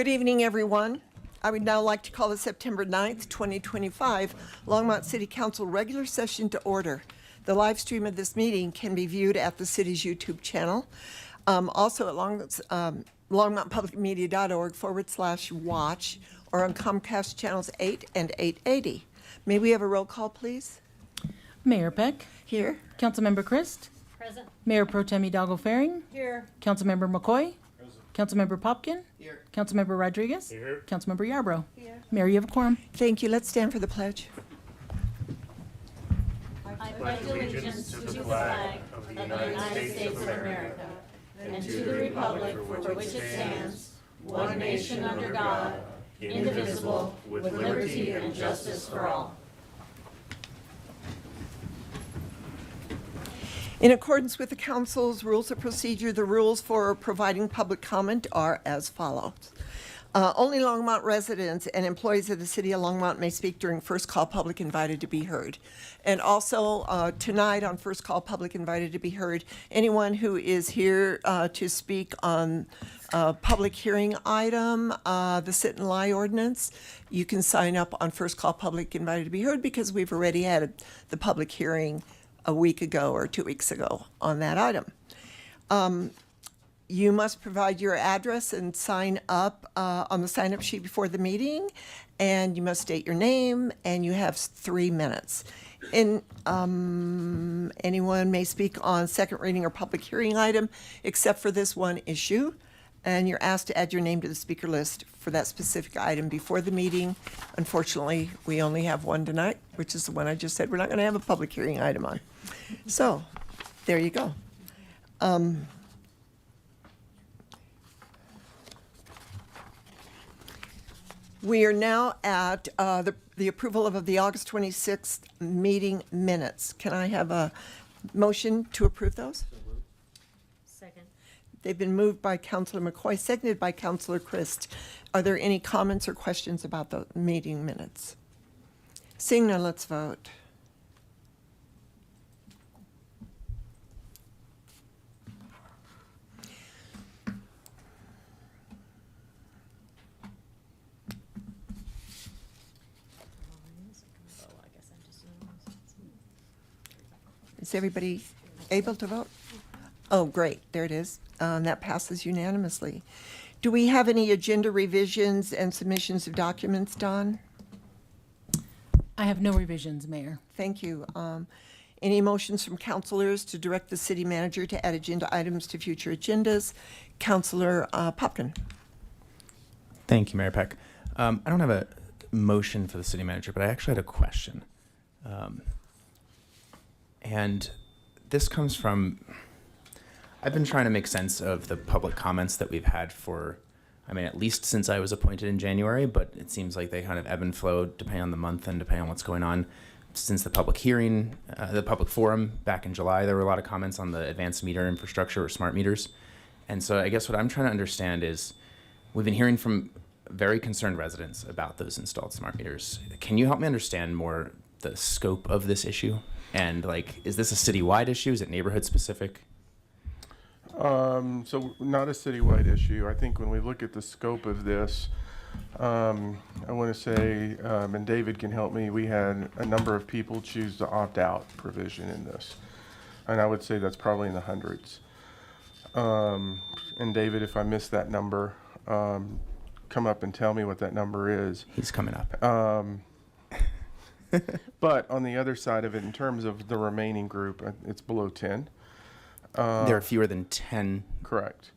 Good evening, everyone. I would now like to call the September 9th, 2025 Longmont City Council regular session to order. The live stream of this meeting can be viewed at the city's YouTube channel, also at longmontpublicmedia.org/watch or on Comcast channels 8 and 880. May we have a roll call, please? Mayor Peck. Here. Councilmember Christ. Present. Mayor Pro Tem Hidalgo Faring. Here. Councilmember McCoy. Present. Councilmember Popkin. Here. Councilmember Rodriguez. Here. Councilmember Yarbrough. Here. Mayor, you have a quorum. Thank you. Let's stand for the pledge. I pledge allegiance to the flag of the United States of America and to the republic for which it stands, one nation under God, indivisible, with liberty and justice for all. In accordance with the council's rules of procedure, the rules for providing public comment are as follows. Only Longmont residents and employees of the city of Longmont may speak during first call public invited to be heard. And also tonight on first call public invited to be heard, anyone who is here to speak on public hearing item, the sit and lie ordinance, you can sign up on first call public invited to be heard because we've already had the public hearing a week ago or 2 weeks ago on that item. You must provide your address and sign up on the sign-up sheet before the meeting, and you must state your name, and you have 3 minutes. And anyone may speak on second reading or public hearing item, except for this one issue, and you're asked to add your name to the speaker list for that specific item before the meeting. Unfortunately, we only have one tonight, which is the one I just said we're not going to have a public hearing item on. So, there you go. We are now at the approval of the August 26th meeting minutes. Can I have a motion to approve those? Second. They've been moved by Councilor McCoy, seconded by Councilor Christ. Are there any comments or questions about the meeting minutes? Seeing none, let's vote. Is everybody able to vote? Oh, great. There it is. That passes unanimously. Do we have any agenda revisions and submissions of documents, Don? I have no revisions, Mayor. Thank you. Any motions from councilors to direct the city manager to add agenda items to future agendas? Councilor Popkin. Thank you, Mayor Peck. I don't have a motion for the city manager, but I actually had a question. And this comes from, I've been trying to make sense of the public comments that we've had for, at least since I was appointed in January, but it seems like they kind of ebb and flow depending on the month and depending on what's going on. Since the public hearing, the public forum back in July, there were a lot of comments on the advanced meter infrastructure or smart meters. And so I guess what I'm trying to understand is we've been hearing from very concerned residents about those installed smart meters. Can you help me understand more the scope of this issue? And is this a citywide issue? Is it neighborhood specific? So not a citywide issue. I think when we look at the scope of this, I want to say, and David can help me, we had a number of people choose the opt-out provision in this. And I would say that's probably in the hundreds. And David, if I missed that number, come up and tell me what that number is. He's coming up. But on the other side of it, in terms of the remaining group, it's below 10. There are fewer than 10. Correct.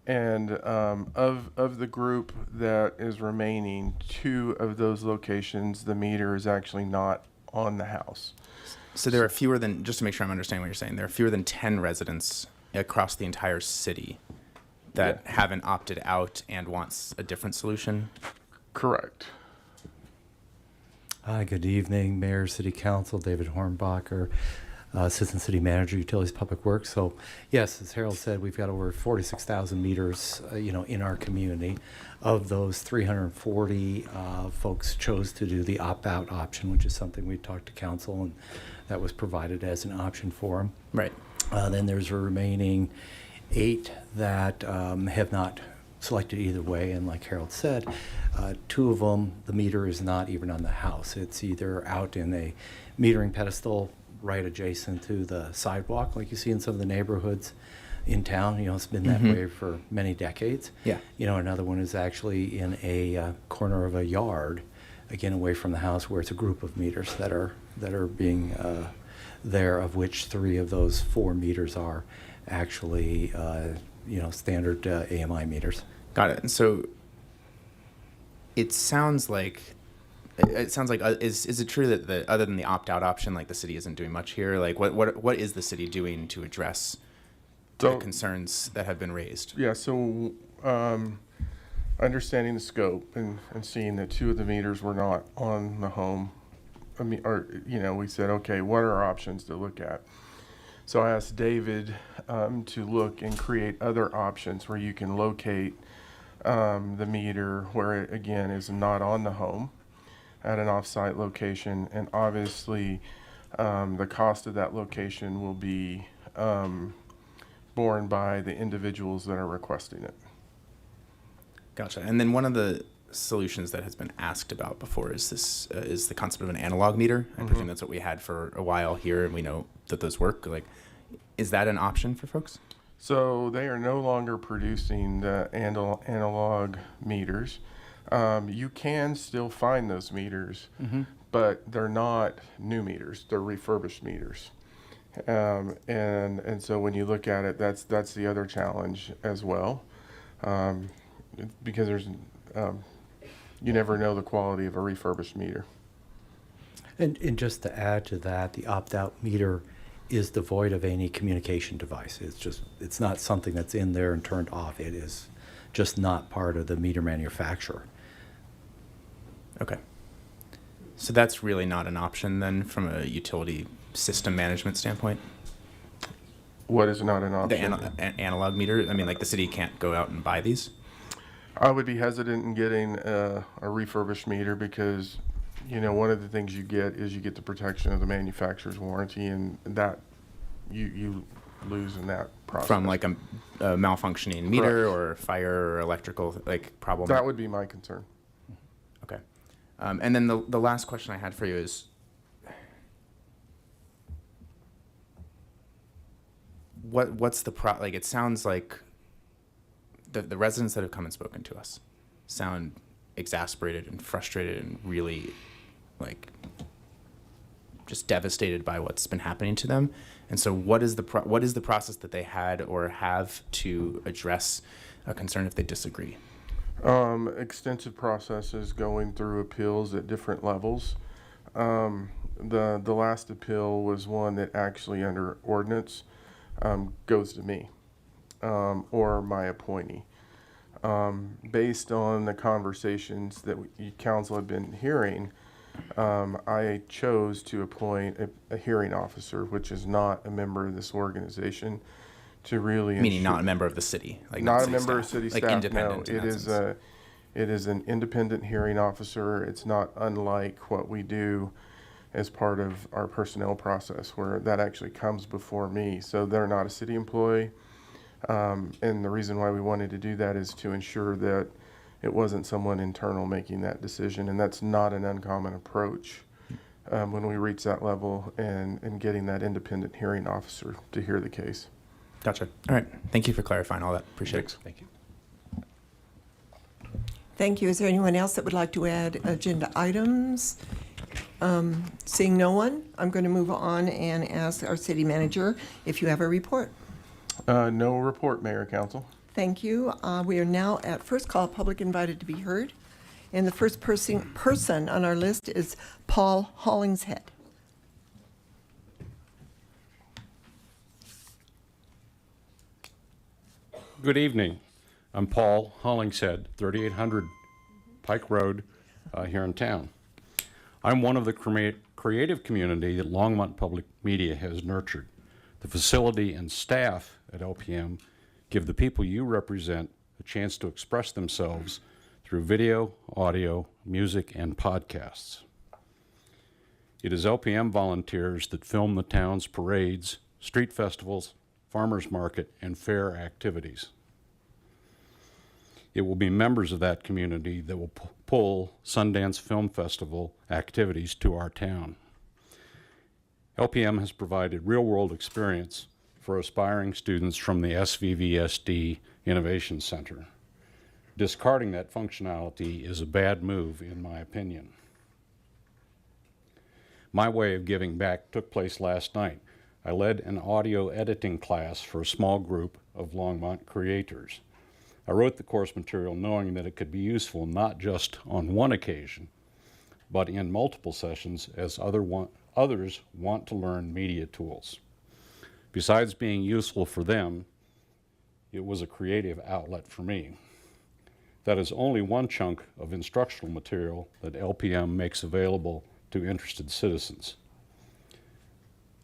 And of the group that is remaining, 2 of those locations, the meter is actually not on the house. So there are fewer than, just to make sure I'm understanding what you're saying, there are fewer than 10 residents across the entire city that haven't opted out and wants a different solution? Correct. Hi, good evening, Mayor, City Council, David Hornbacher, Assistant City Manager, Utilities Public Works. So, yes, as Harold said, we've got over 46,000 meters, in our community. Of those, 340 folks chose to do the opt-out option, which is something we talked to council, and that was provided as an option for them. Right. Then there's a remaining 8 that have not selected either way. And like Harold said, 2 of them, the meter is not even on the house. It's either out in a metering pedestal right adjacent to the sidewalk, like you see in some of the neighborhoods in town. You know, it's been that way for many decades. Yeah. You know, another one is actually in a corner of a yard, again, away from the house, where it's a group of meters that are being there, of which 3 of those 4 meters are actually, you know, standard AMI meters. Got it. And so it sounds like is it true that other than the opt-out option, like the city isn't doing much here? Like what is the city doing to address the So- concerns that have been raised? Yeah, so understanding the scope and seeing that 2 of the meters were not on the home, I mean, or, you know, we said, okay, what are our options to look at? So I asked David to look and create other options where you can locate the meter where it, again, is not on the home at an off-site location. And obviously, the cost of that location will be borne by the individuals that are requesting it. Gotcha. And then one of the solutions that has been asked about before is this is the concept of an analog meter. I presume that's what we had for a while here, and we know that those work. Like, is that an option for folks? So they are no longer producing the analog meters. You can still find those meters, but they're not new meters. They're refurbished meters. And so when you look at it, that's the other challenge as well, because there's you never know the quality of a refurbished meter. And just to add to that, the opt-out meter is devoid of any communication device. It's not something that's in there and turned off. It is just not part of the meter manufacturer. Okay. So that's really not an option then from a utility system management standpoint? What is not an The option? analog meter? I mean, like the city can't go out and buy these? I would be hesitant in getting a refurbished meter because, you know, one of the things you get the protection of the manufacturer's warranty, and that you lose in that process. From like a malfunctioning meter or fire or electrical like problem? That would be my concern. Okay. And then the last question I had for you is, what's the like, it sounds like the residents that have come and spoken to us sound exasperated and frustrated and really like just devastated by what's been happening to them. And so what is the process that they had or have to address a concern if they disagree? Extensive processes going through appeals at different levels. The last appeal was one that actually under ordinance goes to me or my appointee. Based on the conversations that council had been hearing, I chose to appoint a hearing officer, which is not a member of this organization, to really Meaning ensure, not a member of the city, like not a city member of staff, city like staff. No, independent. in it that is sense. it is an independent hearing officer. It's not unlike what we do as part of our personnel process, where that actually comes before me. So they're not a city employee, and the reason why we wanted to do that is to ensure that it wasn't someone internal making that decision, and that's not an uncommon approach when we reach that level and getting that independent hearing officer to hear the case. Gotcha. All right. Thank you for clarifying all that. Appreciate it. Thank you. Thank you. Is there anyone else that would like to add agenda items? Seeing no one, I'm going to move on and ask our city manager if you have a report. No report, Mayor, Council. Thank you. We are now at first call, public invited to be heard. And the first person on our list is Paul Hollingshead. Good evening. I'm Paul Hollingshead, 3800 Pike Road here in town. I'm one of the creative community that Longmont Public Media has nurtured. The facility and staff at LPM give the people you represent a chance to express themselves through video, audio, music, and podcasts. It is LPM volunteers that film the town's parades, street festivals, farmers market, and fair activities. It will be members of that community that will pull Sundance Film Festival activities to our town. LPM has provided real-world experience for aspiring students from the SVVSD Innovation Center. Discarding that functionality is a bad move, in my opinion. My way of giving back took place last night. I led an audio editing class for a small group of Longmont creators. I wrote the course material knowing that it could be useful not just on one occasion, but in multiple sessions as others want to learn media tools. Besides being useful for them, it was a creative outlet for me. That is only one chunk of instructional material that LPM makes available to interested citizens.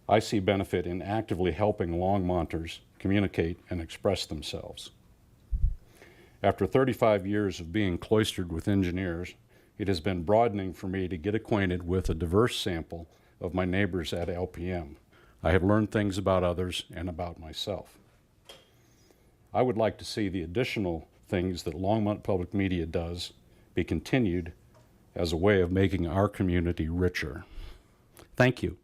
I see benefit in actively helping Longmonters communicate and express themselves. After 35 years of being cloistered with engineers, it has been broadening for me to get acquainted with a diverse sample of my neighbors at LPM. I have learned things about others and about myself. I would like to see the additional things that Longmont Public Media does be continued as a way of making our community richer. Thank you.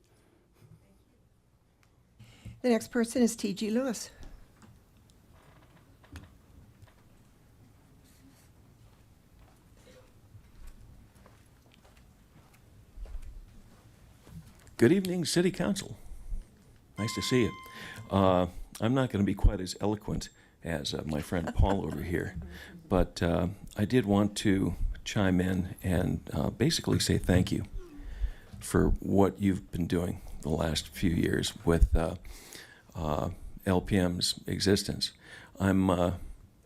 The next person is T.G. Lewis. Good evening, City Council. Nice to see you. I'm not going to be quite as eloquent as my friend Paul over here, but I did want to chime in and basically say thank you for what you've been doing the last few years with LPM's existence. I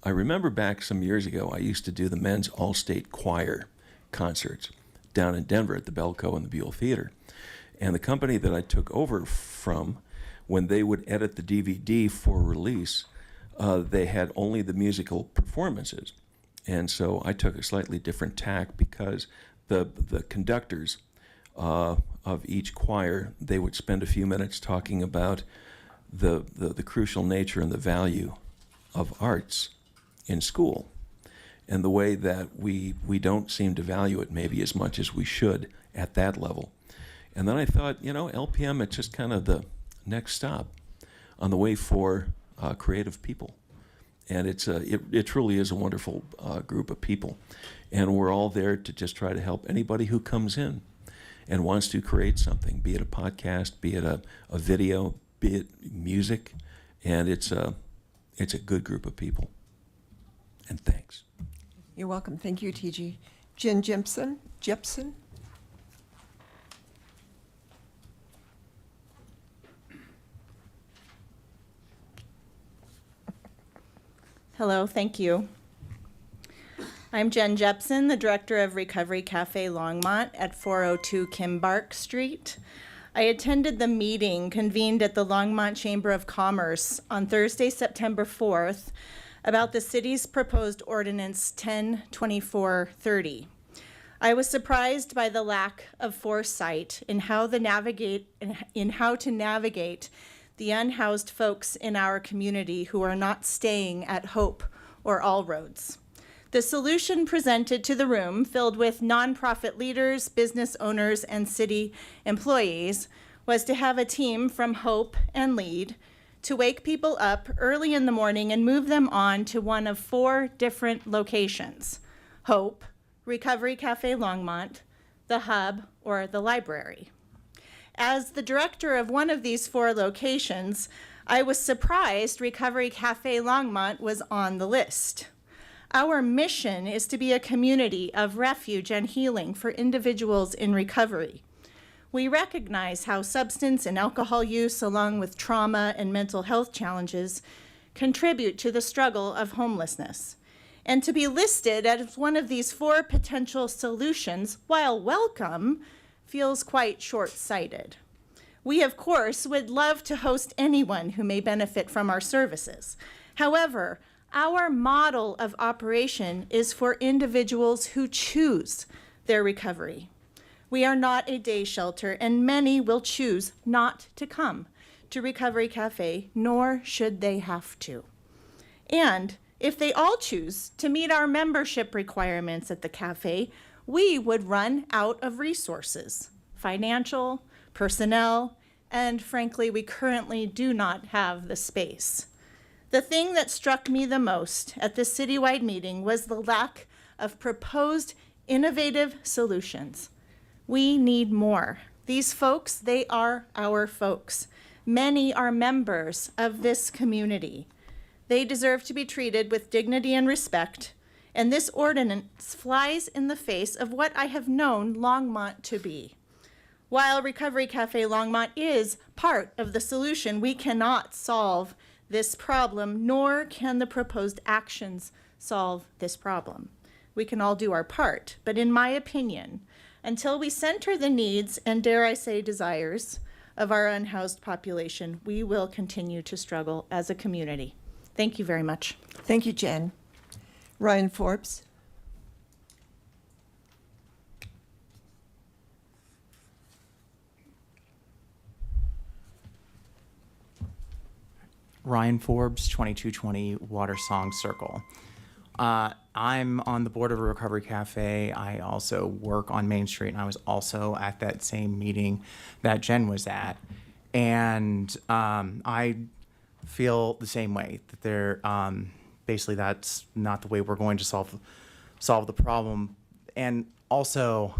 remember back some years ago, I used to do the men's all-state choir concerts down in Denver at the Belco and the Buell Theater. And the company that I took over from, when they would edit the DVD for release, they had only the musical performances. And so I took a slightly different tack because the conductors of each choir, they would spend a few minutes talking about the crucial nature and the value of arts in school and the way that we don't seem to value it maybe as much as we should at that level. And then I thought, LPM, it's just kind of the next stop on the way for creative people. And it truly is a wonderful group of people. And we're all there to just try to help anybody who comes in and wants to create something, be it a podcast, be it a video, be it music. And it's a good group of people. And thanks. You're welcome. Thank you, T.G. Jen Jepson. Hello, thank you. I'm Jen Jepson, the Director of Recovery Cafe Longmont at 402 Kimbark Street. I attended the meeting convened at the Longmont Chamber of Commerce on Thursday, September 4th, about the city's proposed ordinance 102430. I was surprised by the lack of foresight in how to navigate the unhoused folks in our community who are not staying at Hope or All Roads. The solution presented to the room, filled with nonprofit leaders, business owners, and city employees, was to have a team from Hope and Lead to wake people up early in the morning and move them on to one of 4 different locations: Hope, Recovery Cafe Longmont, the Hub, or the library. As the director of one of these 4 locations, I was surprised Recovery Cafe Longmont was on the list. Our mission is to be a community of refuge and healing for individuals in recovery. We recognize how substance and alcohol use, along with trauma and mental health challenges, contribute to the struggle of homelessness. And to be listed as one of these 4 potential solutions, while welcome, feels quite short-sighted. We, of course, would love to host anyone who may benefit from our services. However, our model of operation is for individuals who choose their recovery. We are not a day shelter, and many will choose not to come to Recovery Cafe, nor should they have to. And If they all choose to meet our membership requirements at the cafe, we would run out of resources, financial, personnel, and frankly, we currently do not have the space. The thing that struck me the most at this citywide meeting was the lack of proposed innovative solutions. We need more. These folks, they are our folks. Many are members of this community. They deserve to be treated with dignity and respect, and this ordinance flies in the face of what I have known Longmont to be. While Recovery Cafe Longmont is part of the solution, we cannot solve this problem, nor can the proposed actions solve this problem. We can all do our part, but in my opinion, until we center the needs and, dare I say, desires of our unhoused population, we will continue to struggle as a community. Thank you very much. Thank you, Jen. Ryan Forbes. Ryan Forbes, 2220 Water Song Circle. I'm on the board of a Recovery Cafe. I also work on Main Street, and I was also at that same meeting that Jen was at. And I feel the same way, that they're basically that's not the way we're going to solve the problem. And also,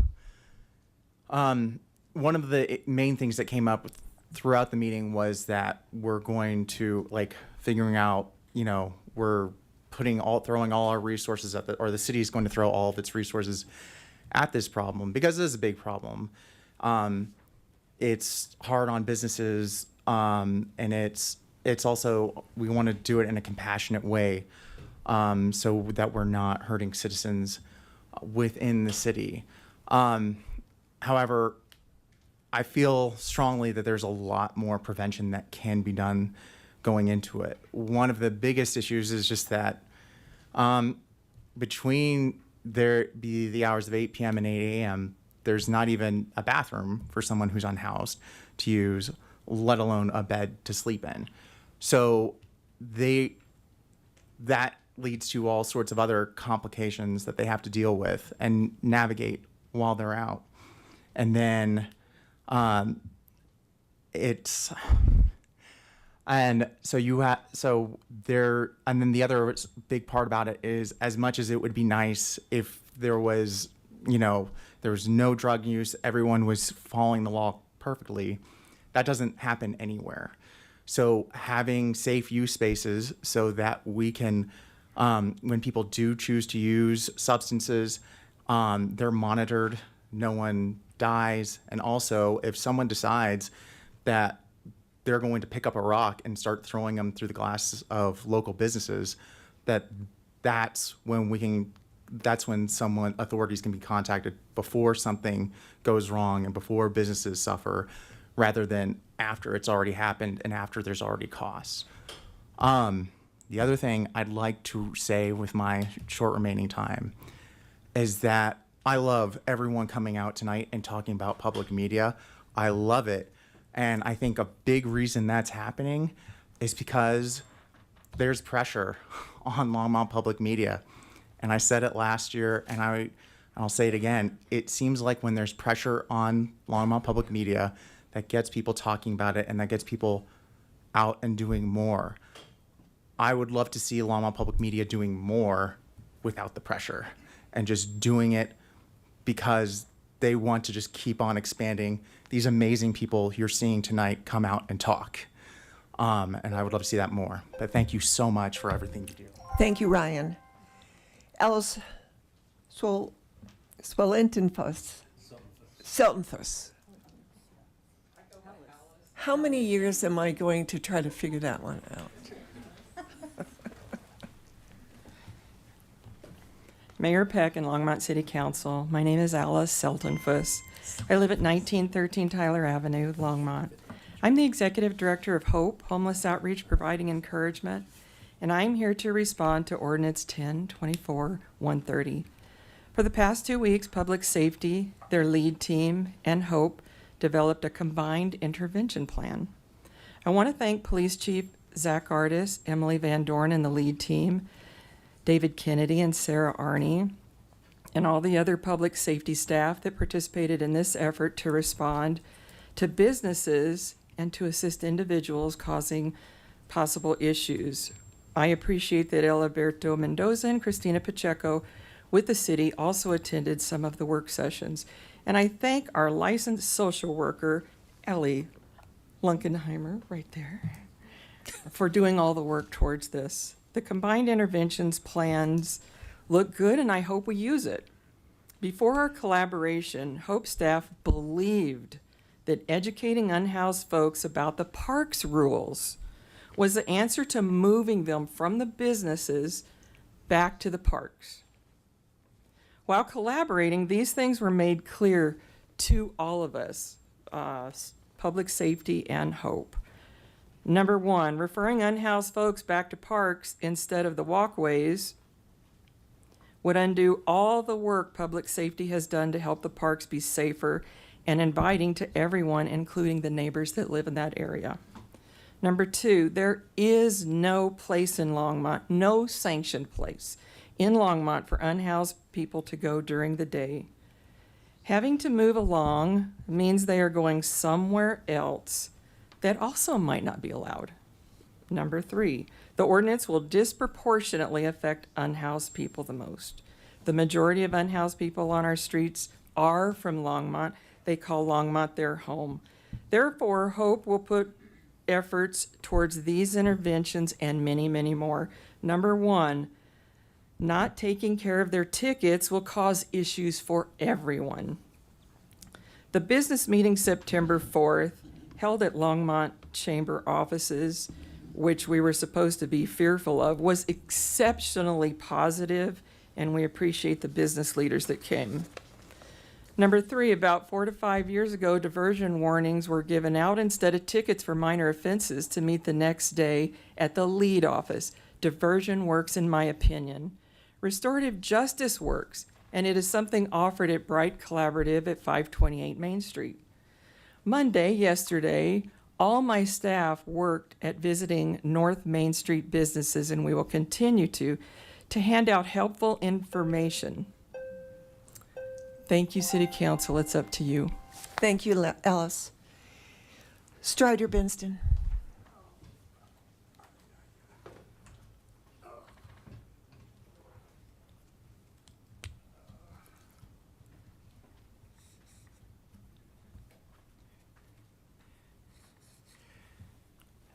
one of the main things that came up throughout the meeting was that we're going to figuring out, we're throwing all our resources at the city is going to throw all of its resources at this problem because it is a big problem. It's hard on businesses, and it's also, we want to do it in a compassionate way, so that we're not hurting citizens within the city. However, I feel strongly that there's a lot more prevention that can be done going into it. One of the biggest issues is just that between the hours of 8 p.m. and 8 a.m., there's not even a bathroom for someone who's unhoused to use, let alone a bed to sleep in. So that leads to all sorts of other complications that they have to deal with and navigate while they're out. And then and then the other big part about it is, as much as it would be nice if there was, there was no drug use, everyone was following the law perfectly, that doesn't happen anywhere. So having safe use spaces so that we can, when people do choose to use substances, they're monitored, no one dies. And also, if someone decides that they're going to pick up a rock and start throwing them through the glass of local businesses, that's when authorities can be contacted before something goes wrong and before businesses suffer, rather than after it's already happened and after there's already costs. The other thing I'd like to say with my short remaining time is that I love everyone coming out tonight and talking about public media. I love it. And I think a big reason that's happening is because there's pressure on Longmont public media. And I said it last year, and I'll say it again. It seems like when there's pressure on Longmont public media, that gets people talking about it and that gets people out and doing more. I would love to see Longmont public media doing more without the pressure and just doing it because they want to just keep on expanding these amazing people you're seeing tonight come out and talk. And I would love to see that more. But thank you so much for everything you do. Thank you, Ryan. Alice Swellentenfuss. How many years am I going to try to figure that one out? Mayor Peck and Longmont City Council. My name is Alice Seltenfuss. I live at 1913 Tyler Avenue, Longmont. I'm the Executive Director of HOPE, Homeless Outreach Providing Encouragement, and I'm here to respond to Ordinance 1024-130. For the past 2 weeks, Public Safety, their lead team, and HOPE developed a combined intervention plan. I want to thank Police Chief Zach Artis, Emily Van Dorn, and the lead team. David Kennedy and Sarah Arney, and all the other public safety staff that participated in this effort to respond to businesses and to assist individuals causing possible issues. I appreciate that Alberto Mendoza and Christina Pacheco with the city also attended some of the work sessions. And I thank our licensed social worker, Ellie Lunkenheimer, right there, for doing all the work towards this. The combined interventions plans look good, and I hope we use it. Before our collaboration, Hope staff believed that educating unhoused folks about the parks rules was the answer to moving them from the businesses back to the parks. While collaborating, these things were made clear to all of us, public safety and Hope. Number one, referring unhoused folks back to parks instead of the walkways would undo all the work public safety has done to help the parks be safer and inviting to everyone, including the neighbors that live in that area. Number two, there is no place in Longmont, no sanctioned place in Longmont for unhoused people to go during the day. Having to move along means they are going somewhere else that also might not be allowed. Number three, the ordinance will disproportionately affect unhoused people the most. The majority of unhoused people on our streets are from Longmont. They call Longmont their home. Therefore, Hope will put efforts towards these interventions and many, many more. Number one, not taking care of their tickets will cause issues for everyone. The business meeting September 4th, held at Longmont Chamber offices, which we were supposed to be fearful of, was exceptionally positive, and we appreciate the business leaders that came. Number three, about 4 to 5 years ago, diversion warnings were given out instead of tickets for minor offenses to meet the next day at the lead office. Diversion works, in my opinion. Restorative justice works, and it is something offered at Bright Collaborative at 528 Main Street. Monday, yesterday, all my staff worked at visiting North Main Street businesses, and we will continue to hand out helpful information. Thank you, City Council. It's up to you. Thank you, Alice. Strider Benston.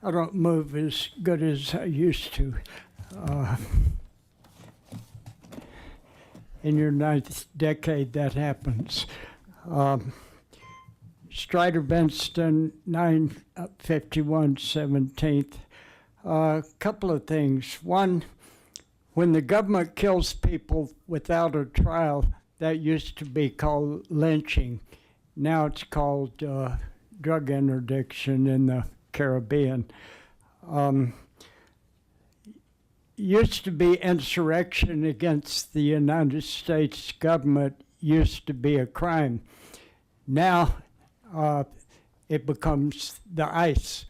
I don't move as good as I used to. In your 9th decade, that happens. Strider Benston, 951 17th. A couple of things. One, when the government kills people without a trial, that used to be called lynching. Now it's called drug interdiction in the Caribbean. Used to be insurrection against the United States government used to be a crime. Now it becomes the ICE.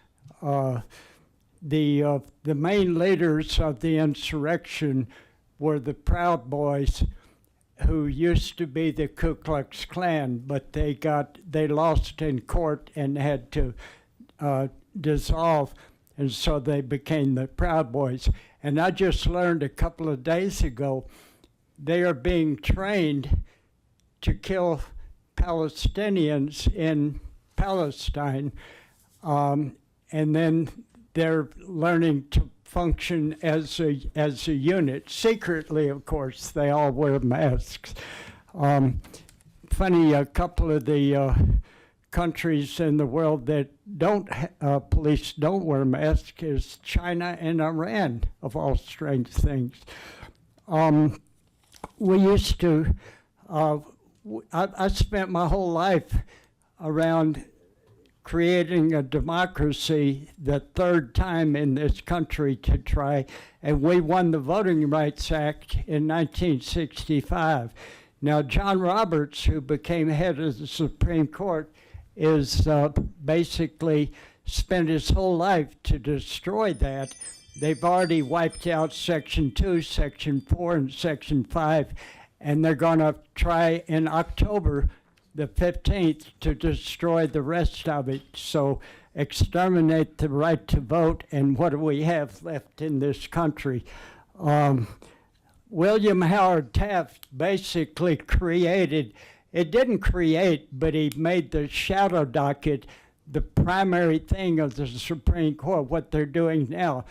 The main leaders of the insurrection were the Proud Boys, who used to be the Ku Klux Klan, but they lost in court and had to dissolve, and so they became the Proud Boys. And I just learned a couple of days ago they are being trained to kill Palestinians in Palestine, and then they're learning to function as a unit. Secretly, of course, they all wear masks. Funny, a couple of the countries in the world that police don't wear masks is China and Iran, of all strange things. We used to, I spent my whole life around creating a democracy, the third time in this country to try, and we won the Voting Rights Act in 1965. Now, John Roberts, who became head of the Supreme Court, is basically spent his whole life to destroy that. They've already wiped out Section 2, Section 4, and Section 5, and they're going to try in October the 15th to destroy the rest of it. So exterminate the right to vote, and what do we have left in this country? William Howard Taft basically created, it didn't create, but he made the shadow docket the primary thing of the Supreme Court, what they're doing now.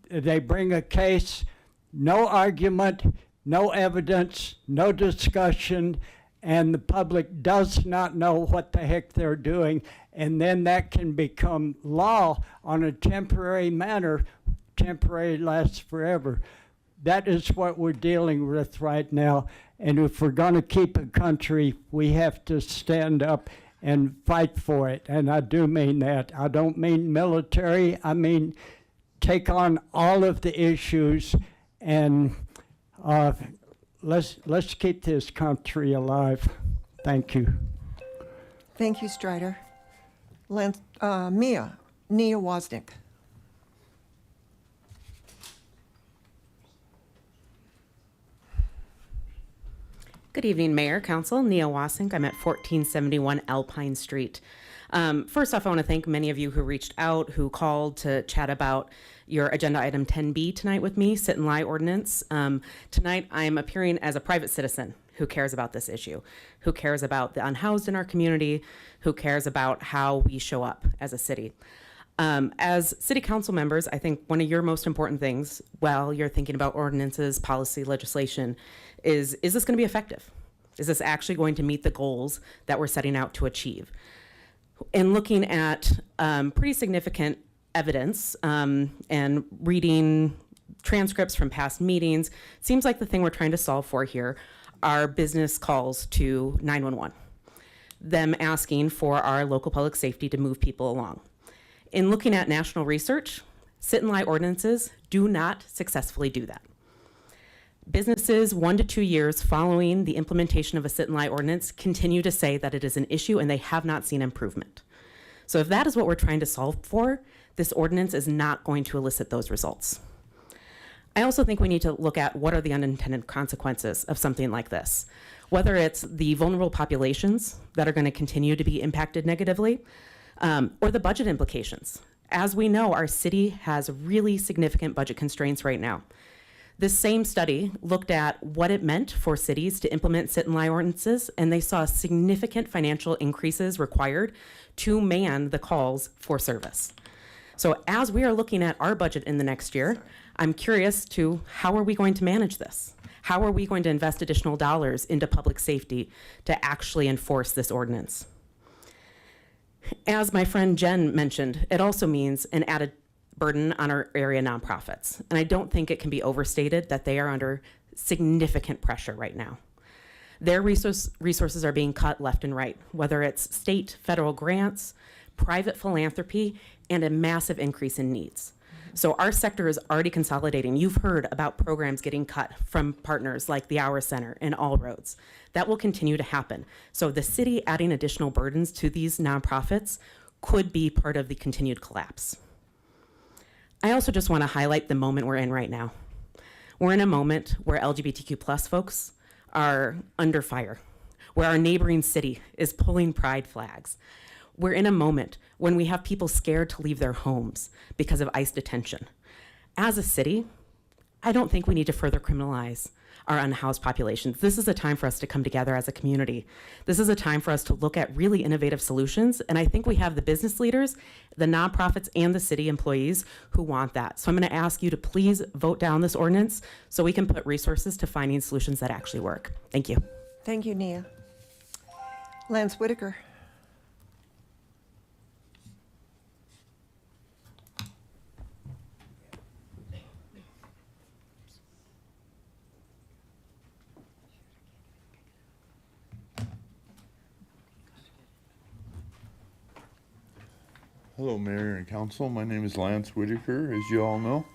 They bring a case, no argument, no evidence, no discussion, and the public does not know what the heck they're doing, and then that can become law on a temporary manner. Temporary lasts forever. That is what we're dealing with right now, and if we're going to keep a country, we have to stand up and fight for it, and I do mean that. I don't mean military, I mean take on all of the issues, and let's keep this country alive. Thank you. Thank you, Strider. Nia Wozniak. Good evening, Mayor, Council. Nia Wasink. I'm at 1471 Alpine Street. First off, I want to thank many of you who reached out, who called to chat about your agenda item 10B tonight with me, sit and lie ordinance. Tonight, I'm appearing as a private citizen who cares about this issue, who cares about the unhoused in our community, who cares about how we show up as a city. As city council members, I think one of your most important things while you're thinking about ordinances, policy, legislation, is this going to be effective? Is this actually going to meet the goals that we're setting out to achieve? In looking at pretty significant evidence and reading transcripts from past meetings, it seems like the thing we're trying to solve for here are business calls to 911, them asking for our local public safety to move people along. In looking at national research, sit and lie ordinances do not successfully do that. Businesses 1 to 2 years following the implementation of a sit and lie ordinance continue to say that it is an issue and they have not seen improvement. So if that is what we're trying to solve for, this ordinance is not going to elicit those results. I also think we need to look at what are the unintended consequences of something like this. Whether it's the vulnerable populations that are going to continue to be impacted negatively, or the budget implications. As we know, our city has really significant budget constraints right now. This same study looked at what it meant for cities to implement sit and lie ordinances, and they saw significant financial increases required to man the calls for service. So as we are looking at our budget in the next year, I'm curious to how are we going to manage this? How are we going to invest additional dollars into public safety to actually enforce this ordinance? As my friend Jen mentioned, it also means an added burden on our area nonprofits. And I don't think it can be overstated that they are under significant pressure right now. Their resources are being cut left and right, whether it's state, federal grants, private philanthropy, and a massive increase in needs. So our sector is already consolidating. You've heard about programs getting cut from partners like the Hour Center and All Roads. That will continue to happen. So the city adding additional burdens to these nonprofits could be part of the continued collapse. I also just want to highlight the moment we're in right now. We're in a moment where LGBTQ+ folks are under fire, where our neighboring city is pulling pride flags. We're in a moment when we have people scared to leave their homes because of ICE detention. As a city, I don't think we need to further criminalize our unhoused populations. This is a time for us to come together as a community. This is a time for us to look at really innovative solutions, and I think we have the business leaders, the nonprofits, and the city employees who want that. So I'm going to ask you to please vote down this ordinance so we can put resources to finding solutions that actually work. Thank you. Thank you, Nia. Lance Whitaker. Hello, Mayor and Council. My name is Lance Whitaker, as you all know.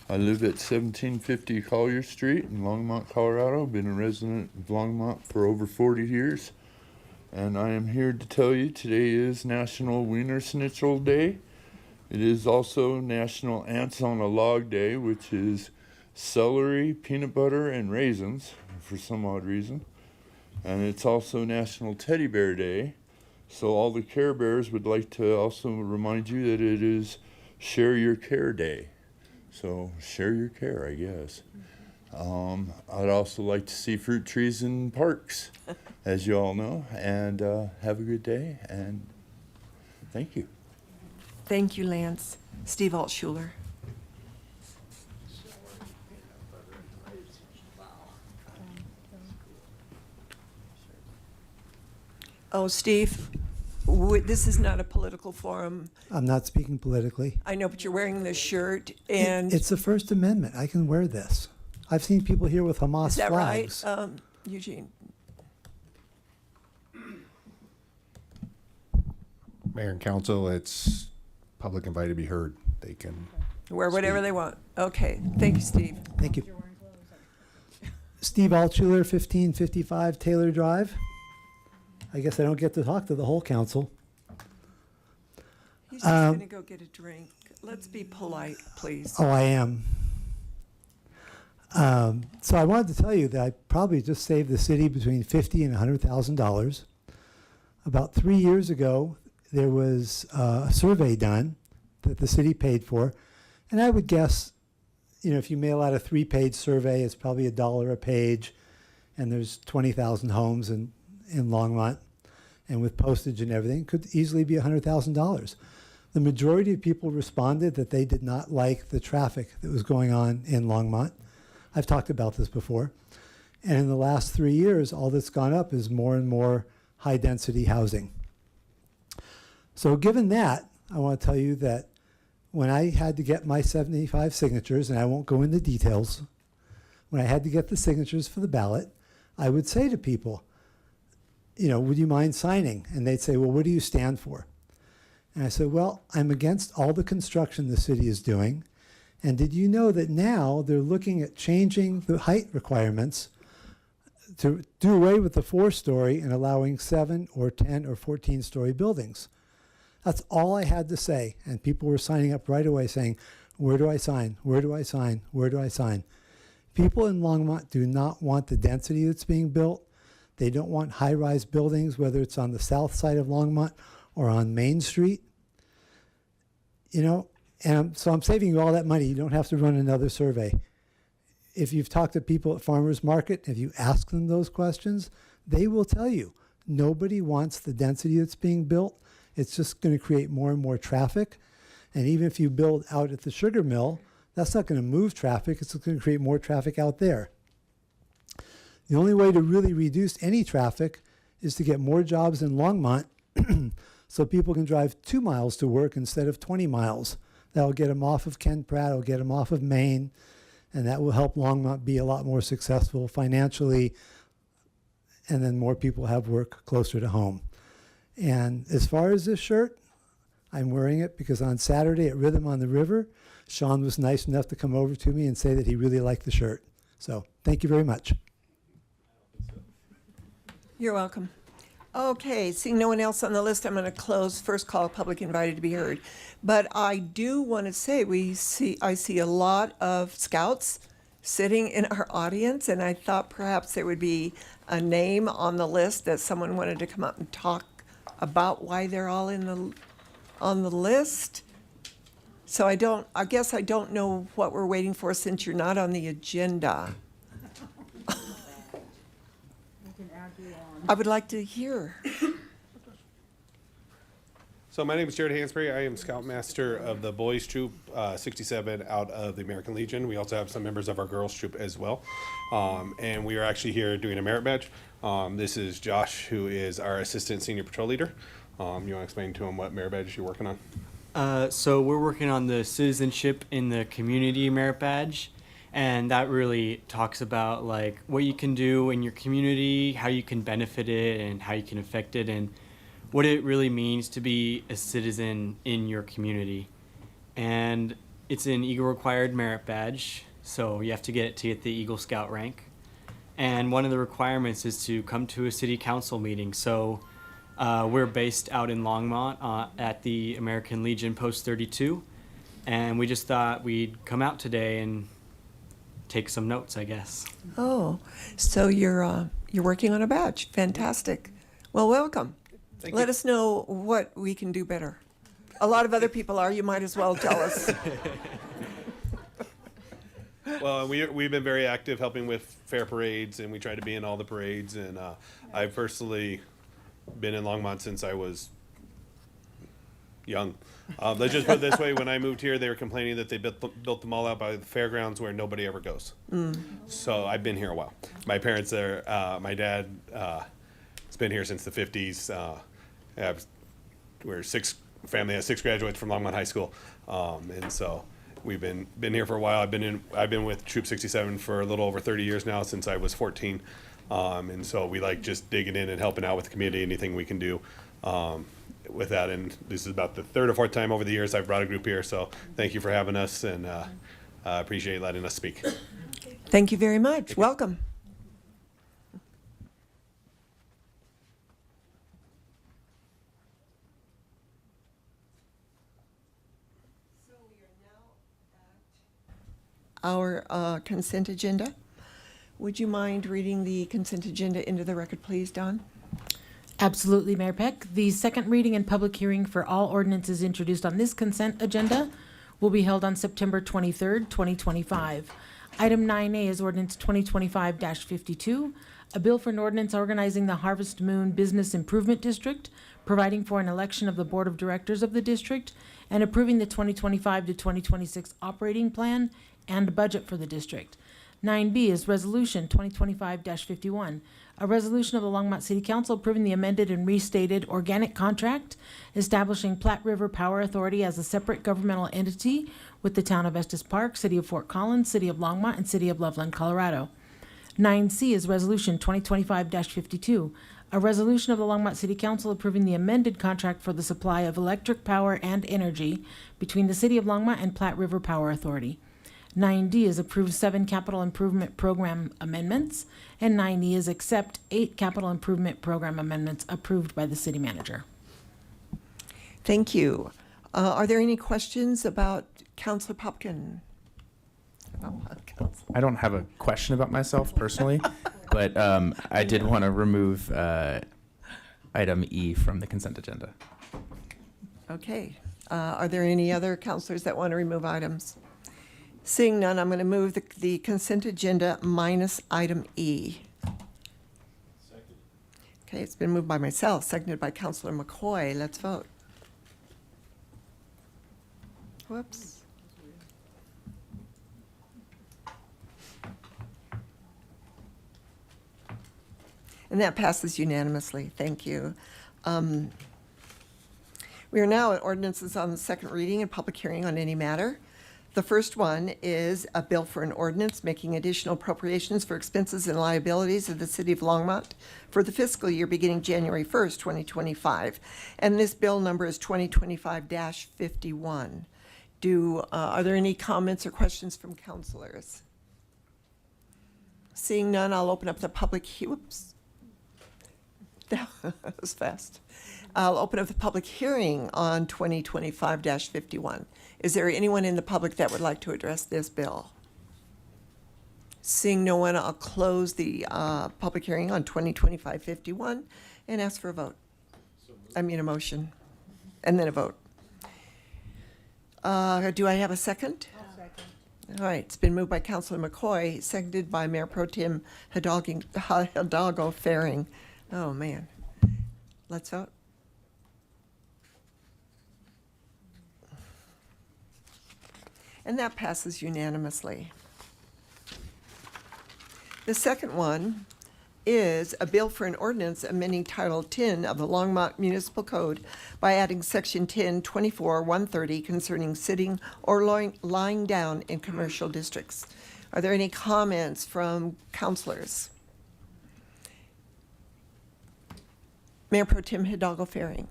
I live at 1750 Collier Street in Longmont, Colorado. Been a resident of Longmont for over 40 years. And I am here to tell you today is National Wiener Schnitzel Day. It is also National Ants on a Log Day, which is celery, peanut butter, and raisins for some odd reason. And it's also National Teddy Bear Day. So all the Care Bears would like to also remind you that it is Share Your Care Day. So share your care, I guess. I'd also like to see fruit trees in parks, as you all know. And have a good day, and thank you. Thank you, Lance. Steve Altshuler. Oh, Steve, this is not a political forum. I'm not speaking politically. I know, but you're wearing this shirt, and It's the First Amendment. I can wear this. I've seen people here with Hamas is that flags. right, Eugene? Mayor and council, it's public invited to be heard. They can Wear whatever they want. Okay, thank you, Steve. Thank you. Steve Altshuler, 1555 Taylor Drive. I guess I don't get to talk to the whole council. He's just gonna go get a drink. Let's be polite, please. Oh, I am. So I wanted to tell you that I probably just saved the city between $50,000 and $100,000. About 3 years ago, there was a survey done that the city paid for, and I would guess, you know, if you mail out a 3-page survey, it's probably $1 a page, and there's 20,000 homes in Longmont, and with postage and everything, it could easily be $100,000. The majority of people responded that they did not like the traffic that was going on in Longmont. I've talked about this before. And in the last 3 years, all that's gone up is more and more high-density housing. So given that, I want to tell you that when I had to get my 75 signatures, and I won't go into details, when I had to get the signatures for the ballot, I would say to people, you know, would you mind signing? And they'd say, well, what do you stand for? And I said, well, I'm against all the construction the city is doing. And did you know that now they're looking at changing the height requirements to do away with the 4-story and allowing 7 or 10 or 14-story buildings? That's all I had to say. And people were signing up right away saying, where do I sign? Where do I sign? Where do I sign? People in Longmont do not want the density that's being built. They don't want high-rise buildings, whether it's on the south side of Longmont or on Main Street. You know, and so I'm saving you all that money. You don't have to run another survey. If you've talked to people at Farmers Market, if you ask them those questions, they will tell you nobody wants the density that's being built. It's just going to create more and more traffic. And even if you build out at the sugar mill, that's not going to move traffic. It's going to create more traffic out there. The only way to really reduce any traffic is to get more jobs in Longmont so people can drive 2 miles to work instead of 20 miles. That'll get them off of Ken Pratt, it'll get them off of Maine, and that will help Longmont be a lot more successful financially, and then more people have work closer to home. And as far as this shirt, I'm wearing it because on Saturday at Rhythm on the River, Sean was nice enough to come over to me and say that he really liked the shirt. So thank you very much. You're welcome. Okay, seeing no one else on the list, I'm going to close first call, public invited to be heard. But I do want to say I see a lot of scouts sitting in our audience, and I thought perhaps there would be a name on the list that someone wanted to come up and talk about why they're all on the list. So I guess I don't know what we're waiting for since you're not on the agenda. I would like to hear. So my name is Jared Hansberry. I am Scoutmaster of the Boys Troop 67 out of the American Legion. We also have some members of our Girls Troop as well. And we are actually here doing a merit badge. This is Josh, who is our Assistant Senior Patrol Leader. You want to explain to him what merit badge you're working on? So we're working on the Citizenship in the Community merit badge. And that really talks about like what you can do in your community, how you can benefit it, and how you can affect it, and what it really means to be a citizen in your community. And it's an Eagle required merit badge, so you have to get the Eagle Scout rank. And one of the requirements is to come to a city council meeting. So We're based out in Longmont at the American Legion Post 32, and we just thought we'd come out today and take some notes, I guess. Oh, so you're working on a badge. Fantastic. Well, welcome. Let us know what we can do better. A lot of other people are. You might as well tell us. Well, we've been very active helping with fair parades, and we try to be in all the parades. And I've personally been in Longmont since I was young. Let's just put it this way: when I moved here, they were complaining that they built the mall out by the fairgrounds where nobody ever goes. So I've been here a while. My parents are. My dad has been here since the 50s. We're family has 6 graduates from Longmont High School, and so we've been here for a while. I've been with Troop 67 for a little over 30 years now, since I was 14, and so we like just digging in and helping out with the community, anything we can do with that. And this is about the 3rd or 4th time over the years I've brought a group here. So thank you for having us, and appreciate letting us speak. Thank you very much. Welcome. Our consent agenda. Would you mind reading the consent agenda into the record, please, Don? Absolutely, Mayor Peck. The second reading and public hearing for all ordinances introduced on this consent agenda will be held on September 23rd, 2025. Item 9A is ordinance 2025-52, a bill for an ordinance organizing the Harvest Moon Business Improvement District, providing for an election of the Board of Directors of the district, and approving the 2025 to 2026 operating plan and budget for the district. 9B is Resolution 2025-51, a resolution of the Longmont City Council approving the amended and restated organic contract establishing Platte River Power Authority as a separate governmental entity with the town of Estes Park, City of Fort Collins, City of Longmont, and City of Loveland, Colorado. 9C is Resolution 2025-52, a resolution of the Longmont City Council approving the amended contract for the supply of electric power and energy between the City of Longmont and Platte River Power Authority. 9D is approve 7 capital improvement program amendments, and 9E is accept 8 capital improvement program amendments approved by the city manager. Thank you. Are there any questions about Councilor Popkin? I don't have a question about myself personally, but I did want to remove item E from the consent agenda. Okay. Are there any other councilors that want to remove items? Seeing none, I'm going to move the consent agenda minus item E. Okay, it's been moved by myself, seconded by Councilor McCoy. Let's vote. Whoops. And that passes unanimously. Thank you. We are now at ordinances on the second reading and public hearing on any matter. The first one is a bill for an ordinance making additional appropriations for expenses and liabilities of the City of Longmont for the fiscal year beginning January 1st, 2025. And this bill number is 2025-51. Are there any comments or questions from councilors? Seeing none, I'll open up the public. Whoops. That was fast. I'll open up the public hearing on 2025-51. Is there anyone in the public that would like to address this bill? Seeing no one, I'll close the public hearing on 2025-51 and ask for a vote. I mean a motion, and then a vote. Do I have a second? I'll second. All right, it's been moved by Councilor McCoy, seconded by Mayor Pro Tem Hidalgo Faring. Oh, man. Let's vote. And that passes unanimously. The second one is a bill for an ordinance amending Title 10 of the Longmont Municipal Code by adding Section 1024-130 concerning sitting or lying down in commercial districts. Are there any comments from councilors? Mayor Pro Tem Hidalgo Faring.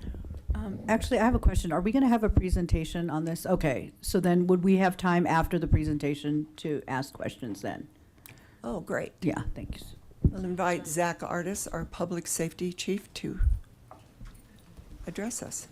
Actually, I have a question. Are we going to have a presentation on this? Okay, so then would we have time after the presentation to ask questions then? Oh, great. Yeah, thanks. I'll invite Zach Artis, our Public Safety Chief, to address us.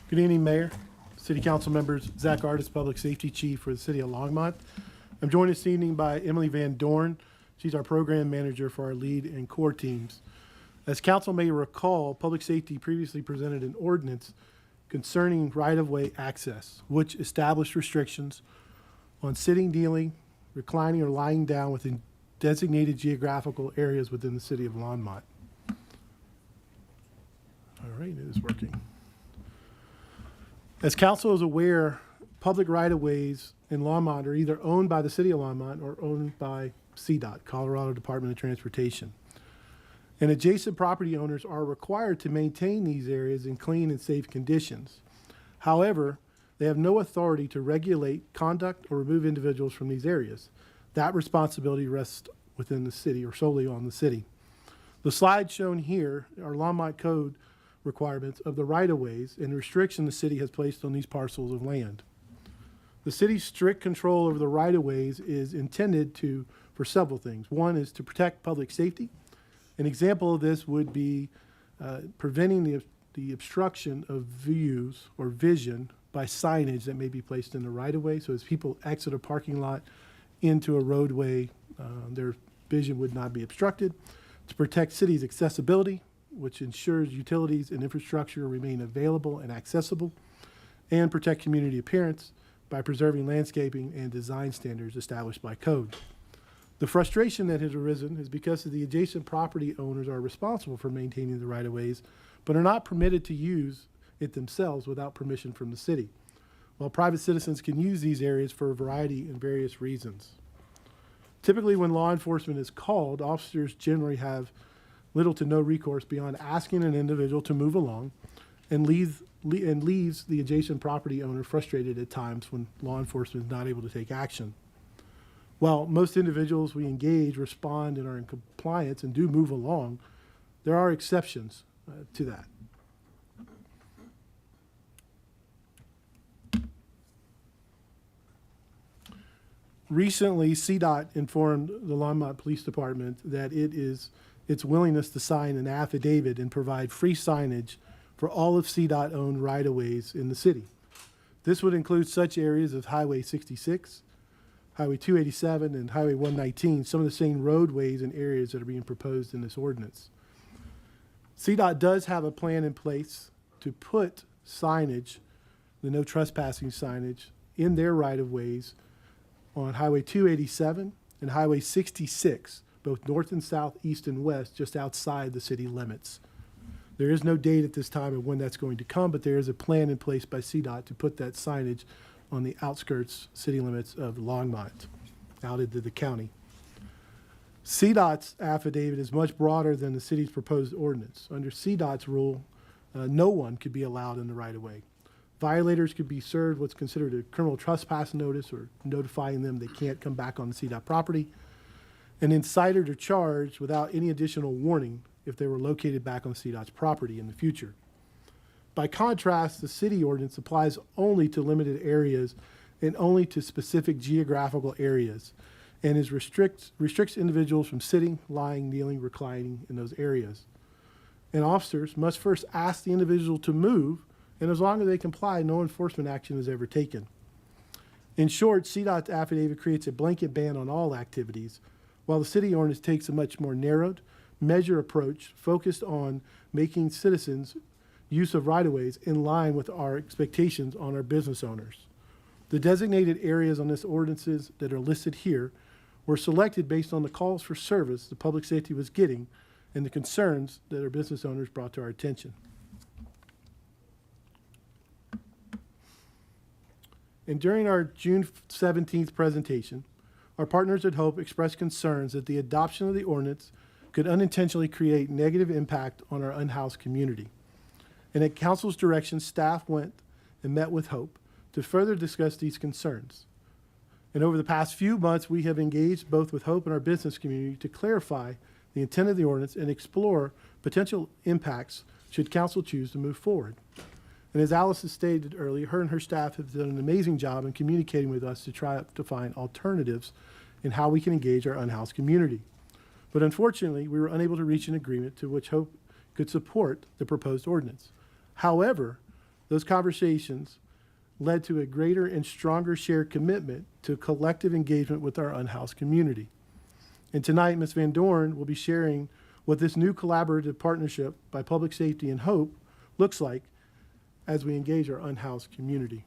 Good evening, Mayor, City Council members, Zach Artis, Public Safety Chief for the City of Longmont. I'm joined this evening by Emily Van Dorn. She's our Program Manager for our lead and core teams. As Council may recall, Public Safety previously presented an ordinance concerning right-of-way access, which established restrictions on sitting, kneeling, reclining, or lying down within designated geographical areas within the City of Longmont. All right, it is working. As council is aware, public right-of-ways in Longmont are either owned by the City of Longmont or owned by CDOT, Colorado Department of Transportation. And adjacent property owners are required to maintain these areas in clean and safe conditions. However, they have no authority to regulate conduct or remove individuals from these areas. That responsibility rests within the city or solely on the city. The slide shown here are Longmont Code requirements of the right-of-ways and restriction the city has placed on these parcels of land. The city's strict control over the right-of-ways is intended for several things. One is to protect public safety. An example of this would be preventing the obstruction of views or vision by signage that may be placed in the right-of-way. So as people exit a parking lot into a roadway, their vision would not be obstructed. To protect city's accessibility, which ensures utilities and infrastructure remain available and accessible, and protect community appearance by preserving landscaping and design standards established by code. The frustration that has arisen is because the adjacent property owners are responsible for maintaining the right-of-ways, but are not permitted to use it themselves without permission from the city, while private citizens can use these areas for a variety and various reasons. Typically, when law enforcement is called, officers generally have little to no recourse beyond asking an individual to move along, and leaves the adjacent property owner frustrated at times when law enforcement is not able to take action. While most individuals we engage respond and are in compliance and do move along, there are exceptions to that. Recently, CDOT informed the Longmont Police Department that its willingness to sign an affidavit and provide free signage for all of CDOT-owned right-of-ways in the city. This would include such areas as Highway 66, Highway 287, and Highway 119, some of the same roadways and areas that are being proposed in this ordinance. CDOT does have a plan in place to put signage, the no trespassing signage, in their right-of-ways on Highway 287 and Highway 66, both north and south, east and west, just outside the city limits. There is no date at this time of when that's going to come, but there is a plan in place by CDOT to put that signage on the outskirts city limits of Longmont, out into the county. CDOT's affidavit is much broader than the city's proposed ordinance. Under CDOT's rule, no one could be allowed in the right-of-way. Violators could be served what's considered a criminal trespass notice or notifying them they can't come back on the CDOT property. And then cited or charged without any additional warning if they were located back on CDOT's property in the future. By contrast, the city ordinance applies only to limited areas and only to specific geographical areas, and restricts individuals from sitting, lying, kneeling, reclining in those areas. And officers must first ask the individual to move, and as long as they comply, no enforcement action is ever taken. In short, CDOT's affidavit creates a blanket ban on all activities, while the city ordinance takes a much more narrowed, measured approach focused on making citizens' use of right-of-ways in line with our expectations on our business owners. The designated areas on this ordinances that are listed here were selected based on the calls for service the public safety was getting and the concerns that our business owners brought to our attention. And during our June 17th presentation, our partners at Hope expressed concerns that the adoption of the ordinance could unintentionally create negative impact on our unhoused community. And at council's direction, staff went and met with Hope to further discuss these concerns. And over the past few months, we have engaged both with Hope and our business community to clarify the intent of the ordinance and explore potential impacts should council choose to move forward. And as Alice has stated earlier, her and her staff have done an amazing job in communicating with us to try to find alternatives in how we can engage our unhoused community. But unfortunately, we were unable to reach an agreement to which Hope could support the proposed ordinance. However, those conversations led to a greater and stronger shared commitment to collective engagement with our unhoused community. And tonight, Ms. Van Dorn will be sharing what this new collaborative partnership by Public Safety and Hope looks like as we engage our unhoused community.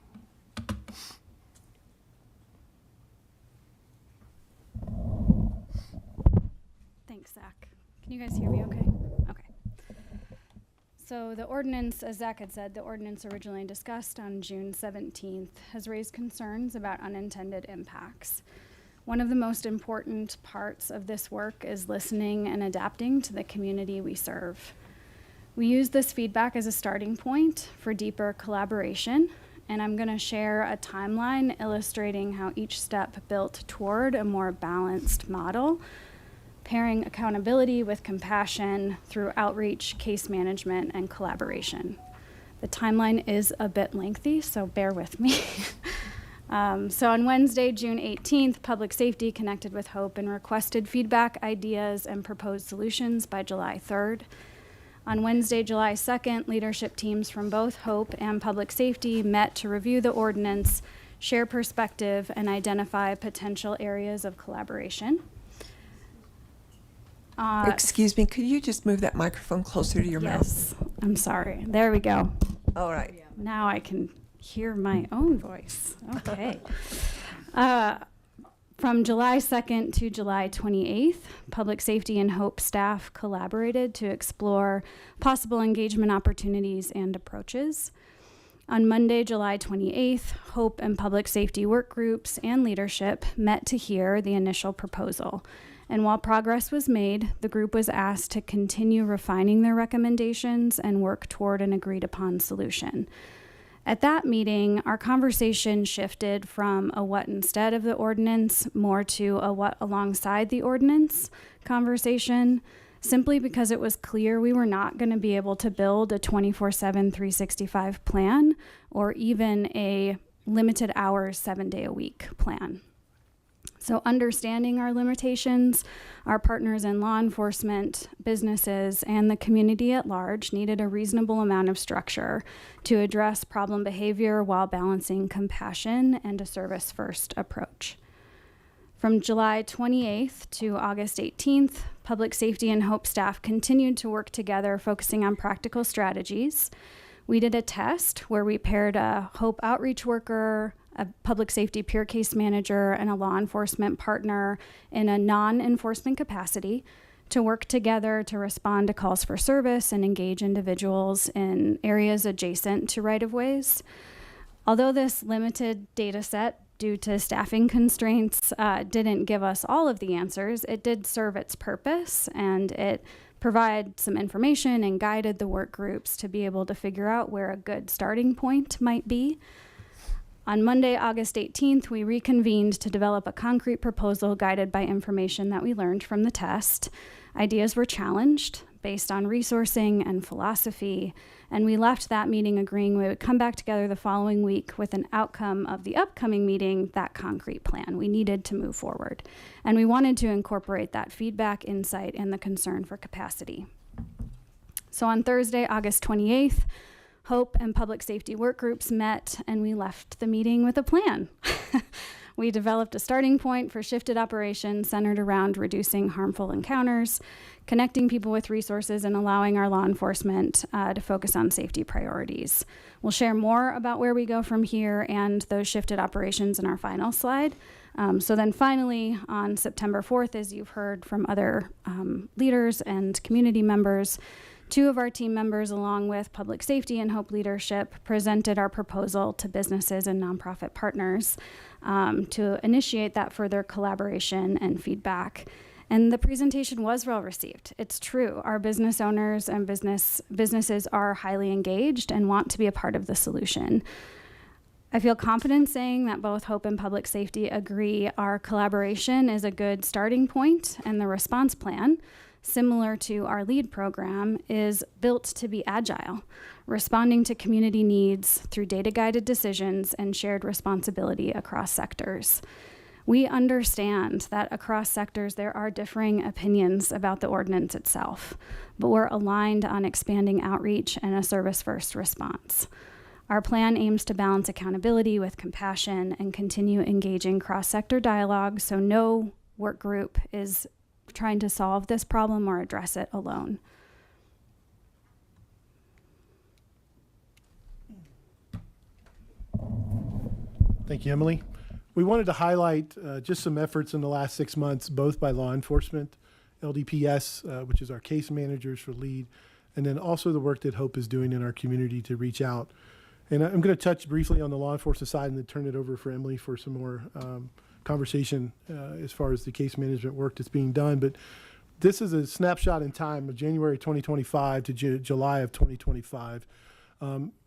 Thanks, Zach. Can you guys hear me okay? Okay. So the ordinance, as Zach had said, the ordinance originally discussed on June 17th has raised concerns about unintended impacts. One of the most important parts of this work is listening and adapting to the community we serve. We use this feedback as a starting point for deeper collaboration, and I'm going to share a timeline illustrating how each step built toward a more balanced model, pairing accountability with compassion through outreach, case management, and collaboration. The timeline is a bit lengthy, so bear with me. So on Wednesday, June 18th, Public Safety connected with Hope and requested feedback, ideas, and proposed solutions by July 3rd. On Wednesday, July 2nd, leadership teams from both Hope and Public Safety met to review the ordinance, share perspective, and identify potential areas of collaboration. Excuse me, could you just move that microphone closer to your mouth? Yes, I'm sorry. There we go. All right. Now I can hear my own voice. Okay. From July 2nd to July 28th, Public Safety and Hope staff collaborated to explore possible engagement opportunities and approaches. On Monday, July 28th, Hope and Public Safety work groups and leadership met to hear the initial proposal. And while progress was made, the group was asked to continue refining their recommendations and work toward an agreed upon solution. At that meeting, our conversation shifted from a what instead of the ordinance more to a what alongside the ordinance conversation, simply because it was clear we were not going to be able to build a 24/7, 365 plan or even a limited hours, 7-day-a-week plan. So understanding our limitations, our partners in law enforcement, businesses, and the community at large needed a reasonable amount of structure to address problem behavior while balancing compassion and a service-first approach. From July 28th to August 18th, Public Safety and Hope staff continued to work together, focusing on practical strategies. We did a test where we paired a Hope outreach worker, a public safety peer case manager, and a law enforcement partner in a non-enforcement capacity to work together to respond to calls for service and engage individuals in areas adjacent to right-of-ways. Although this limited data set due to staffing constraints didn't give us all of the answers, it did serve its purpose, and it provided some information and guided the work groups to be able to figure out where a good starting point might be. On Monday, August 18th, we reconvened to develop a concrete proposal guided by information that we learned from the test. Ideas were challenged based on resourcing and philosophy, and we left that meeting agreeing we would come back together the following week with an outcome of the upcoming meeting, that concrete plan. We needed to move forward, and we wanted to incorporate that feedback, insight, and the concern for capacity. So on Thursday, August 28th, Hope and Public Safety work groups met, and we left the meeting with a plan. We developed a starting point for shifted operations centered around reducing harmful encounters, connecting people with resources, and allowing our law enforcement to focus on safety priorities. We'll share more about where we go from here and those shifted operations in our final slide. So then finally, on September 4th, as you've heard from other leaders and community members, 2 of our team members, along with Public Safety and Hope leadership, presented our proposal to businesses and nonprofit partners to initiate that further collaboration and feedback. And the presentation was well received. It's true. Our business owners and businesses are highly engaged and want to be a part of the solution. I feel confident saying that both Hope and Public Safety agree our collaboration is a good starting point, and the response plan, similar to our LEAD program, is built to be agile, responding to community needs through data-guided decisions and shared responsibility across sectors. We understand that across sectors there are differing opinions about the ordinance itself, but we're aligned on expanding outreach and a service-first response. Our plan aims to balance accountability with compassion and continue engaging cross-sector dialogue so no work group is trying to solve this problem or address it alone. Thank you, Emily. We wanted to highlight just some efforts in the last 6 months, both by law enforcement, LDPS, which is our case managers for LEAD, and then also the work that Hope is doing in our community to reach out. And I'm going to touch briefly on the law enforcement side and then turn it over for Emily for some more conversation as far as the case management work that's being done. But this is a snapshot in time of January 2025 to July of 2025.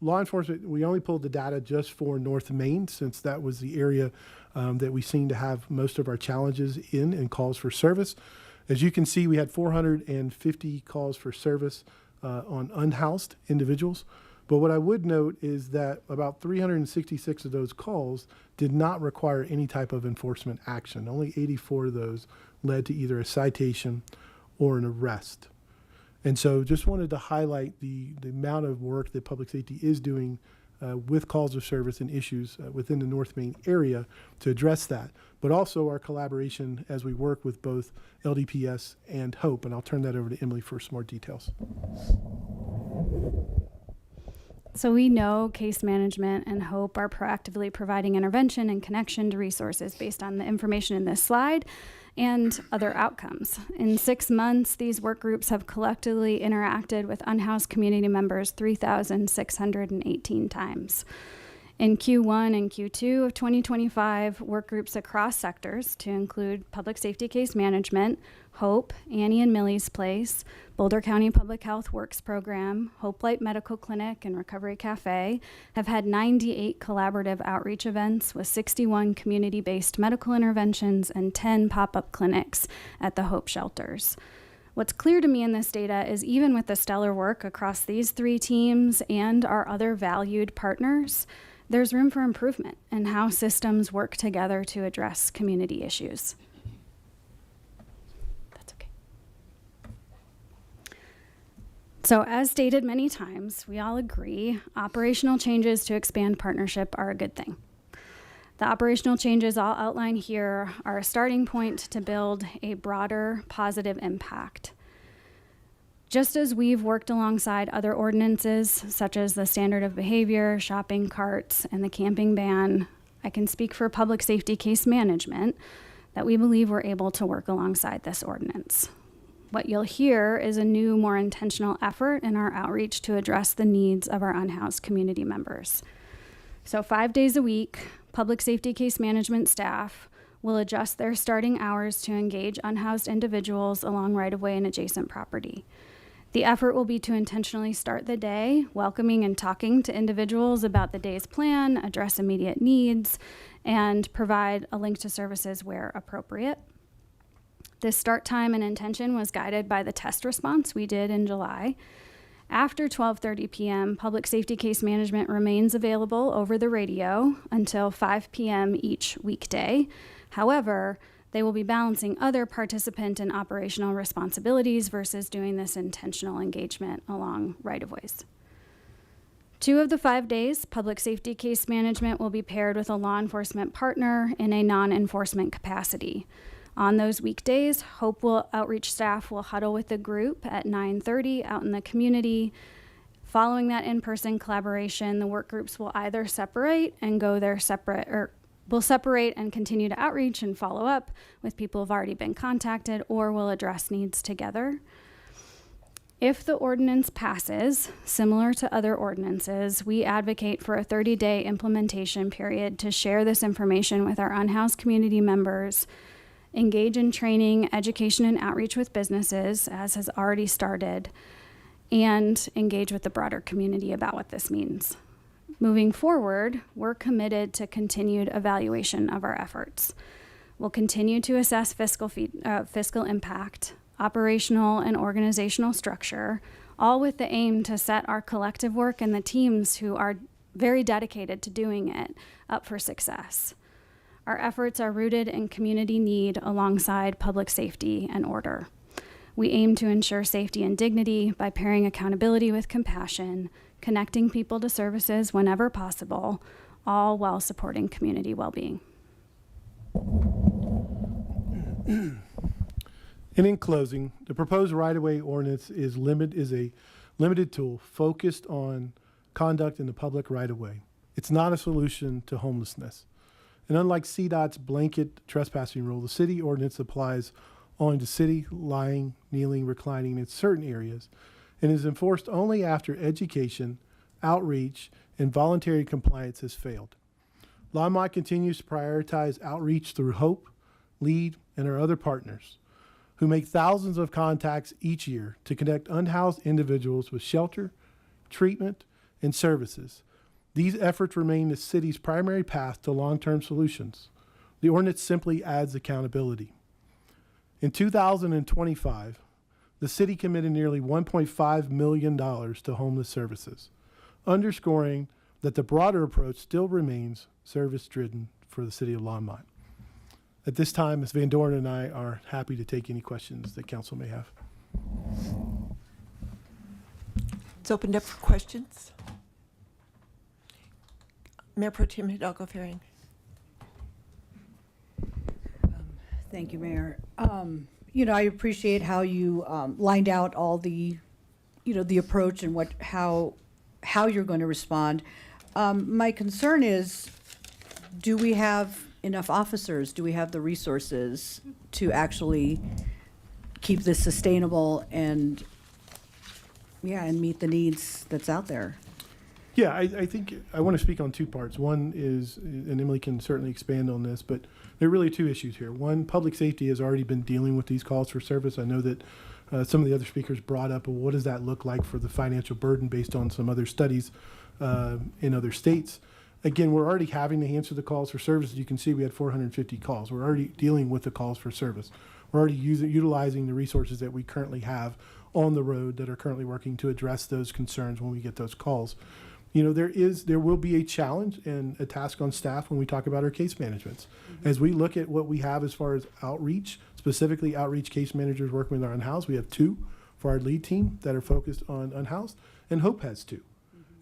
Law enforcement, we only pulled the data just for North Main, since that was the area that we seem to have most of our challenges in and calls for service. As you can see, we had 450 calls for service on unhoused individuals. But what I would note is that about 366 of those calls did not require any type of enforcement action. Only 84 of those led to either a citation or an arrest. And so just wanted to highlight the amount of work that public safety is doing with calls of service and issues within the North Main area to address that, but also our collaboration as we work with both LDPS and Hope. And I'll turn that over to Emily for some more details. So we know case management and Hope are proactively providing intervention and connection to resources based on the information in this slide and other outcomes. In 6 months, these work groups have collectively interacted with unhoused community members 3,618 times. In Q1 and Q2 of 2025, work groups across sectors, to include public safety case management, Hope, Annie and Millie's Place, Boulder County Public Health Works Program, Hope Light Medical Clinic, and Recovery Cafe, have had 98 collaborative outreach events with 61 community-based medical interventions and 10 pop-up clinics at the Hope shelters. What's clear to me in this data is even with the stellar work across these 3 teams and our other valued partners, there's room for improvement in how systems work together to address community issues. That's okay. So as stated many times, we all agree operational changes to expand partnership are a good thing. The operational changes I'll outline here are a starting point to build a broader positive impact. Just as we've worked alongside other ordinances, such as the standard of behavior, shopping carts, and the camping ban, I can speak for public safety case management that we believe we're able to work alongside this ordinance. What you'll hear is a new, more intentional effort in our outreach to address the needs of our unhoused community members. So 5 days a week, public safety case management staff will adjust their starting hours to engage unhoused individuals along right-of-way and adjacent property. The effort will be to intentionally start the day welcoming and talking to individuals about the day's plan, address immediate needs, and provide a link to services where appropriate. This start time and intention was guided by the test response we did in July. After 12:30 p.m., public safety case management remains available over the radio until 5 p.m. each weekday. However, they will be balancing other participant and operational responsibilities versus doing this intentional engagement along right-of-ways. 2 of the 5 days, public safety case management will be paired with a law enforcement partner in a non-enforcement capacity. On those weekdays, Hope outreach staff will huddle with the group at 9:30 out in the community. Following that in-person collaboration, the work groups will either separate and go their separate, or will separate and continue to outreach and follow up with people who've already been contacted, or will address needs together. If the ordinance passes, similar to other ordinances, we advocate for a 30-day implementation period to share this information with our unhoused community members, engage in training, education, and outreach with businesses, as has already started, and engage with the broader community about what this means. Moving forward, we're committed to continued evaluation of our efforts. We'll continue to assess fiscal impact, operational and organizational structure, all with the aim to set our collective work and the teams who are very dedicated to doing it up for success. Our efforts are rooted in community need alongside public safety and order. We aim to ensure safety and dignity by pairing accountability with compassion, connecting people to services whenever possible, all while supporting community well-being. And in closing, the proposed right-of-way ordinance is a limited tool focused on conduct in the public right-of-way. It's not a solution to homelessness. And unlike CDOT's blanket trespassing rule, the city ordinance applies only to sitting, lying, kneeling, reclining in certain areas, and is enforced only after education, outreach, and voluntary compliance has failed. Longmont continues to prioritize outreach through HOPE, LEAD, and our other partners, who make thousands of contacts each year to connect unhoused individuals with shelter, treatment, and services. These efforts remain the city's primary path to long-term solutions. The ordinance simply adds accountability. In 2025, the city committed nearly $1.5 million to homeless services, underscoring that the broader approach still remains service-driven for the city of Longmont. At this time, Ms. Van Doren and I are happy to take any questions that council may have. It's opened up for questions. Mayor Pro Tem Hidalgo Ferring. Thank you, Mayor. I appreciate how you lined out all the, the approach and how you're going to respond. My concern is, do we have enough officers? Do we have the resources to actually keep this sustainable and meet the needs that's out there? Yeah, I think I want to speak on two parts. One is, and Emily can certainly expand on this, but there are really two issues here. One, public safety has already been dealing with these calls for service. I know that some of the other speakers brought up, well, what does that look like for the financial burden based on some other studies in other states? Again, we're already having to answer the calls for service. You can see we had 450 calls. We're already dealing with the calls for service. We're already utilizing the resources that we currently have on the road that are currently working to address those concerns when we get those calls. There will be a challenge and a task on staff when we talk about our case managements. Mm-hmm. As we look at what we have as far as outreach, specifically outreach case managers working with our unhoused, we have 2 for our lead team that are focused on unhoused, and Hope has 2.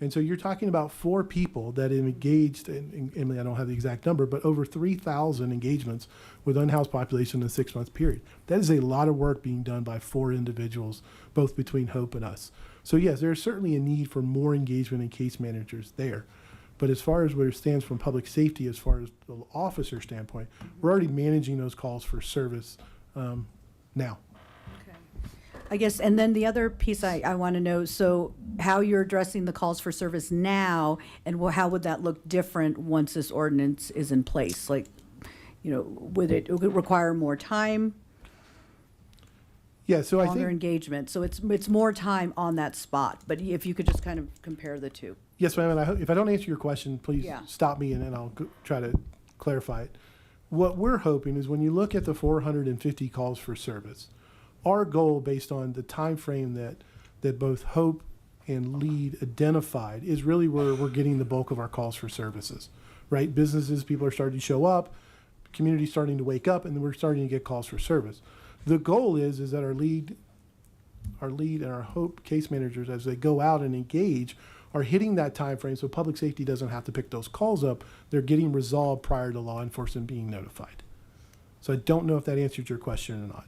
And so you're talking about 4 people that have engaged, and Emily, I don't have the exact number, but over 3,000 engagements with unhoused population in a 6-month period. That is a lot of work being done by 4 individuals, both between Hope and us. So yes, there's certainly a need for more engagement in case managers there. But as far as where it stands from public safety, as far as the officer standpoint, we're already managing those calls for service now. I guess, and then the other piece I want to know, so how you're addressing the calls for service now, and how would that look different once this ordinance is in place? Like, would it require more time? Yeah, so I Longer think engagement, so it's more time on that spot, but if you could just kind of compare the two. yes, ma'am. And if I don't answer your question, please stop me and then I'll try to clarify it. What we're hoping is when you look at the 450 calls for service, our goal based on the time frame that both Hope and LEAD identified is really where we're getting the bulk of our calls for services, right? Businesses, people are starting to show up, community's starting to wake up, and then we're starting to get calls for service. The goal is that our lead and our Hope case managers, as they go out and engage, are hitting that time frame so public safety doesn't have to pick those calls up. They're getting resolved prior to law enforcement being notified. So I don't know if that answered your question or not.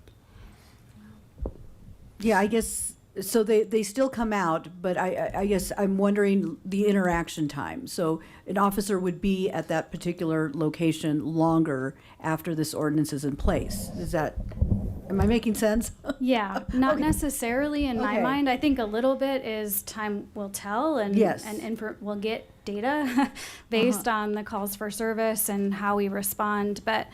Yeah, I guess, so they still come out, but I guess I'm wondering the interaction time. So an officer would be at that particular location longer after this ordinance is in place. Am I making sense? Yeah, not necessarily in my Okay. mind. I think a little bit is time will tell, and Yes. we'll get data based on the calls for service and how we respond. But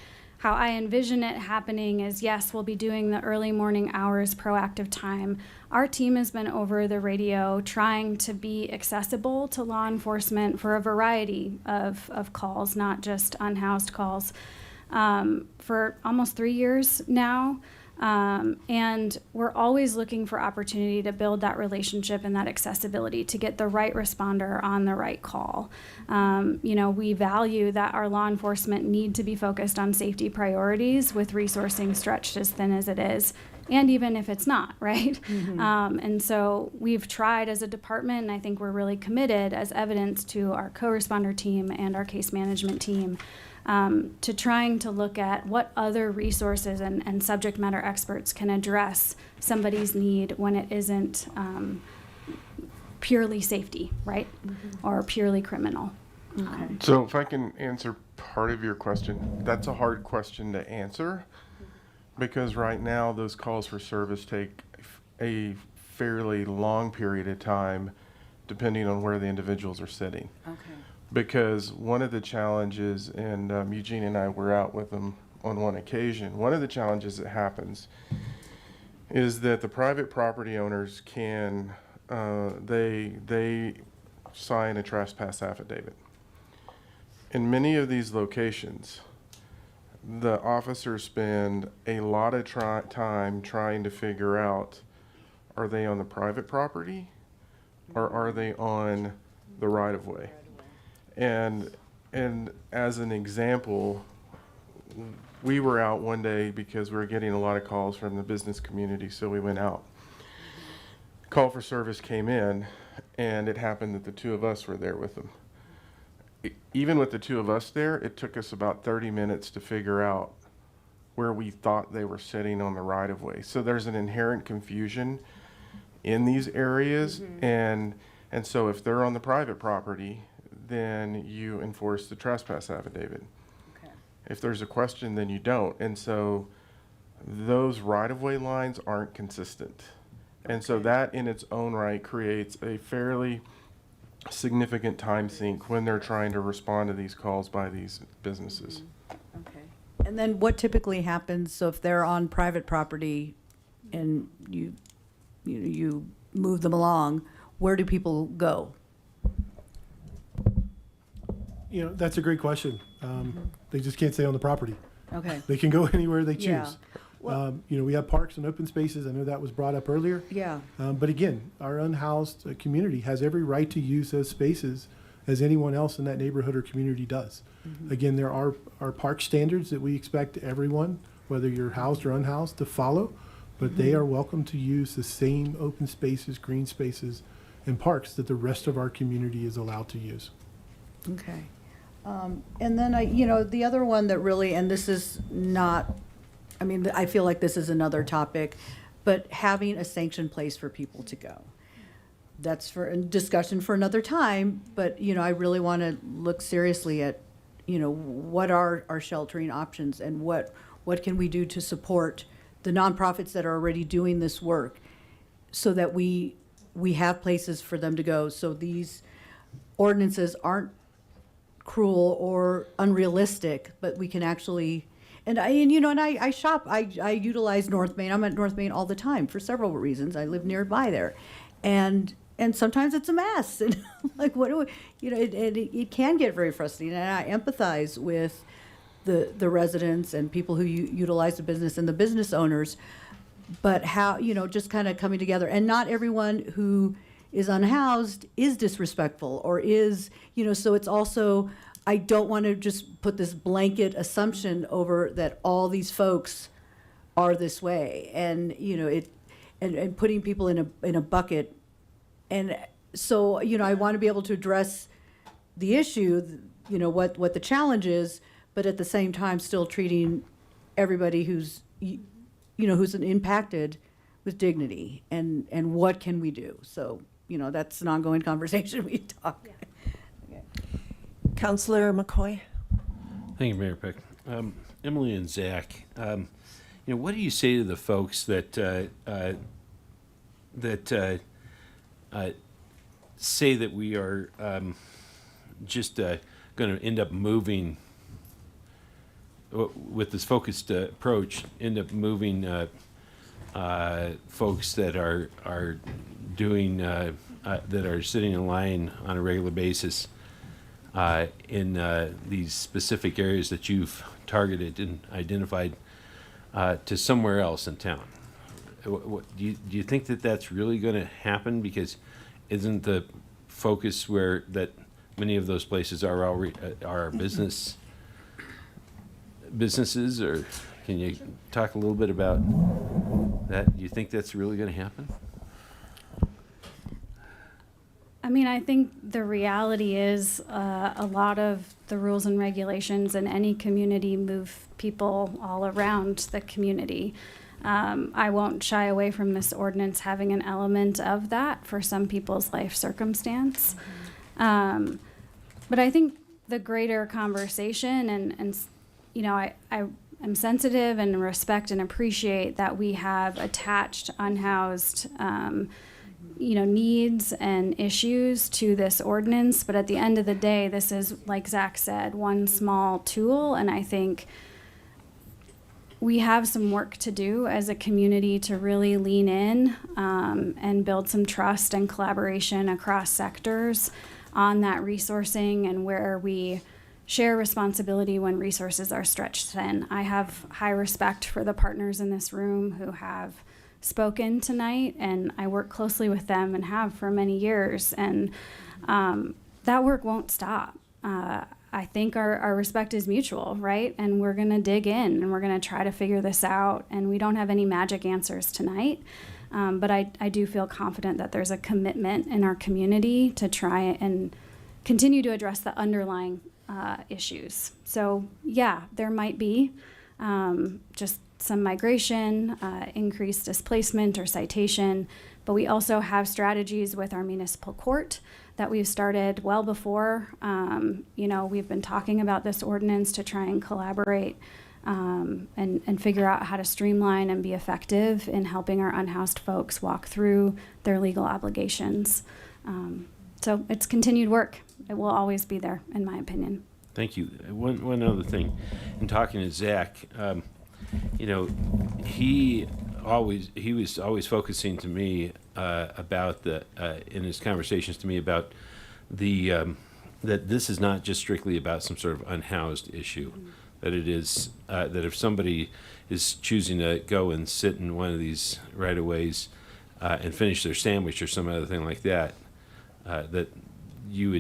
How I envision it happening is, yes, we'll be doing the early morning hours proactive time. Our team has been over the radio trying to be accessible to law enforcement for a variety of calls, not just unhoused calls, for almost 3 years now. And we're always looking for opportunity to build that relationship and that accessibility to get the right responder on the right call. We value that our law enforcement need to be focused on safety priorities with resourcing stretched as thin as it is, and even if it's not, right? And so we've tried as a department, and I think we're really committed, as evidence to our co-responder team and our case management team, to trying to look at what other resources and subject matter experts can address somebody's need when it isn't purely safety, right? Or purely criminal. So if I can answer part of your question, that's a hard question to answer because right now those calls for service take a fairly long period of time depending on where the individuals are sitting. Okay. Because one of the challenges, and Eugene and I were out with them on one occasion, one of the challenges that happens is that the private property owners can, they sign a trespass affidavit. In many of these locations, the officers spend a lot of time trying to figure out, are they on the private property or are they on the right-of-way? And as an example, we were out one day because we were getting a lot of calls from the business community, so we went out. Call for service came in, and it happened that the two of us were there with them. Even with the two of us there, it took us about 30 minutes to figure out where we thought they were sitting on the right-of-way. So there's an inherent confusion in these areas, and so if they're on the private property, then you enforce the trespass affidavit. Okay. If there's a question, then you don't. And so those right-of-way lines aren't consistent. And so that in its own right creates a fairly significant time sink when they're trying to respond to these calls by these businesses. Okay. And then what typically happens, so if they're on private property and you move them along, where do people go? That's a great question. They just can't stay on the property. Okay. They can go anywhere they choose. Yeah. Well- We have parks and open spaces. I know that was brought up earlier. Yeah. But again, our unhoused community has every right to use those spaces as anyone else in that neighborhood or community does. Again, there are park standards that we expect everyone, whether you're housed or unhoused, to follow, but they are welcome to use the same open spaces, green spaces, and parks that the rest of our community is allowed to use. Okay. And then the other one that really, and this is not, I feel like this is another topic, but having a sanctioned place for people to go. That's for a discussion for another time, but, I really want to look seriously at, what are our sheltering options and what can we do to support the nonprofits that are already doing this work so that we have places for them to go. So these ordinances aren't cruel or unrealistic, but we can actually, I shop, I utilize North Main. I'm at North Main all the time for several reasons. I live nearby there. And sometimes it's a mess. And like, what do we, it can get very frustrating. And I empathize with the residents and people who utilize the business and the business owners, but how, just kind of coming together. And not everyone who is unhoused is disrespectful or is, so it's also, I don't want to just put this blanket assumption over that all these folks are this way and, and putting people in a bucket. And so, I want to be able to address the issue, what the challenge is, but at the same time still treating everybody who's impacted with dignity and what can we do? So, that's an ongoing conversation we talk. Yeah. Okay. Councilor McCoy. Thank you, Mayor Peck. Emily and Zach, what do you say to the folks that say that we are just going to end up moving with this focused approach, end up moving folks that are doing that are sitting in line on a regular basis in these specific areas that you've targeted and identified to somewhere else in town. Do you think that that's really going to happen? Because isn't the focus where that many of those places are already are businesses? Or can you talk a little bit about that? Do you think that's really going to happen? I mean, I think the reality is a lot of the rules and regulations in any community move people all around the community. I won't shy away from this ordinance having an element of that for some people's life circumstance. But I think the greater conversation and you know, I am sensitive and respect and appreciate that we have attached unhoused needs and issues to this ordinance. But at the end of the day, this is, like Zach said, one small tool. And I think we have some work to do as a community to really lean in and build some trust and collaboration across sectors on that resourcing and where we share responsibility when resources are stretched thin. I have high respect for the partners in this room who have spoken tonight, and I work closely with them and have for many years, and that work won't stop. I think our respect is mutual, right? And we're gonna dig in and we're gonna try to figure this out, and we don't have any magic answers tonight, but I do feel confident that there's a commitment in our community to try and continue to address the underlying issues. So yeah, there might be just some migration, increased displacement or citation, but we also have strategies with our municipal court that we've started well before. We've been talking about this ordinance to try and collaborate and figure out how to streamline and be effective in helping our unhoused folks walk through their legal obligations. So it's continued work. It will always be there, in my opinion. Thank you. One other thing, in talking to Zach, he was always focusing to me about in his conversations to me about the that this is not just strictly about some sort of unhoused issue, that it is that if somebody is choosing to go and sit in one of these right-of-ways and finish their sandwich or some other thing like that, that you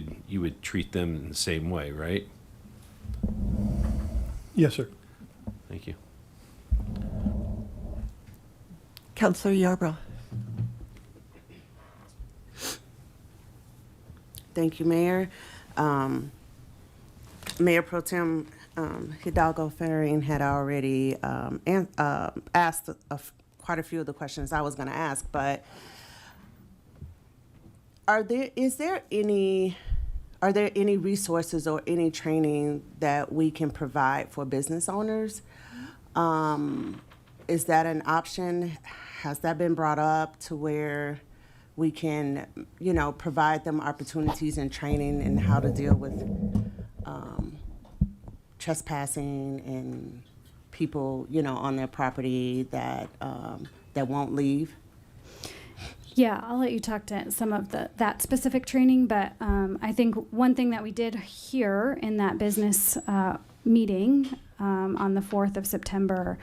would treat them in the same way, right? Yes, sir. Thank you. Councilor Yarbrough. Thank you, Mayor. Mayor Pro Tem Hidalgo Ferring had already asked quite a few of the questions I was going to ask, but are there any resources or any training that we can provide for business owners? Is that an option? Has that been brought up to where we can, provide them opportunities and training in how to deal with trespassing and people, on their property that won't leave? Yeah, I'll let you talk to some of that specific training, but I think one thing that we did here in that business meeting on the 4th of September,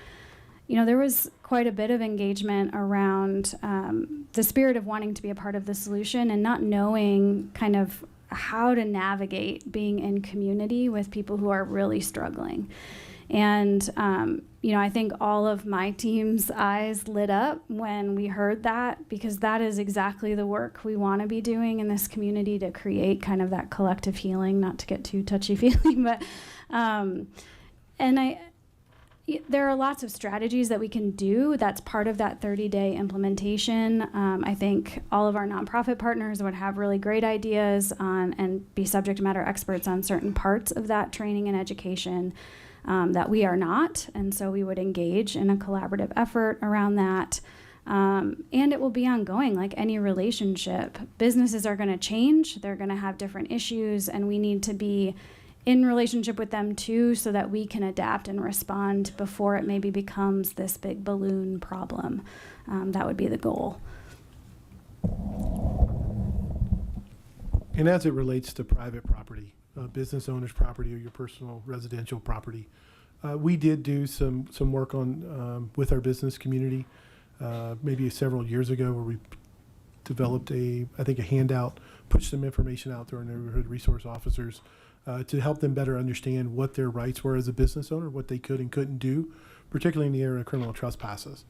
there was quite a bit of engagement around the spirit of wanting to be a part of the solution and not knowing kind of how to navigate being in community with people who are really struggling. And, I think all of my team's eyes lit up when we heard that, because that is exactly the work we want to be doing in this community to create kind of that collective healing, not to get too touchy-feely, but, there are lots of strategies that we can do. That's part of that 30-day implementation. I think all of our nonprofit partners would have really great ideas on and be subject matter experts on certain parts of that training and education that we are not. And so we would engage in a collaborative effort around that. And it will be ongoing, like any relationship. Businesses are going to change. They're going to have different issues, and we need to be in relationship with them too, so that we can adapt and respond before it maybe becomes this big balloon problem. That would be the goal. And as it relates to private property, business owner's property or your personal residential property, we did do some work on with our business community maybe several years ago, where we developed a handout, pushed some information out to our neighborhood resource officers to help them better understand what their rights were as a business owner, what they could and couldn't do, particularly in the area of criminal trespasses.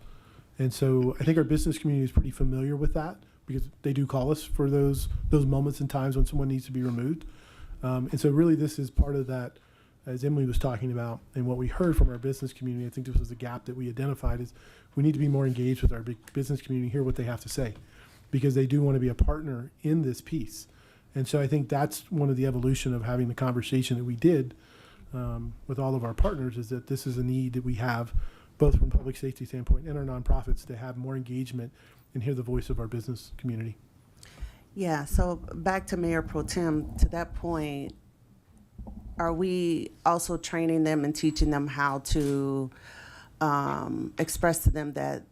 And so I think our business community is pretty familiar with that, because they do call us for those moments and times when someone needs to be removed. And so really this is part of that, as Emily was talking about, and what we heard from our business community. I think this was a gap that we identified, is we need to be more engaged with our big business community, hear what they have to say, because they do want to be a partner in this piece. And so I think that's one of the evolution of having the conversation that we did with all of our partners, is that this is a need that we have, both from a public safety standpoint and our nonprofits, to have more engagement and hear the voice of our business community. Yeah, so back to Mayor Pro Tem, to that point, are we also training them and teaching them how to express to them that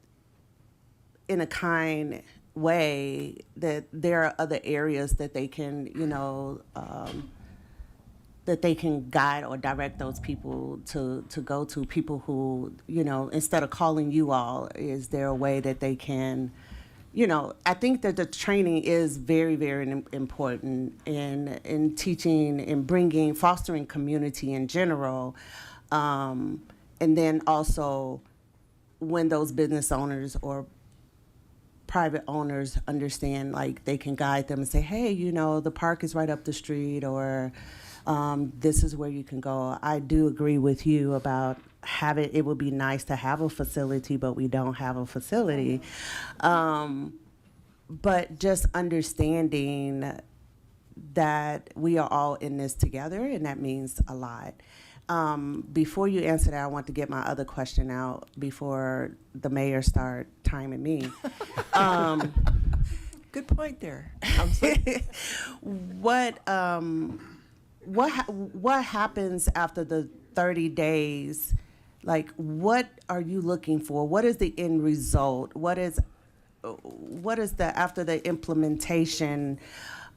in a kind way that there are other areas that they can, that they can guide or direct those people to go to, people who, instead of calling you all, is there a way that they can, I think that the training is very, very important in teaching and fostering community in general. And then also when those business owners or private owners understand, like, they can guide them and say, hey, the park is right up the street, or this is where you can go. I do agree with you about it would be nice to have a facility, but we don't have a facility. But just understanding that we are all in this together, and that means a lot. Before you answer that, I want to get my other question out before the mayor start timing me. Good point there. What happens after the 30 days? Like, what are you looking for? What is the end result? What is after the implementation?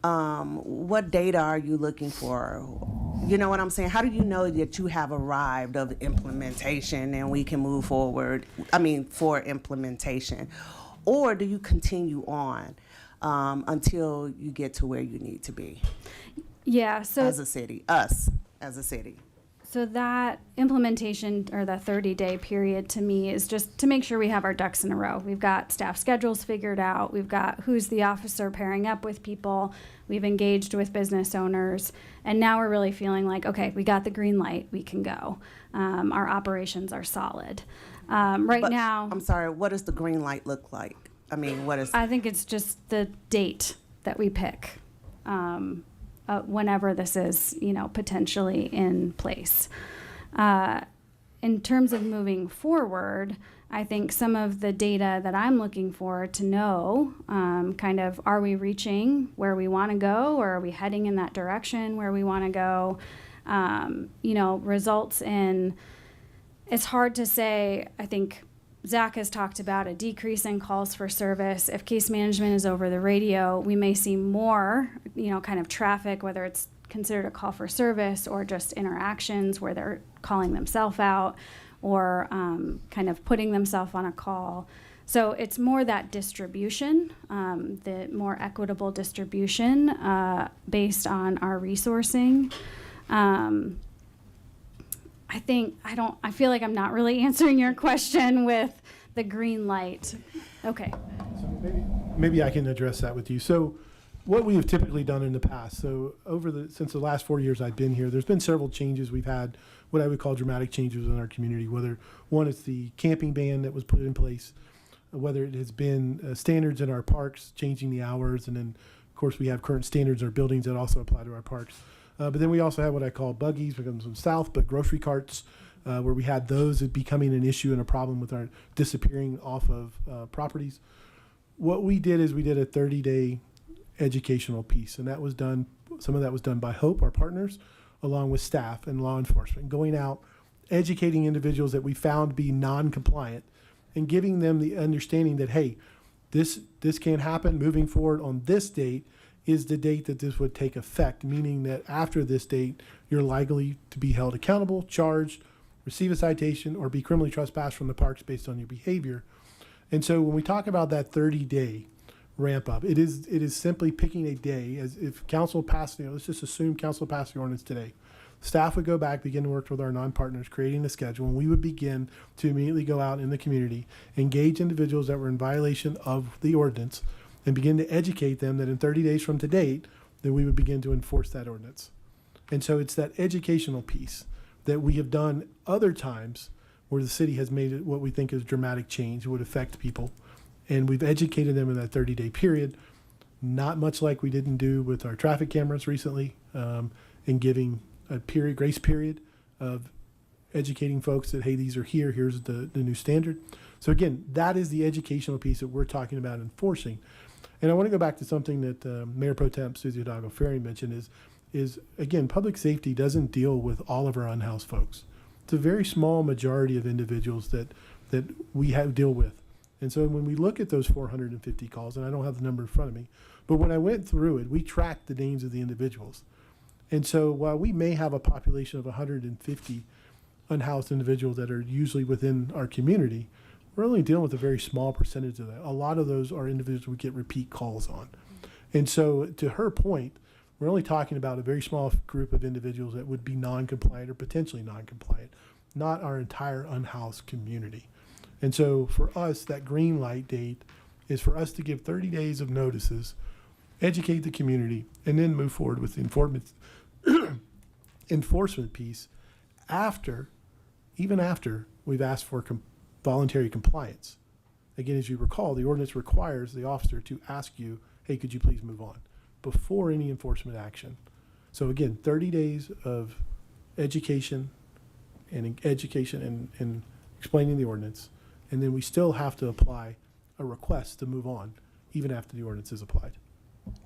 What data are you looking for? You know what I'm saying? How do you know that you have arrived of implementation and we can move forward? For implementation, or do you continue on until you get to where you need to be? Yeah. So as a city, us as a city. So that implementation, or the 30-day period, to me is just to make sure we have our ducks in a row. We've got staff schedules figured out. We've got who's the officer pairing up with people. We've engaged with business owners. And now we're really feeling like, okay, we got the green light. We can go. Our operations are solid. Now. I'm sorry, what does the green light look like? I think it's just the date that we pick. Whenever this is, potentially in place. In terms of moving forward, I think some of the data that I'm looking for to know, are we reaching where we want to go, or are we heading in that direction where we want to go? Results in, it's hard to say. I think Zach has talked about a decrease in calls for service. If case management is over the radio, we may see more, traffic, whether it's considered a call for service or just interactions where they're calling themselves out or putting themselves on a call. So it's more that distribution, the more equitable distribution based on our resourcing. I feel like I'm not really answering your question with the green light. Okay. So maybe I can address that with you. So what we have typically done in the past, since the last 4 years I've been here, there's been several changes. We've had what I would call dramatic changes in our community, whether one is the camping ban that was put in place, whether it has been standards in our parks, changing the hours, and then of course we have current standards in our buildings that also apply to our parks. But then we also have what I call buggies, we come from south, but grocery carts, where we had those becoming an issue and a problem with our disappearing off of properties. What we did is we did a 30-day educational piece, and that was done. Some of that was done by Hope, our partners. along with staff and law enforcement, going out, educating individuals that we found to be non-compliant, and giving them the understanding that, hey, this can't happen. Moving forward on this date is the date that this would take effect, meaning that after this date, you're likely to be held accountable, charged, receive a citation, or be criminally trespassed from the parks based on your behavior. And so when we talk about that 30-day ramp up, it is simply picking a day. As if council passed, let's just assume council passed the ordinance today. Staff would go back, begin to work with our non-partners, creating a schedule, and we would begin to immediately go out in the community, engage individuals that were in violation of the ordinance, and begin to educate them that in 30 days from to date, that we would begin to enforce that ordinance. And so it's that educational piece that we have done other times where the city has made it what we think is dramatic change, would affect people. And we've educated them in that 30-day period, not much like we didn't do with our traffic cameras recently, in giving a grace period of educating folks that, hey, these are here, here's the new standard. So again, that is the educational piece that we're talking about enforcing. And I want to go back to something that Mayor Pro Tem Susie Hidalgo Ferry mentioned is again, public safety doesn't deal with all of our unhoused folks. It's a very small majority of individuals that we deal with. And so when we look at those 450 calls, and I don't have the number in front of me, but when I went through it, we tracked the names of the individuals. And so while we may have a population of 150 unhoused individuals that are usually within our community, we're only dealing with a very small percentage of that. A lot of those are individuals we get repeat calls on. And so to her point, we're only talking about a very small group of individuals that would be non-compliant or potentially non-compliant, not our entire unhoused community. And so for us, that green light date is for us to give 30 days of notices, educate the community, and then move forward with the enforcement piece even after we've asked for voluntary compliance. Again, as you recall, the ordinance requires the officer to ask you, hey, could you please move on, before any enforcement action. So again, 30 days of education and explaining the ordinance, and then we still have to apply a request to move on, even after the ordinance is applied.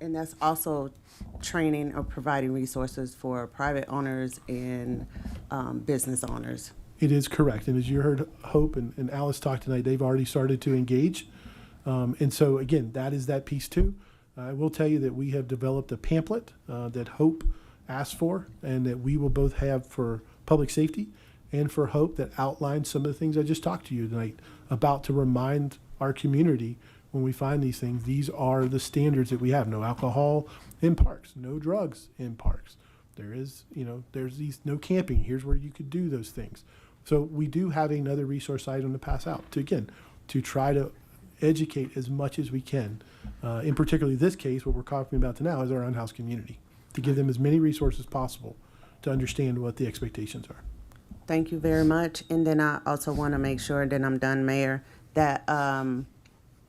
And that's also training or providing resources for private owners and business owners. It is correct. And as you heard Hope and Alice talk tonight, they've already started to engage. And so again, that is that piece too. I will tell you that we have developed a pamphlet that Hope asked for, and that we will both have for public safety and for Hope, that outlines some of the things I just talked to you tonight about, to remind our community when we find these things, these are the standards that we have. No alcohol in parks, no drugs in parks. There's these, no camping. Here's where you could do those things. So we do have another resource item to pass out to try to educate as much as we can. In particularly this case, what we're talking about now is our unhoused community, to give them as many resources as possible to understand what the expectations are. Thank you very much. And then I also want to make sure, and then I'm done, Mayor, that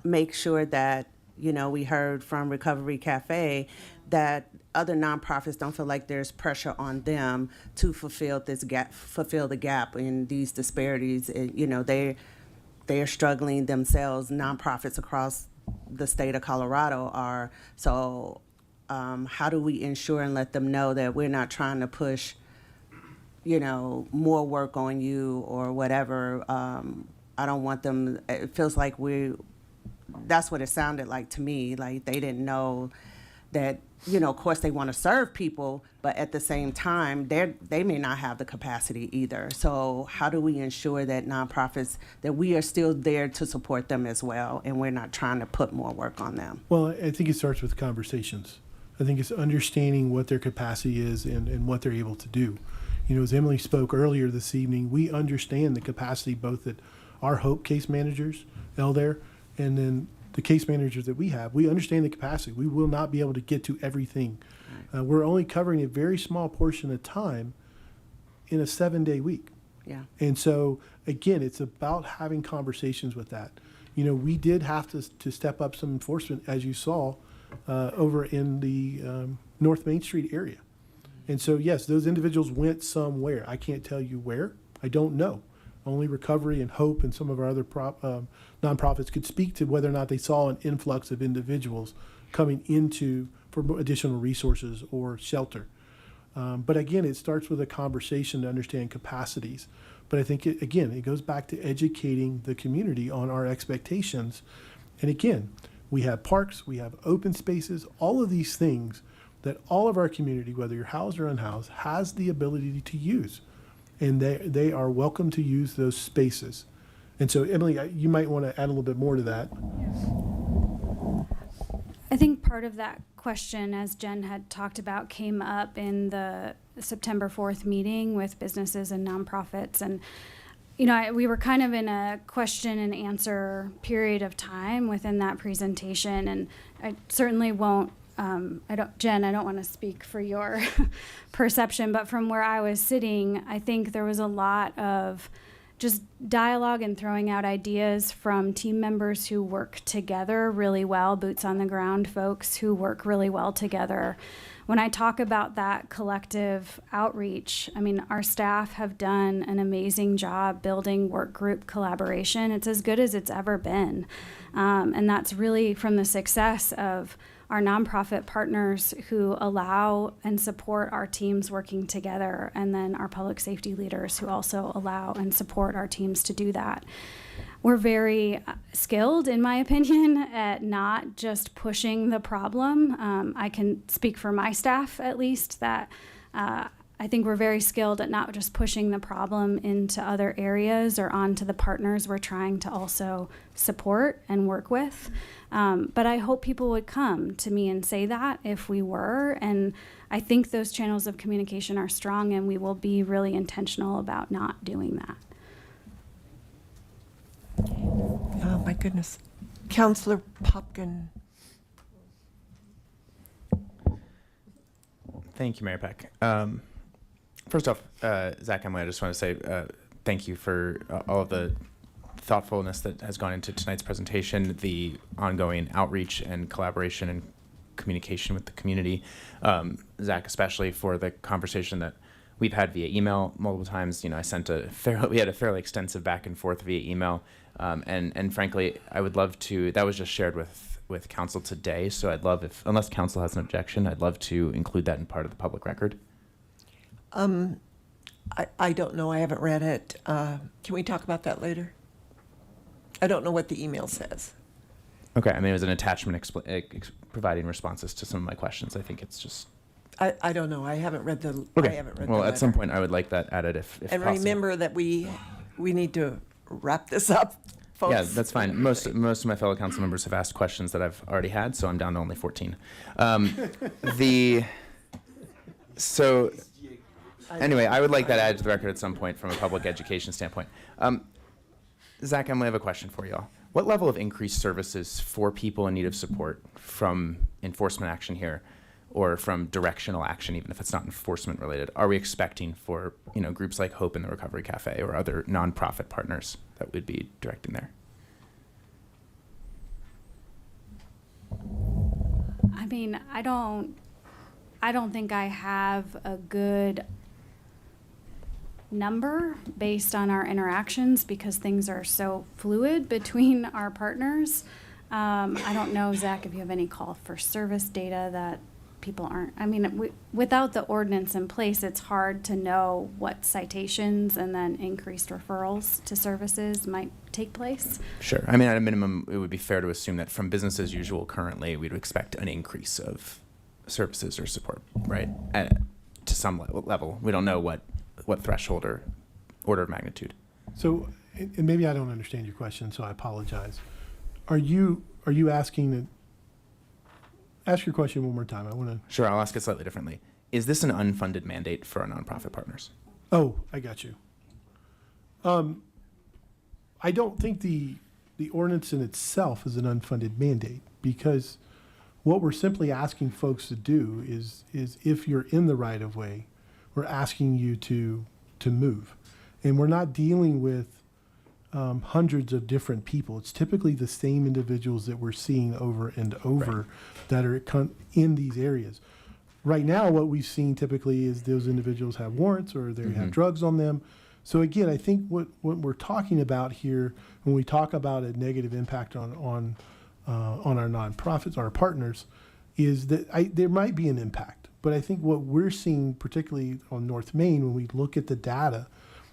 make sure that, we heard from Recovery Cafe that other nonprofits don't feel like there's pressure on them to fulfill the gap in these disparities. They are struggling themselves. Nonprofits across the state of Colorado are. So how do we ensure and let them know that we're not trying to push, more work on you or whatever? I don't want them, it feels like that's what it sounded like to me. Like they didn't know that, of course they want to serve people, but at the same time, they may not have the capacity either. So how do we ensure that nonprofits, that we are still there to support them as well, and we're not trying to put more work on them? Well, I think it starts with conversations. I think it's understanding what their capacity is and what they're able to do. As Emily spoke earlier this evening, we understand the capacity both that our Hope case managers, Elder, and then the case managers that we have. We understand the capacity. We will not be able to get to everything. We're only covering a very small portion of time in a 7-day week. Yeah. And so, again, it's about having conversations with that. We did have to step up some enforcement, as you saw, over in the North Main Street area. And so, yes, those individuals went somewhere. I can't tell you where. I don't know. Only Recovery and Hope and some of our other nonprofits could speak to whether or not they saw an influx of individuals coming into for additional resources or shelter. But again, it starts with a conversation to understand capacities. But I think, it goes back to educating the community on our expectations. And again, we have parks, we have open spaces, all of these things that all of our community, whether you're housed or unhoused, has the ability to use. And they are welcome to use those spaces. And so, Emily, you might want to add a little bit more to that. I think part of that question, as Jen had talked about, came up in the September 4th meeting with businesses and nonprofits. And, we were kind of in a question and answer period of time within that presentation. And I certainly won't, Jen, I don't want to speak for your perception, but from where I was sitting, I think there was a lot of just dialogue and throwing out ideas from team members who work together really well, boots on the ground folks who work really well together. When I talk about that collective outreach, our staff have done an amazing job building work group collaboration. It's as good as it's ever been. And that's really from the success of our nonprofit partners who allow and support our teams working together, and then our public safety leaders who also allow and support our teams to do that. We're very skilled, in my opinion, at not just pushing the problem. I can speak for my staff, at least, that I think we're very skilled at not just pushing the problem into other areas or onto the partners we're trying to also support and work with. But I hope people would come to me and say that if we were. And I think those channels of communication are strong, and we will be really intentional about not doing that. Oh, my goodness. Councillor Popkin. Thank you, Mayor Peck. First off, Zach, Emily, I just want to say thank you for all of the thoughtfulness that has gone into tonight's presentation, the ongoing outreach and collaboration and communication with the community. Zach, especially for the conversation that we've had via email multiple times. I sent we had a fairly extensive back and forth via email. And frankly, I would love to, that was just shared with council today. So I'd love unless council has an objection, I'd love to include that in part of the public record. I don't know. I haven't read it. Can we talk about that later? I don't know what the email says. Okay. It was an attachment providing responses to some of my questions. I think it's just. I don't know. I haven't read the. Okay. I haven't read well, the at some letter. point, I would like that added if And possible. remember that we need to wrap this up, folks. Yeah, that's fine. Most of my fellow council members have asked questions that I've already had, so I'm down to only 14. Anyway, I would like that added to the record at some point from a public education standpoint. Zach, I'm going to have a question for y'all. What level of increased services for people in need of support from enforcement action here, or from directional action, even if it's not enforcement related, are we expecting for groups like Hope and the Recovery Cafe or other nonprofit partners that would be directing there? I don't think I have a good number based on our interactions because things are so fluid between our partners. I don't know, Zach, if you have any call for service data that people aren't. Without the ordinance in place, it's hard to know what citations and then increased referrals to services might take place. Sure. At a minimum, it would be fair to assume that from business as usual currently, we'd expect an increase of services or support, right? To some level. We don't know what threshold or order of magnitude. So, and maybe I don't understand your question, so I apologize. Are you asking ask your question one more time? I want to. Sure, I'll ask it slightly differently. Is this an unfunded mandate for our nonprofit partners? Oh, I got you. I don't think the ordinance in itself is an unfunded mandate, because what we're simply asking folks to do is if you're in the right of way, we're asking you to move. And we're not dealing with hundreds of different people. It's typically the same individuals that we're seeing over and over that are in these areas. Right now, what we've seen typically is those individuals have warrants or they have drugs on them. So again, I think what we're talking about here, when we talk about a negative impact on our nonprofits, our partners, is that there might be an impact, but I think what we're seeing, particularly on North Main, when we look at the data,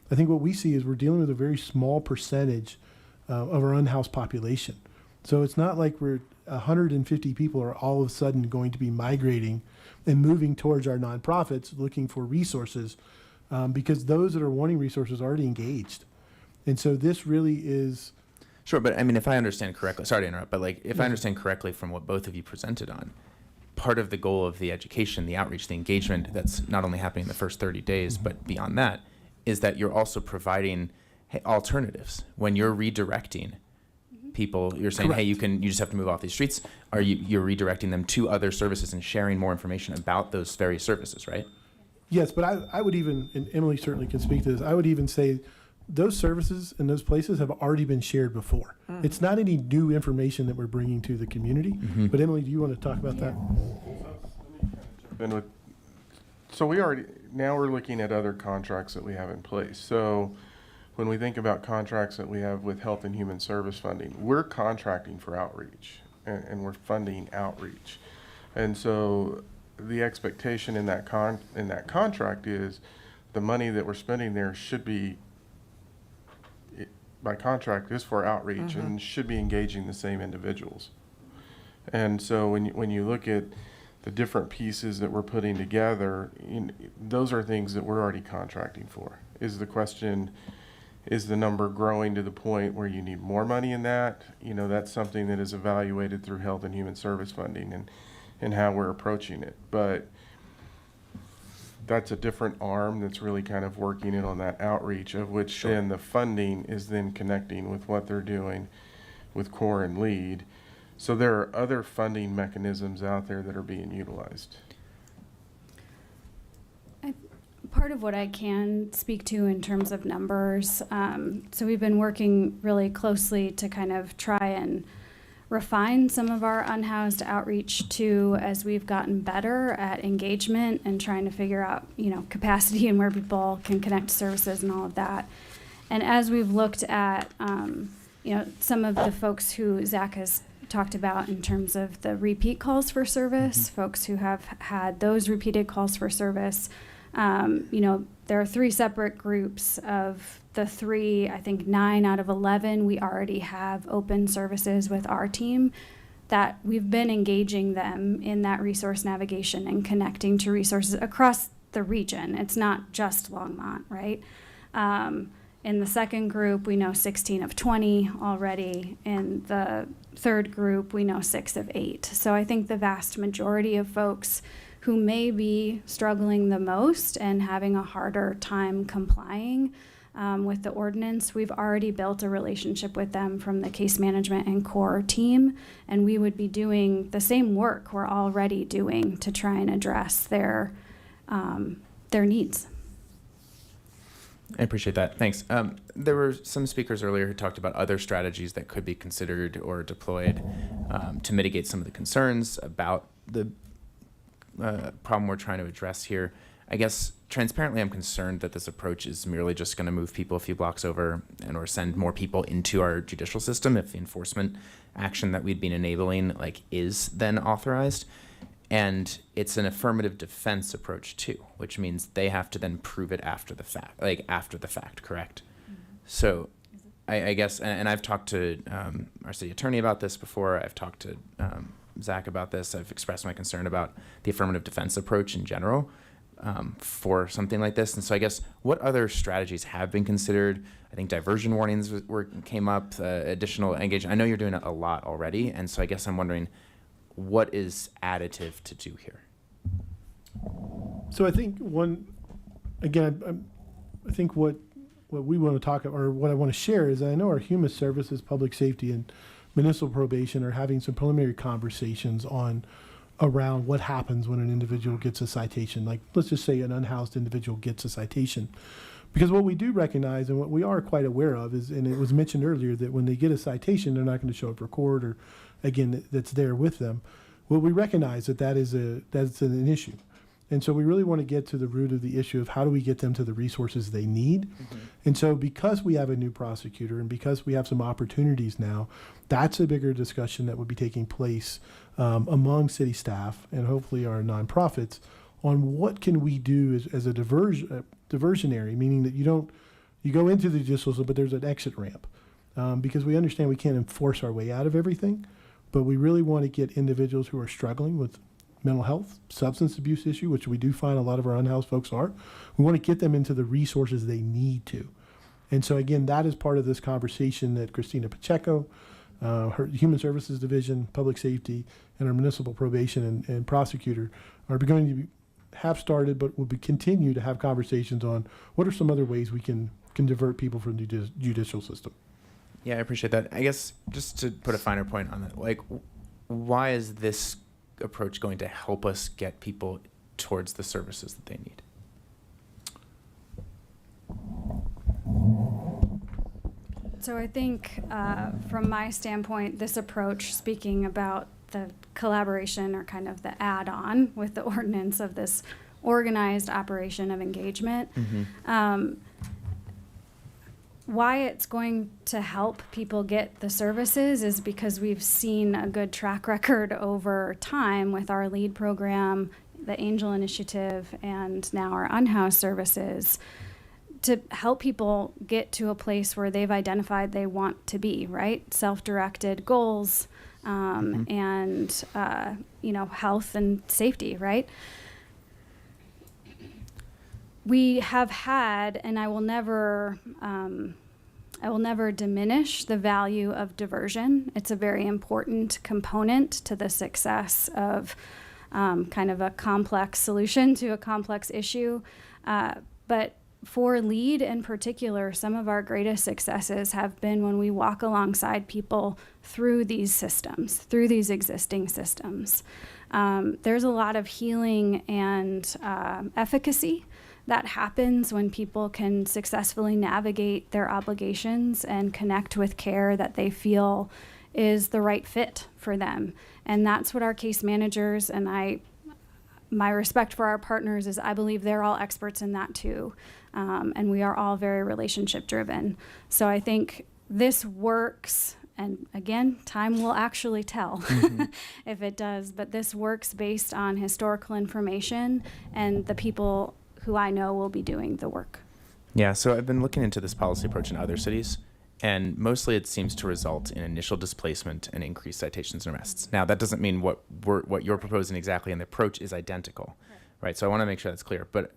I think what we see is we're dealing with a very small percentage of our unhoused population. So it's not like 150 people are all of a sudden going to be migrating and moving towards our nonprofits looking for resources, because those that are wanting resources are already engaged. And so this really is... Sure, but I mean, if I understand correctly, sorry to interrupt, but like, if I understand correctly from what both of you presented on, part of the goal of the education, the outreach, the engagement that's not only happening in the first 30 days, but beyond that, is that you're also providing alternatives. When you're redirecting people, you're saying, hey, you just have to move off these streets, or you're redirecting them to other services and sharing more information about those various services, right? Yes, but I would even, and Emily certainly can speak to this, I would even say those services and those places have already been shared before. It's not any new information that we're bringing to the community. But Emily, do you want to talk about that? So now we're looking at other contracts that we have in place. So when we think about contracts that we have with Health and Human Service funding, we're contracting for outreach and we're funding outreach. And so the expectation in that contract is the money that we're spending there should be, by contract, is for outreach and should be engaging the same individuals. And so when you look at the different pieces that we're putting together, those are things that we're already contracting for. Is the question, is the number growing to the point where you need more money in that? That's something that is evaluated through Health and Human Service funding and how we're approaching it. But that's a different arm that's really kind of working in on that outreach, of which then the funding is then connecting with what they're doing with core and lead. So there are other funding mechanisms out there that are being utilized. Part of what I can speak to in terms of numbers, so we've been working really closely to kind of try and refine some of our unhoused outreach too, as we've gotten better at engagement and trying to figure out, capacity and where people can connect to services and all of that. And as we've looked at, some of the folks who Zach has talked about in terms of the repeat calls for service, folks who have had those repeated calls for service, there are 3 separate groups. Of the 3, I think 9 out of 11, we already have open services with our team that we've been engaging them in that resource navigation and connecting to resources across the region. It's not just Longmont, right? In the second group, we know 16 of 20 already. In the third group, we know 6 of 8. So I think the vast majority of folks who may be struggling the most and having a harder time complying with the ordinance, we've already built a relationship with them from the case management and core team, and we would be doing the same work we're already doing to try and address their needs. I appreciate that. Thanks. There were some speakers earlier who talked about other strategies that could be considered or deployed to mitigate some of the concerns about the problem we're trying to address here. I guess transparently, I'm concerned that this approach is merely just going to move people a few blocks over or send more people into our judicial system if the enforcement action that we'd been enabling is then authorized. And it's an affirmative defense approach too, which means they have to then prove it after the fact, correct? So I guess, and I've talked to our city attorney about this before. I've talked to Zach about this. I've expressed my concern about the affirmative defense approach in general for something like this. And so I guess what other strategies have been considered? I think diversion warnings came up, additional engagement. I know you're doing a lot already. And so I guess I'm wondering, what is additive to do here? So I think I think what we want to talk about, or what I want to share, is I know our human services, public safety, and municipal probation are having some preliminary conversations around what happens when an individual gets a citation. Like, let's just say an unhoused individual gets a citation. Because what we do recognize and what we are quite aware of is, and it was mentioned earlier, that when they get a citation, they're not going to show up for court, or again, that's there with them. Well, we recognize that's an issue. And so we really want to get to the root of the issue of how do we get them to the resources they need. And so because we have a new prosecutor and because we have some opportunities now, that's a bigger discussion that would be taking place among city staff and hopefully our nonprofits on what can we do as a diversionary, meaning that you go into the judicial system, but there's an exit ramp. Because we understand we can't enforce our way out of everything, but we really want to get individuals who are struggling with mental health, substance abuse issue, which we do find a lot of our unhoused folks are. We want to get them into the resources they need to. And so again, that is part of this conversation that Christina Pacheco, her Human Services Division, Public Safety, and our municipal probation and prosecutor are going to have started, but will continue to have conversations on what are some other ways we can divert people from the judicial system. Yeah, I appreciate that. I guess just to put a finer point on that, like, why is this approach going to help us get people towards the services that they need? So I think from my standpoint, this approach, speaking about the collaboration or kind of the add-on with the ordinance of this organized operation of engagement, why it's going to help people get the services is because we've seen a good track record over time with our LEAD program, the Angel Initiative, and now our unhoused services to help people get to a place where they've identified they want to be, right? Self-directed goals and, health and safety, right? We have had, and I will never diminish the value of diversion. It's a very important component to the success of kind of a complex solution to a complex issue. But for LEAD in particular, some of our greatest successes have been when we walk alongside people through these systems, through these existing systems. There's a lot of healing and efficacy that happens when people can successfully navigate their obligations and connect with care that they feel is the right fit for them. And that's what our case managers and my respect for our partners is I believe they're all experts in that too. And we are all very relationship driven. So I think this works. And again, time will actually tell if it does, but this works based on historical information and the people who I know will be doing the work. Yeah, so I've been looking into this policy approach in other cities, and mostly it seems to result in initial displacement and increased citations and arrests. Now, that doesn't mean what you're proposing exactly, and the approach is identical, right? So I want to make sure that's clear. But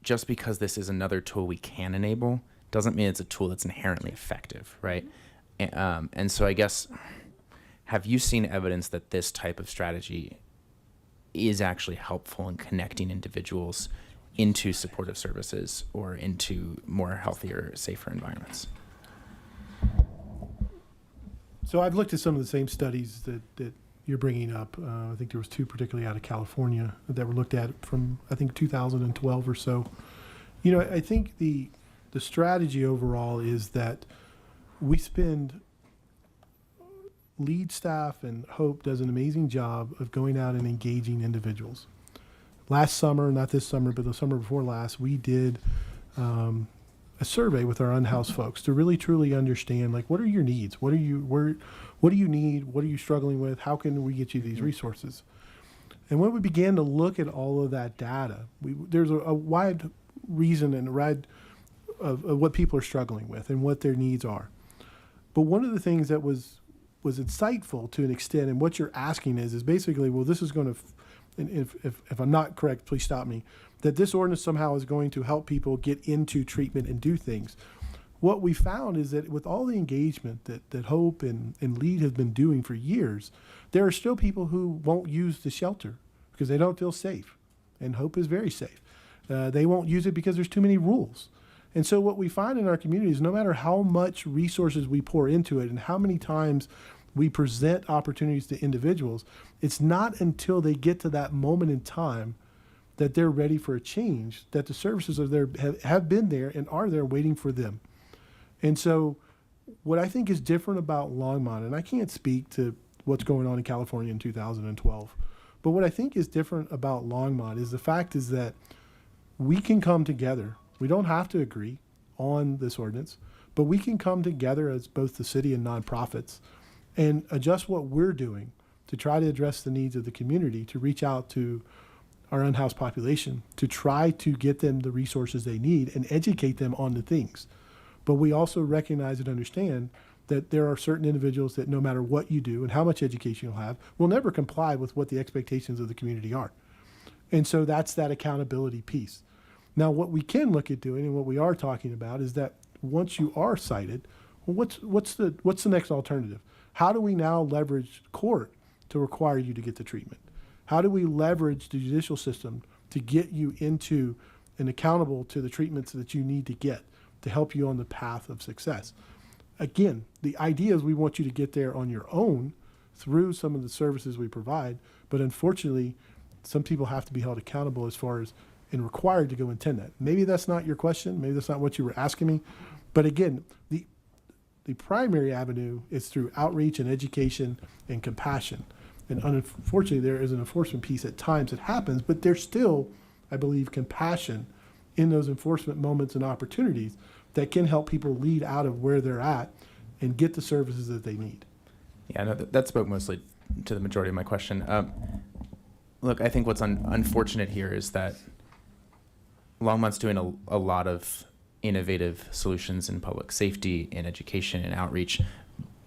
just because this is another tool we can enable doesn't mean it's a tool that's inherently effective, right? And so I guess, have you seen evidence that this type of strategy is actually helpful in connecting individuals into supportive services or into more healthier, safer environments? So I've looked at some of the same studies that you're bringing up. I think there was two particularly out of California that were looked at from, I think, 2012 or so. You know, I think the strategy overall is that we spend, LEAD staff and Hope does an amazing job of going out and engaging individuals. Last summer, not this summer, but the summer before last, we did a survey with our unhoused folks to really truly understand, like, what are your needs? What do you need? What are you struggling with? How can we get you these resources? And when we began to look at all of that data, there's a wide reason and a wide of what people are struggling with and what their needs are. But one of the things that was insightful to an extent, and what you're asking is basically, well, this is going to, and if I'm not correct, please stop me, that this ordinance somehow is going to help people get into treatment and do things. What we found is that with all the engagement that Hope and LEAD have been doing for years, there are still people who won't use the shelter because they don't feel safe. And Hope is very safe. They won't use it because there's too many rules. And so what we find in our community is no matter how much resources we pour into it and how many times we present opportunities to individuals, it's not until they get to that moment in time that they're ready for a change that the services are there, have been there and are there waiting for them. And so what I think is different about Longmont, and I can't speak to what's going on in California in 2012, but what I think is different about Longmont is the fact is that we can come together. We don't have to agree on this ordinance, but we can come together as both the city and nonprofits and adjust what we're doing to try to address the needs of the community, to reach out to our unhoused population to try to get them the resources they need and educate them on the things. But we also recognize and understand that there are certain individuals that no matter what you do and how much education you'll have, will never comply with what the expectations of the community are. And so that's that accountability piece. Now, what we can look at doing and what we are talking about is that once you are cited, well, what's the next alternative? How do we now leverage court to require you to get the treatment? How do we leverage the judicial system to get you into and accountable to the treatments that you need to get to help you on the path of success? Again, the idea is we want you to get there on your own through some of the services we provide, but unfortunately, some people have to be held accountable as far as and required to go attend that. Maybe that's not your question, maybe that's not what you were asking me, but again, the primary avenue is through outreach and education and compassion. And unfortunately, there is an enforcement piece at times that happens, but there's still, I believe, compassion in those enforcement moments and opportunities that can help people lead out of where they're at and get the services that they need. Yeah, no, that spoke mostly to the majority of my question. Look, I think what's unfortunate here is that Longmont's doing a lot of innovative solutions in public safety, in education, and outreach,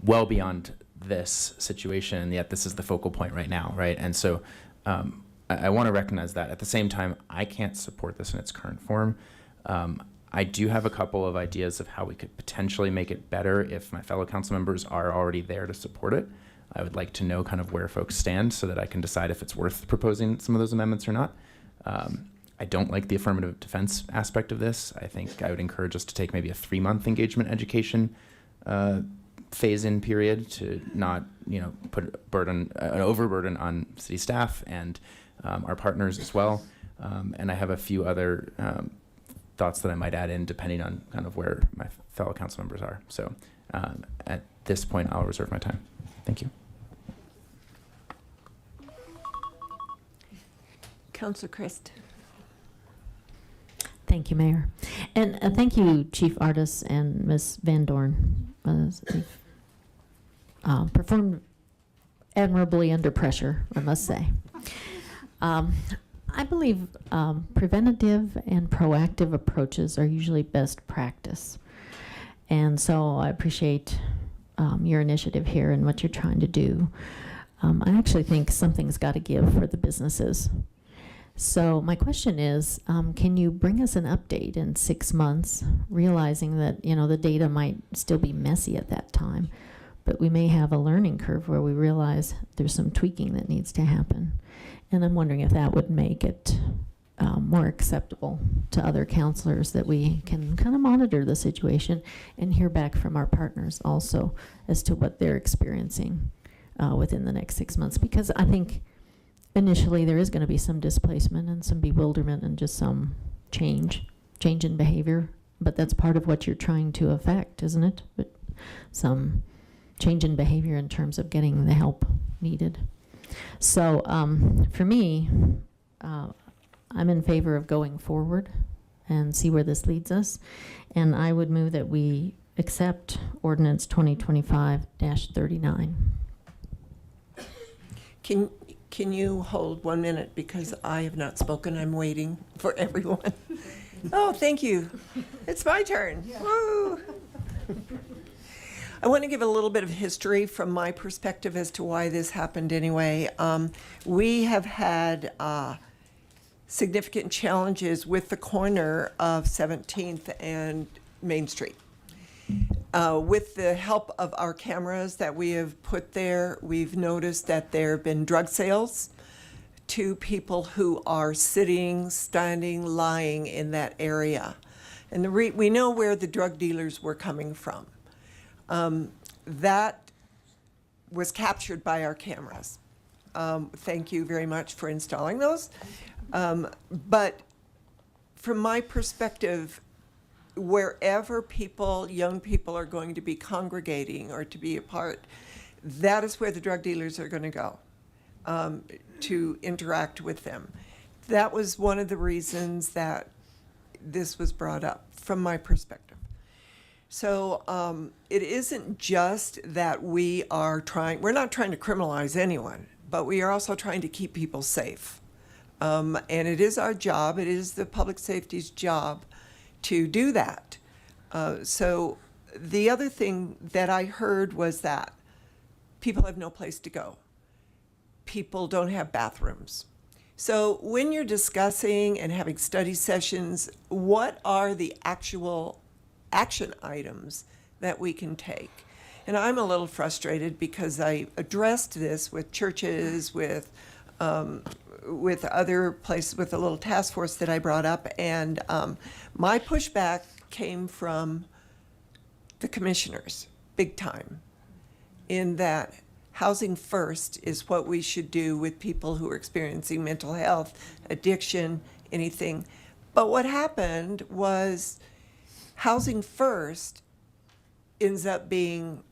well beyond this situation, and yet this is the focal point right now, right? And so I want to recognize that. At the same time, I can't support this in its current form. I do have a couple of ideas of how we could potentially make it better if my fellow council members are already there to support it. I would like to know kind of where folks stand so that I can decide if it's worth proposing some of those amendments or not. I don't like the affirmative defense aspect of this. I think I would encourage us to take maybe a 3-month engagement education phase-in period to not, put an overburden on city staff and our partners as well. And I have a few other thoughts that I might add in depending on kind of where my fellow council members are. So at this point, I'll reserve my time. Thank you. Councilor Christ. Thank you, Mayor. And thank you, Chief Artis and Ms. Van Dorn. They've performed admirably under pressure, I must say. I believe preventative and proactive approaches are usually best practice. And so I appreciate your initiative here and what you're trying to do. I actually think something's got to give for the businesses. So my question is, can you bring us an update in 6 months, realizing that, the data might still be messy at that time, but we may have a learning curve where we realize there's some tweaking that needs to happen. And I'm wondering if that would make it more acceptable to other counselors, that we can kind of monitor the situation and hear back from our partners also as to what they're experiencing within the next 6 months. Because I think initially there is going to be some displacement and some bewilderment and just some change in behavior, but that's part of what you're trying to affect, isn't it? But some change in behavior in terms of getting the help needed. So for me, I'm in favor of going forward and see where this leads us. And I would move that we accept ordinance 2025-39. Can you hold 1 minute, because I have not spoken. I'm waiting for everyone. Oh, thank you. It's my turn. Woo! I want to give a little bit of history from my perspective as to why this happened anyway. We have had significant challenges with the corner of 17th and Main Street. With the help of our cameras that we have put there, we've noticed that there have been drug sales to people who are sitting, standing, lying in that area. And we know where the drug dealers were coming from. That was captured by our cameras. Thank you very much for installing those. But from my perspective, wherever young people are going to be congregating or to be a part, that is where the drug dealers are going to go to interact with them. That was one of the reasons that this was brought up from my perspective. So it isn't just that we're not trying to criminalize anyone, but we are also trying to keep people safe. And it is our job, it is the public safety's job to do that. So the other thing that I heard was that people have no place to go. People don't have bathrooms. So when you're discussing and having study sessions, what are the actual action items that we can take? And I'm a little frustrated because I addressed this with churches, with other places, with a little task force that I brought up, and my pushback came from the commissioners, big time, in that housing first is what we should do with people who are experiencing mental health, addiction, anything. But what happened was housing first ends up being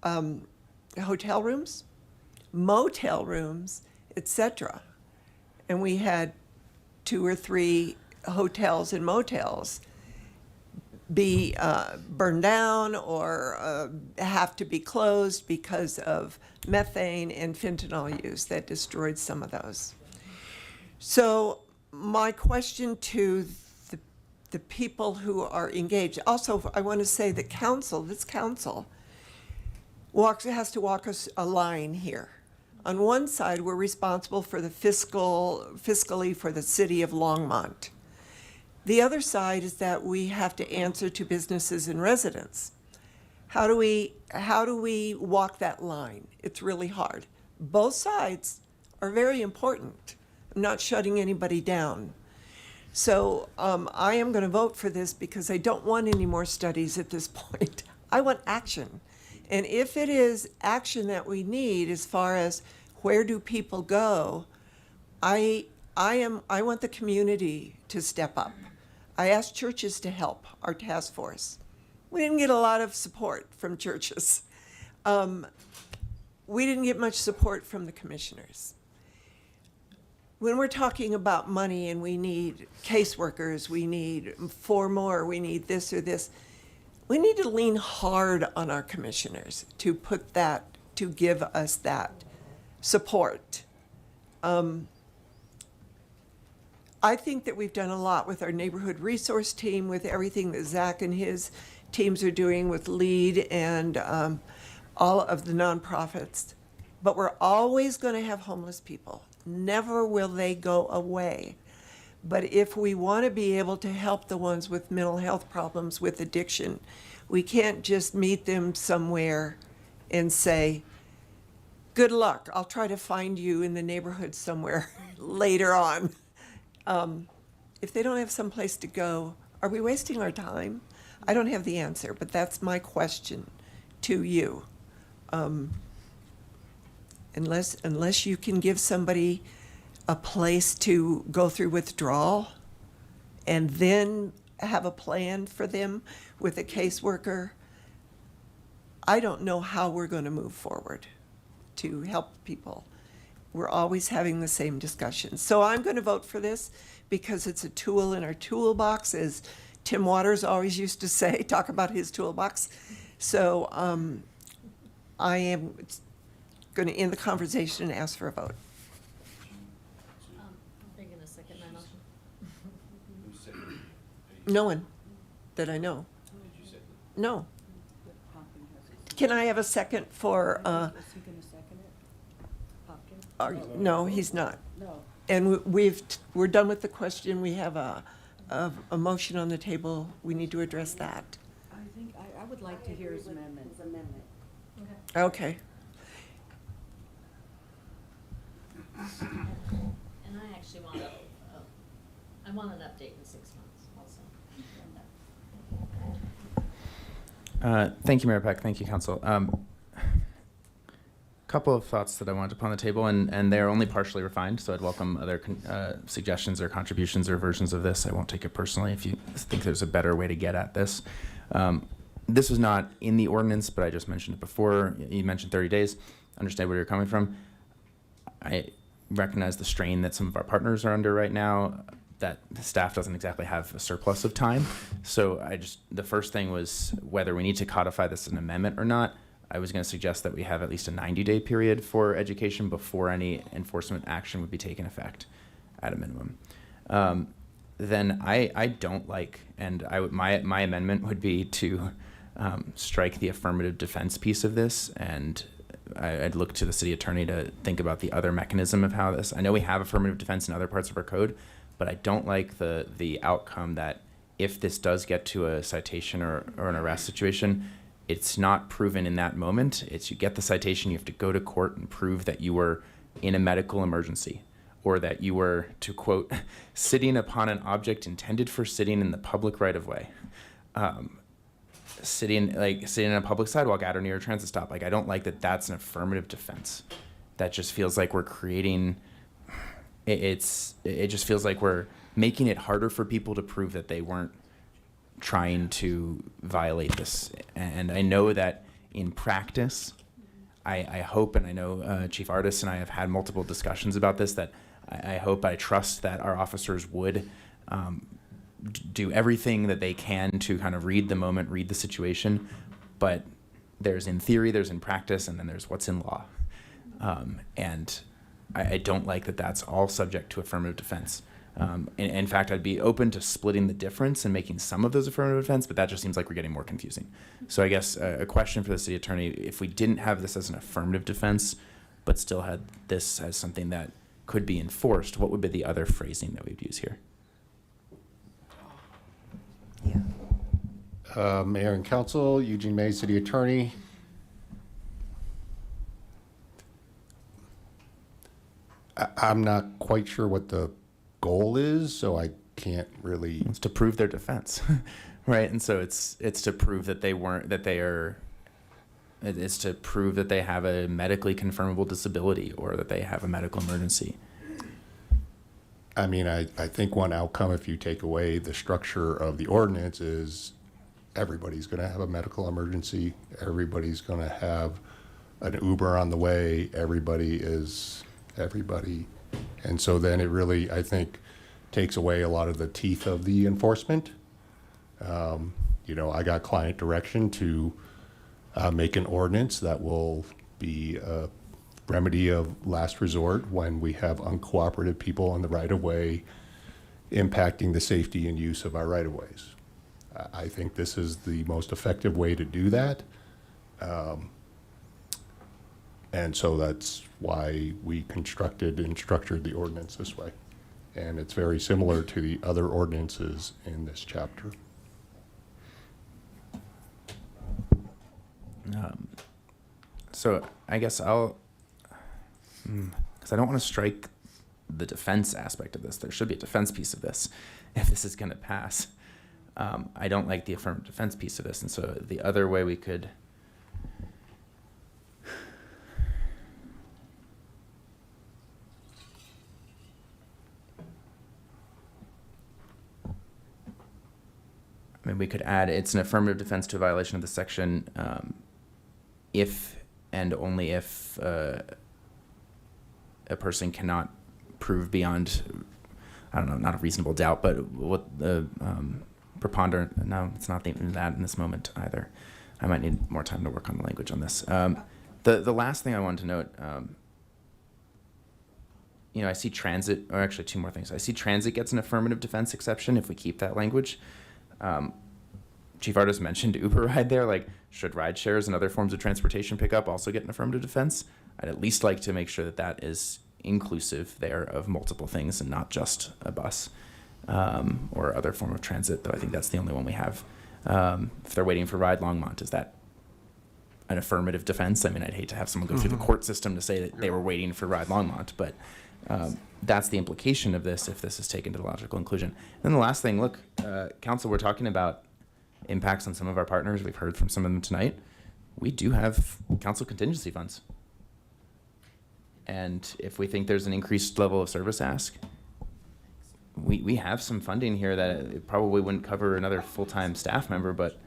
hotel rooms, motel rooms, etc. And we had 2 or 3 hotels and motels be burned down or have to be closed because of methane and fentanyl use that destroyed some of those. So my question to the people who are engaged, also I want to say that this council has to walk us a line here. On one side, we're responsible for the fiscally for the city of Longmont. The other side is that we have to answer to businesses and residents. How do we walk that line? It's really hard. Both sides are very important. I'm not shutting anybody down. So I am going to vote for this because I don't want any more studies at this point. I want action. And if it is action that we need as far as where do people go, I want the community to step up. I asked churches to help our task force. We didn't get a lot of support from churches. We didn't get much support from the commissioners. When we're talking about money and we need caseworkers, we need 4 more, we need this or this, we need to lean hard on our commissioners to give us that support. I think that we've done a lot with our neighborhood resource team, with everything that Zach and his teams are doing with LEAD and all of the nonprofits. But we're always going to have homeless people. Never will they go away. But if we want to be able to help the ones with mental health problems, with addiction, we can't just meet them somewhere and say, good luck, I'll try to find you in the neighborhood somewhere later on. If they don't have some place to go, are we wasting our time? I don't have the answer, but that's my question to you. Unless you can give somebody a place to go through withdrawal and then have a plan for them with a caseworker, I don't know how we're going to move forward to help people. We're always having the same discussions. So I'm going to vote for this because it's a tool in our toolbox, as Tim Waters always used to say, talk about his toolbox. So I am going to end the conversation and ask for a vote. Are you gonna second my motion? No one that I know. No. Can I have a second for, no, he's not. No. And we're done with the question. We have a motion on the table. We need to address that. I think, I would like to hear his amendment. Okay. And I actually want I want an update in 6 months also. Thank you, Mayor Peck. Thank you, Council. Couple of thoughts that I wanted to put on the table, and they're only partially refined, so I'd welcome other suggestions or contributions or versions of this. I won't take it personally if you think there's a better way to get at this. This was not in the ordinance, but I just mentioned it before. You mentioned 30 days. Understand where you're coming from. I recognize the strain that some of our partners are under right now, that the staff doesn't exactly have a surplus of time. So the first thing was whether we need to codify this as an amendment or not. I was going to suggest that we have at least a 90-day period for education before any enforcement action would be taken effect. at a minimum. Then I don't like, and my amendment would be to strike the affirmative defense piece of this, and I'd look to the city attorney to think about the other mechanism of how this. I know we have affirmative defense in other parts of our code, but I don't like the outcome that if this does get to a citation or an arrest situation, it's not proven in that moment. It's you get the citation, you have to go to court and prove that you were in a medical emergency, or that you were, to quote, sitting upon an object intended for sitting in the public right of way. Sitting in a public sidewalk at or near a transit stop. Like, I don't like that that's an affirmative defense. That just feels like we're creating, it just feels like we're making it harder for people to prove that they weren't trying to violate this. And I know that in practice, I hope, and I know Chief Artis and I have had multiple discussions about this, that I hope, I trust that our officers would do everything that they can to kind of read the moment, read the situation. But there's in theory, there's in practice, and then there's what's in law. And I don't like that that's all subject to affirmative defense. In fact, I'd be open to splitting the difference and making some of those affirmative defense, but that just seems like we're getting more confusing. So I guess a question for the city attorney: if we didn't have this as an affirmative defense, but still had this as something that could be enforced, what would be the other phrasing that we'd use here? Mayor and council, Eugene May, city attorney. I'm not quite sure what the goal is, so I can't really. It's to prove their defense, right? And so it's to prove that it's to prove that they have a medically confirmable disability or that they have a medical emergency. I mean, I think one outcome, if you take away the structure of the ordinance, is everybody's going to have a medical emergency. Everybody's going to have an Uber on the way. Everybody is everybody. And so then it really, I think, takes away a lot of the teeth of the enforcement. I got client direction to make an ordinance that will be a remedy of last resort when we have uncooperative people on the right-of-way impacting the safety and use of our right-of-ways. I think this is the most effective way to do that. And so that's why we constructed and structured the ordinance this way. And it's very similar to the other ordinances in this chapter. So I guess I'll, because I don't want to strike the defense aspect of this. There should be a defense piece of this if this is going to pass. I don't like the affirmative defense piece of this. And so the other way we could, we could add, it's an affirmative defense to a violation of the section if and only if a person cannot prove beyond, I don't know, not a reasonable doubt, but what the preponderant, no, it's not even that in this moment either. I might need more time to work on the language on this. The last thing I wanted to note, I see transit, or actually two more things. I see transit gets an affirmative defense exception if we keep that language. Chief Artis mentioned Uber ride there, like should ride shares and other forms of transportation pickup also get an affirmative defense? I'd at least like to make sure that that is inclusive there of multiple things and not just a bus or other form of transit, though I think that's the only one we have. If they're waiting for ride Longmont, is that an affirmative defense? I mean, I'd hate to have someone go through the court system to say that they were waiting for ride Longmont, but that's the implication of this if this is taken to the logical conclusion. And then the last thing, look, council, we're talking about impacts on some of our partners. We've heard from some of them tonight. We do have council contingency funds. And if we think there's an increased level of service ask, we have some funding here that it probably wouldn't cover another full-time staff member, but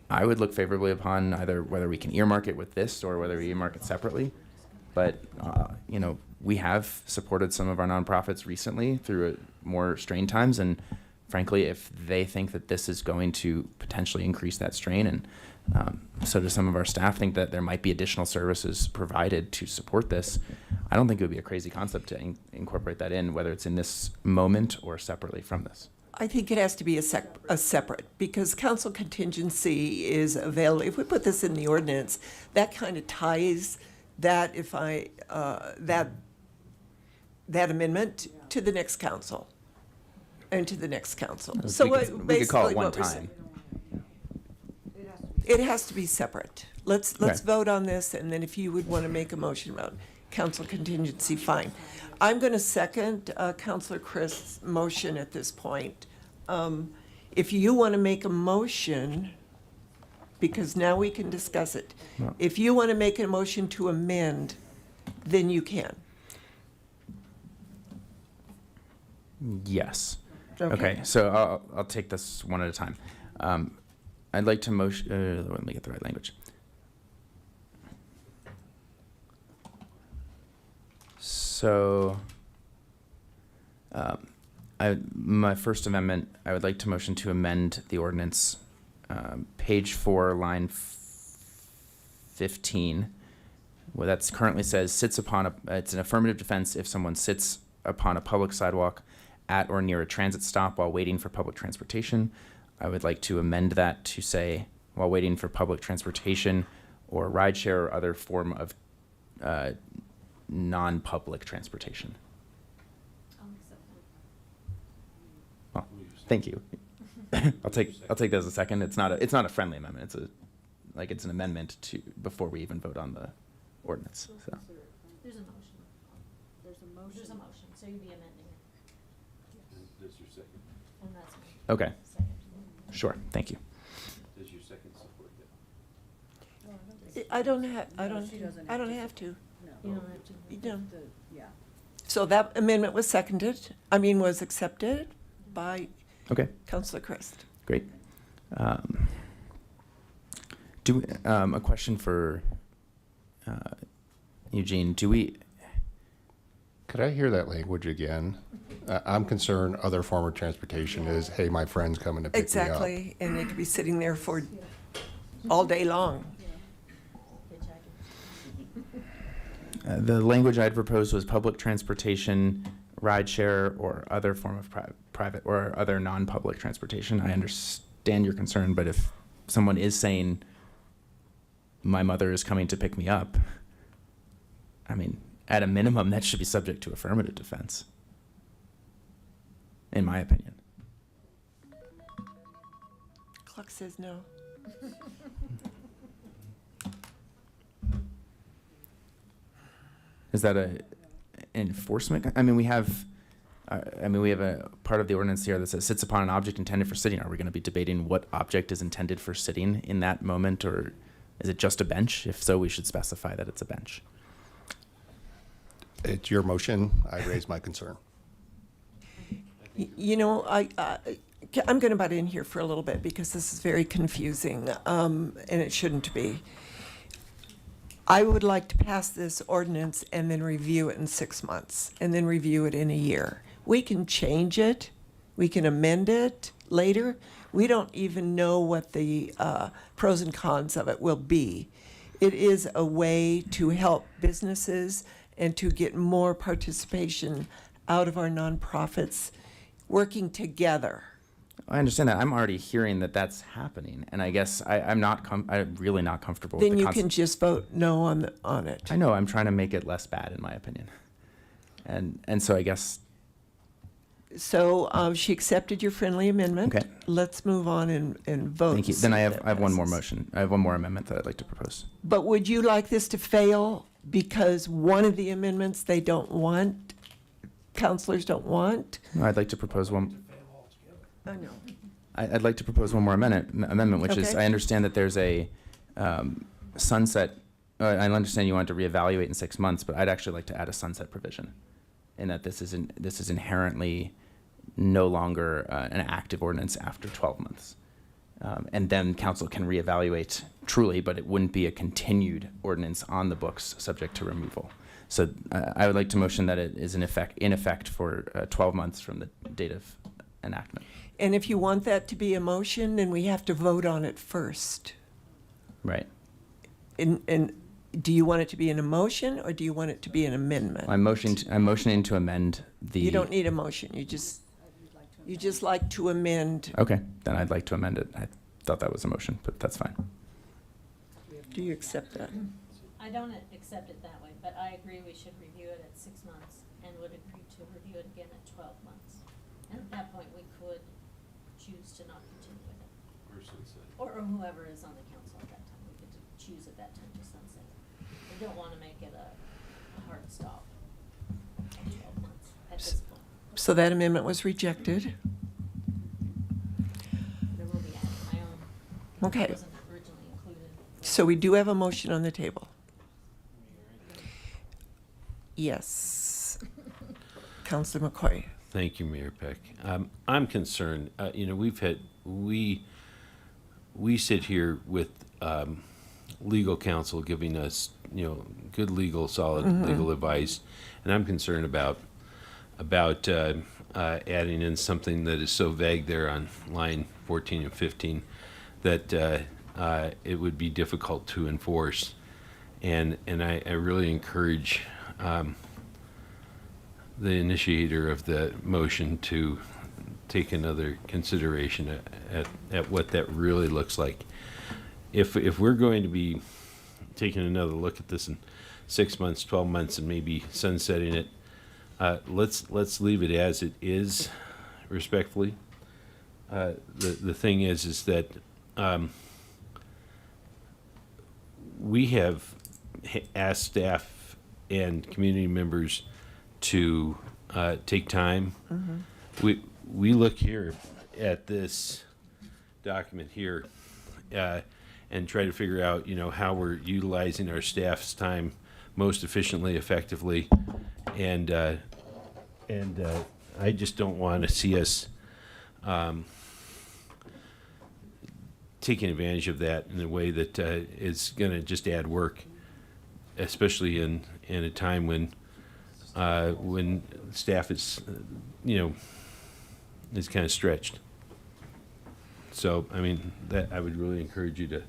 I would look favorably upon either whether we can earmark it with this or whether we earmark it separately. But, we have supported some of our nonprofits recently through more strain times, and frankly, if they think that this is going to potentially increase that strain, and so do some of our staff think that there might be additional services provided to support this, I don't think it would be a crazy concept to incorporate that in, whether it's in this moment or separately from this. I think it has to be a separate, because council contingency is available. If we put this in the ordinance, that kind of ties that, that amendment to the next council and to the next council. So We could call basically it one what we're time. saying- It has to be separate. Let's Okay. vote on this, and then if you would want to make a motion about council contingency, fine. I'm going to second Councilor Chris's motion at this point. If you want to make a motion, because now we can discuss it. No. If you want to make a motion to amend, then you can. Yes. Okay. Okay, so I'll take this one at a time. I'd like to motion, let me get the right language. So, my first amendment, I would like to motion to amend the ordinance, page 4, line 15. Well, that's currently says sits upon it's an affirmative defense if someone sits upon a public sidewalk at or near a transit stop while waiting for public transportation. I would like to amend that to say while waiting for public transportation or rideshare or other form of non-public transportation. Well, thank you. I'll take that as a second. It's not a friendly amendment. It's an amendment to before we even vote on the ordinance. So. There's a motion. There's a motion, so you'd be amending it. Does your second, And that's me. Okay. Second. Sure. Thank you. does your second support that? I don't have to. You don't have to. You don't. So that amendment was was accepted by Okay. Councilor Christ. Great. A question for Eugene. Could I hear that language again? I'm concerned other form of transportation is, hey, my friend's coming to pick me up. Exactly, and they could be sitting there for all day long. The language I'd proposed was public transportation, rideshare, or other form of private or other non-public transportation. I understand your concern, but if someone is saying, my mother is coming to pick me up, I mean, at a minimum, that should be subject to affirmative defense, in my opinion. Clock says no. Is that a enforcement? I mean, we have a part of the ordinance here that says sits upon an object intended for sitting. Are we going to be debating what object is intended for sitting in that moment, or is it just a bench? If so, we should specify that it's a bench. It's your motion. I raise my concern. You know, I'm going to butt in here for a little bit because this is very confusing, and it shouldn't be. I would like to pass this ordinance and then review it in 6 months, and then review it in a year. We can change it. We can amend it later. We don't even know what the pros and cons of it will be. It is a way to help businesses and to get more participation out of our nonprofits working together. I understand that. I'm already hearing that that's happening, and I guess I'm really not comfortable Then with the you concept. can just vote no on it. I know. I'm trying to make it less bad, in my opinion, and so I guess. So she accepted your friendly amendment. Okay. Let's move on and vote. Thank you. and Then see I if have that one more passes. motion. I have one more amendment that I'd like to propose. But would you like this to fail because one of the amendments they don't want, counselors don't want? No, I'd like to propose one. I know. I'd like to propose one more amendment, which is Okay. I understand that there's a sunset. I understand you want to reevaluate in 6 months, but I'd actually like to add a sunset provision, in that this is inherently no longer an active ordinance after 12 months, and then council can reevaluate truly, but it wouldn't be a continued ordinance on the books subject to removal. So I would like to motion that it is in effect for 12 months from the date of enactment. And if you want that to be a motion, then we have to vote on it first. Right. And do you want it to be in a motion or do you want it to be an amendment? I'm motioning to amend the. You don't need a motion. You just like to amend. Okay, then I'd like to amend it. I thought that was a motion, but that's fine. Do you accept that? I don't accept it that way, but I agree we should review it at 6 months and would agree to review it again at 12 months. And at that point, we could choose to not continue with it. Or whoever is on the council at that time, we could choose at that time to sunset. We don't want to make it a hard stop at 12 months at this point. So that amendment was rejected. There will be adding my own. Okay. It wasn't originally included. So we do have a motion on the table. Yes. Councilor McCoy. Thank you, Mayor Peck. I'm concerned. We sit here with legal counsel giving us, good legal, solid legal advice, and I'm concerned about adding in something that is so vague there on line 14 and 15 that it would be difficult to enforce, and I really encourage the initiator of the motion to take another consideration at what that really looks like. If we're going to be taking another look at this in 6 months, 12 months, and maybe sunsetting it, let's leave it as it is, respectfully. The thing is that we have asked staff and community members to take time. We look here at this document here and try to figure out, how we're utilizing our staff's time most efficiently, effectively, and I just don't want to see us taking advantage of that in a way that is going to just add work, especially in a time when staff is, is kind of stretched. So, that I would really encourage you to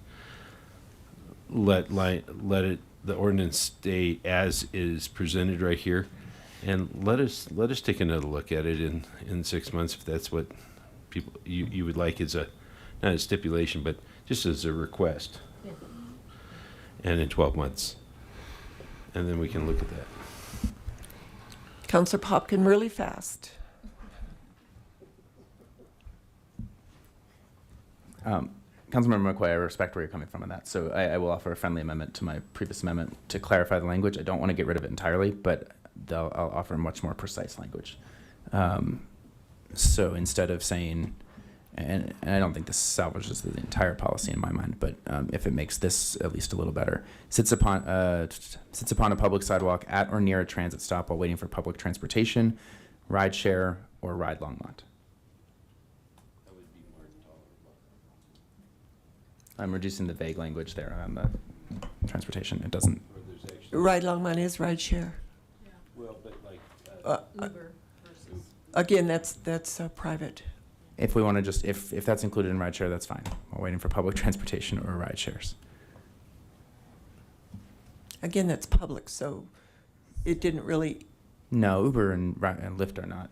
let the ordinance stay as is presented right here, and let us take another look at it in 6 months if that's what people you would like as not a stipulation, but just as a request, and in 12 months, and then we can look at that. Councilor Popkin, really fast. Councilmember McCoy, I respect where you're coming from on that. So I will offer a friendly amendment to my previous amendment to clarify the language. I don't want to get rid of it entirely, but I'll offer much more precise language. So instead of saying, and I don't think this salvages the entire policy in my mind, but if it makes this at least a little better, sits upon a public sidewalk at or near a transit stop while waiting for public transportation, ride share, or ride Longmont. I'm reducing the vague language there on the transportation. It doesn't. Ride Longmont is ride share. Well, but like Uber versus. Again, that's private. If we want to just, if that's included in ride share, that's fine. While waiting for public transportation or ride shares. Again, that's public, so it didn't really. No, Uber and Lyft are not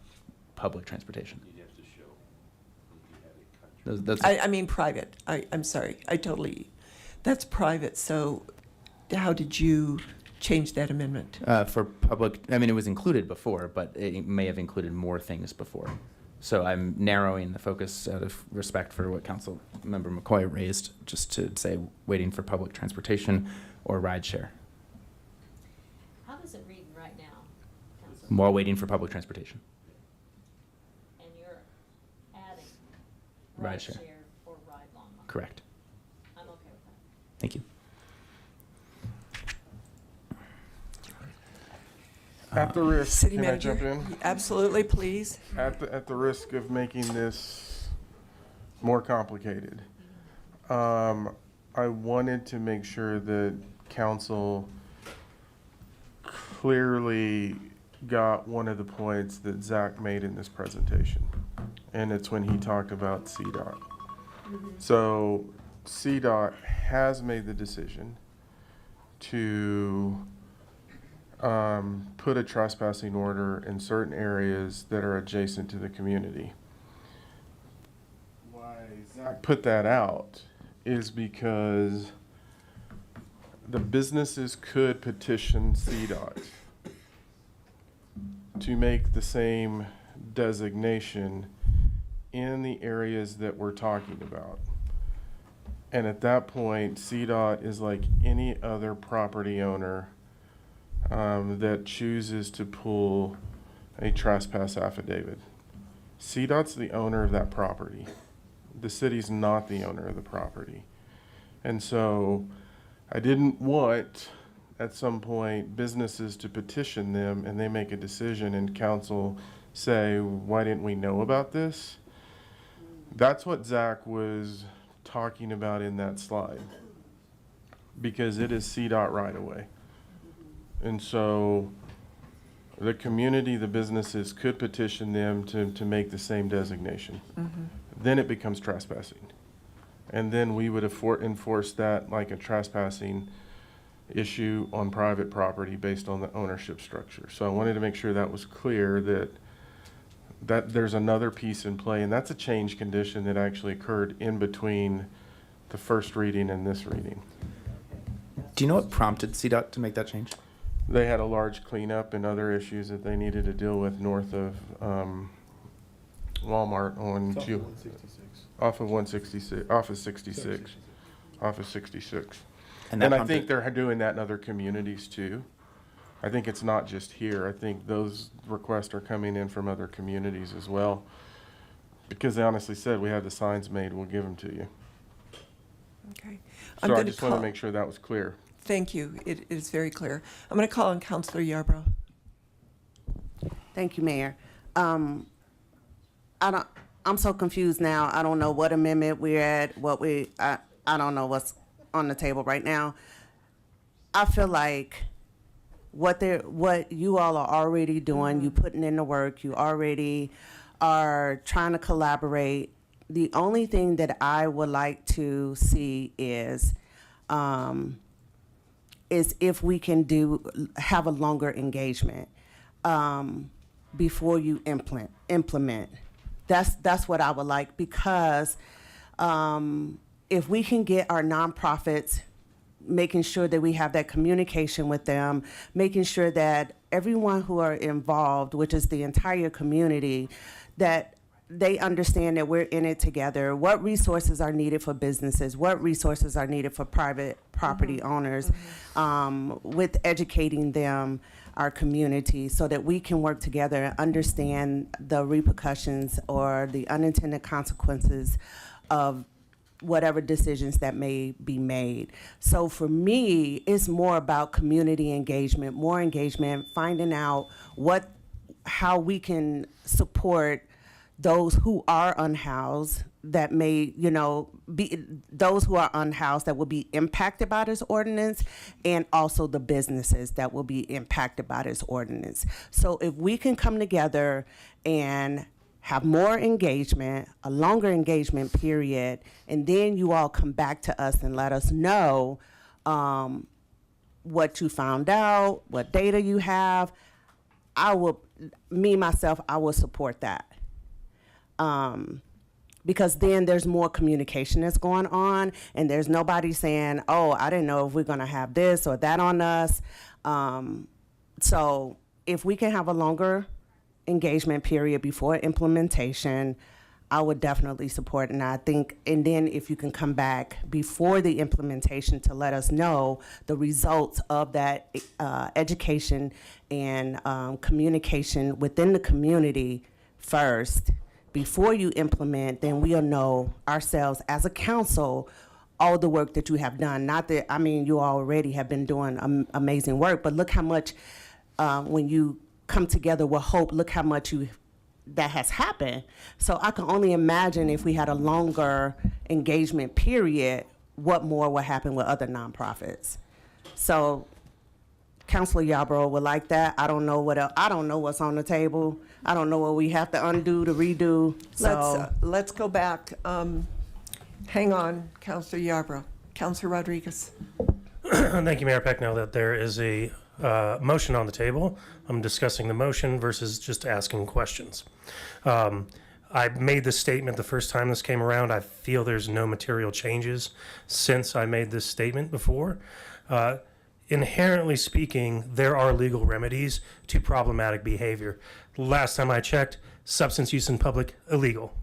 public transportation. you'd have to show I mean private. I'm sorry. That's private. So how did you change that amendment? For public, it was included before, but it may have included more things before. So I'm narrowing the focus out of respect for what Councilmember McCoy raised, just to say waiting for public transportation or ride share. How does it read right now, Councilor? While waiting for public transportation. And you're adding Ride ride share. share or ride Longmont? Correct. I'm okay with that. Thank you. At the risk, City can manager, I jump in? absolutely, please. At the risk of making this more complicated, I wanted to make sure that council clearly got one of the points that Zach made in this presentation, and it's when he talked about CDOT. So CDOT has made the decision to put a trespassing order in certain areas that are adjacent to the community. Why Zach put that out is because the businesses could petition CDOT to make the same designation in the areas that we're talking about. And at that point, CDOT is like any other property owner that chooses to pull a trespass affidavit. CDOT's the owner of that property. The city's not the owner of the property. And so I didn't want, at some point, businesses to petition them and they make a decision and council say, why didn't we know about this? That's what Zach was talking about in that slide, because it is CDOT right away. And so the community, the businesses could petition them to make the same designation. Then it becomes trespassing. And then we would enforce that like a trespassing issue on private property based on the ownership structure. So I wanted to make sure that was clear, that there's another piece in play, and that's a change condition that actually occurred in between the first reading and this reading. Do you know what prompted CDOT to make that change? They had a large cleanup and other issues that they needed to deal with north of Walmart on off of 166, off of 66, off of 66. And I think they're doing that in other communities too. I think it's not just here. I think those requests are coming in from other communities as well. Because they honestly said, we have the signs made, we'll give them to you. Okay. So I just want to make sure that was clear. Thank you. It is very clear. I'm going to call on Councilor Yarbrough. Thank you, Mayor. I'm so confused now. I don't know what amendment we're at, I don't know what's on the table right now. I feel like what you all are already doing, you putting in the work, you already are trying to collaborate. The only thing that I would like to see is if we can have a longer engagement before you implement. That's what I would like, because if we can get our nonprofits, making sure that we have that communication with them, making sure that everyone who are involved, which is the entire community, that they understand that we're in it together, what resources are needed for businesses, what resources are needed for private property owners, with educating them, our community, so that we can work together and understand the repercussions or the unintended consequences of whatever decisions that may be made. So for me, it's more about community engagement, more engagement, finding out how we can support those who are unhoused that may, be those who are unhoused that will be impacted by this ordinance, and also the businesses that will be impacted by this ordinance. So if we can come together and have more engagement, a longer engagement period, and then you all come back to us and let us know what you found out, what data you have, I will support that. Because then there's more communication that's going on, and there's nobody saying, oh, I didn't know if we're gonna have this or that on us. So if we can have a longer engagement period before implementation, I would definitely support. And I think, and then if you can come back before the implementation to let us know the results of that education and communication within the community first, before you implement, then we'll know ourselves as a council all the work that you have done. Not that, you already have been doing amazing work, but look how much, when you come together with hope, look how much that has happened. So I can only imagine if we had a longer engagement period, what more will happen with other nonprofits. So Councilor Yarbrough would like that. I don't know what else. I don't know what's on the table. I don't know what we have to undo to redo. So Let's go back. Hang on, Councilor Yarbrough. Councilor Rodriguez. Thank you, Mayor Peck. Now that there is a motion on the table, I'm discussing the motion versus just asking questions. I made this statement the first time this came around. I feel there's no material changes since I made this statement before. Inherently speaking, there are legal remedies to problematic behavior. Last time I checked, substance use in public, illegal.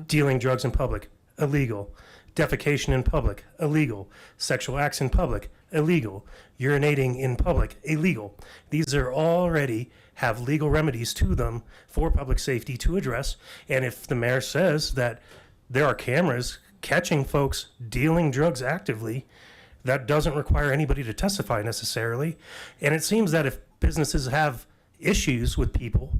Dealing drugs in public, illegal. Defecation in public, illegal. Sexual acts in public, illegal. Urinating in public, illegal. These are already have legal remedies to them for public safety to address. And if the mayor says that there are cameras catching folks dealing drugs actively, that doesn't require anybody to testify necessarily. And it seems that if businesses have issues with people,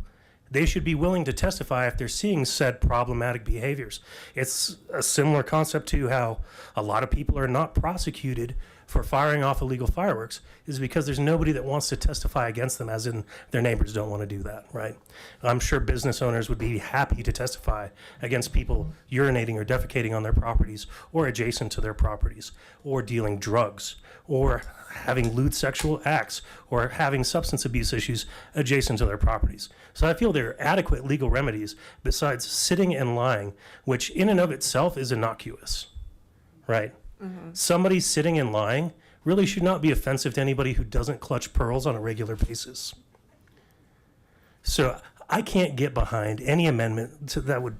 they should be willing to testify if they're seeing said problematic behaviors. It's a similar concept to how a lot of people are not prosecuted for firing off illegal fireworks, is because there's nobody that wants to testify against them, as in their neighbors don't want to do that, right? I'm sure business owners would be happy to testify against people urinating or defecating on their properties or adjacent to their properties, or dealing drugs, or having lewd sexual acts, or having substance abuse issues adjacent to their properties. So I feel there are adequate legal remedies besides sitting and lying, which in and of itself is innocuous, right? Somebody sitting and lying really should not be offensive to anybody who doesn't clutch pearls on a regular basis. So I can't get behind any amendment that would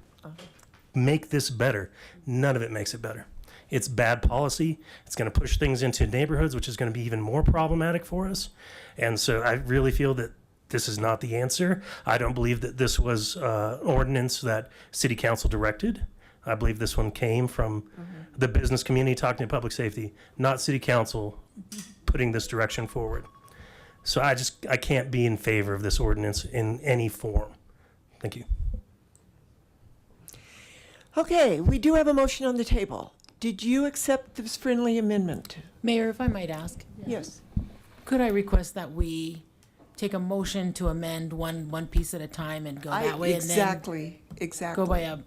make this better. None of it makes it better. It's bad policy. It's going to push things into neighborhoods, which is going to be even more problematic for us. And so I really feel that this is not the answer. I don't believe that this was ordinance that City Council directed. I believe this one came from the business community talking to public safety, not City Council putting this direction forward. So I can't be in favor of this ordinance in any form. Thank you. Okay, we do have a motion on the table. Did you accept this friendly amendment? Mayor, if I might ask, Yes. could I request that we take a motion to amend one piece at a time and go that way, and then Exactly. go by a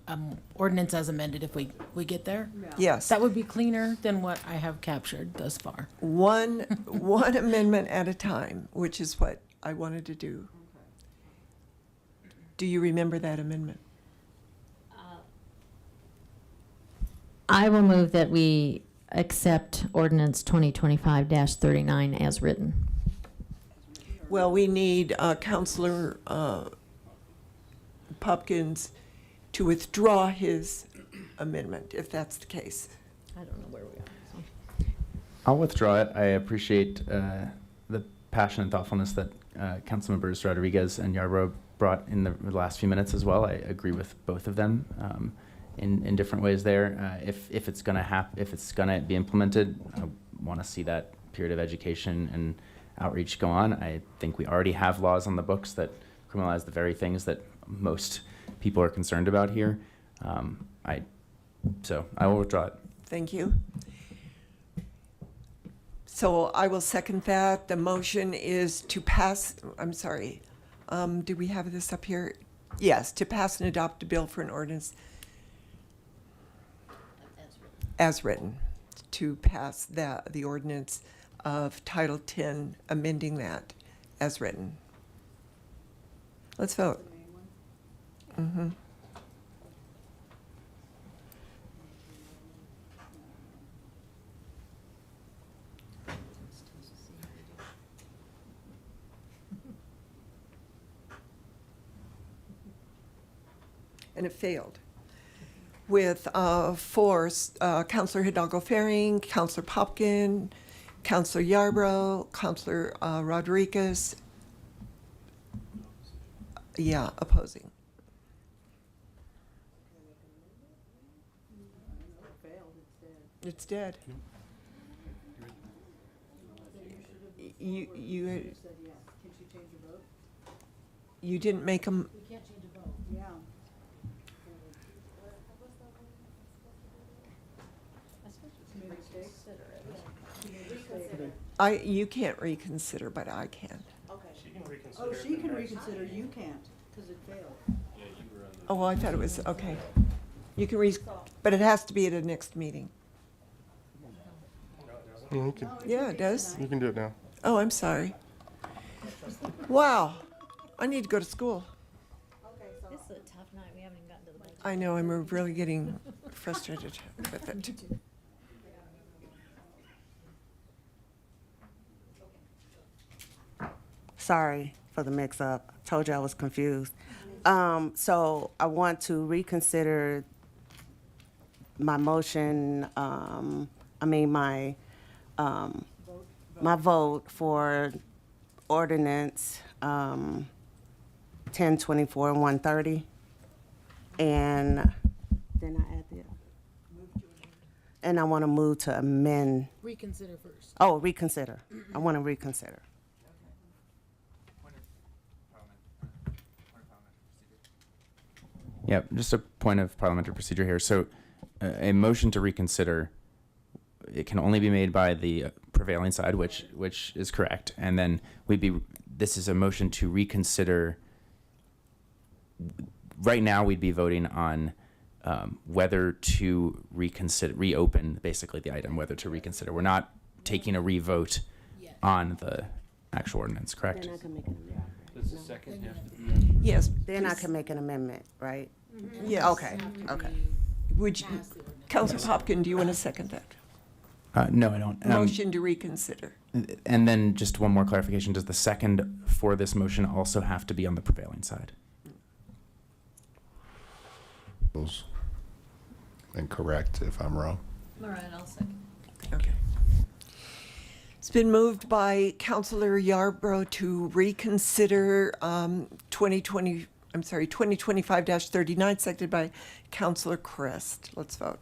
ordinance as amended if we get there? Yes. That would be cleaner than what I have captured thus far. One amendment at a time, which is what I wanted to do. Do you remember that amendment? I will move that we accept ordinance 2025-39 as written. Well, we need Counselor Pumpkins to withdraw his amendment, if that's the case. I don't know where we are. I'll withdraw it. I appreciate the passion and thoughtfulness that Councilmembers Rodriguez and Yarbrough brought in the last few minutes as well. I agree with both of them in different ways there. If it's gonna be implemented, I want to see that period of education and outreach go on. I think we already have laws on the books that criminalize the very things that most people are concerned about here. So I will withdraw it. Thank you. So I will second that. The motion is to pass, I'm sorry, do we have this up here? Yes, to pass and adopt a bill for an ordinance as written, to pass the ordinance of Title 10, amending that as written. Let's vote. And it failed. With four, Councilor Hidalgo-Ferring, Councilor Popkin, Councilor Yarbrough, Councilor Rodriguez, opposing. It's dead. You didn't make them. You can't reconsider, but I can. Okay. She can reconsider, you can't, because it failed. Oh, I thought it was, okay. You can but it has to be at a next meeting. Yeah, you can, Yeah, it does. you can do it now. Oh, I'm sorry. Wow, I need to go to school. This is a tough night. We haven't even gotten to the budget. I know, I'm really getting frustrated with it. Sorry for the mix-up. Told you I was confused. So I want to reconsider my motion, my vote for ordinance 1024 and 130. And then I add the, and I want to move to amend, Reconsider first. oh, reconsider. I want to reconsider. Yeah, just a point of parliamentary procedure here. So a motion to reconsider, it can only be made by the prevailing side, which is correct. And then this is a motion to reconsider. Right now, we'd be voting on whether to reopen basically the item, whether to reconsider. We're not taking a revote on the actual ordinance, correct? Then I can make an amendment. Does the second have to be? Yes. Then I please. can make an amendment, right? Yes. Okay, okay. Would you, Councilor Hopkins, do you want to second that? No, I don't. Motion to reconsider. And then just one more clarification. Does the second for this motion also have to be on the prevailing side? And correct if I'm wrong. All right, I'll second. Okay. It's been moved by Councilor Yarbrough to reconsider 2025-39, seconded by Councilor Crest. Let's vote.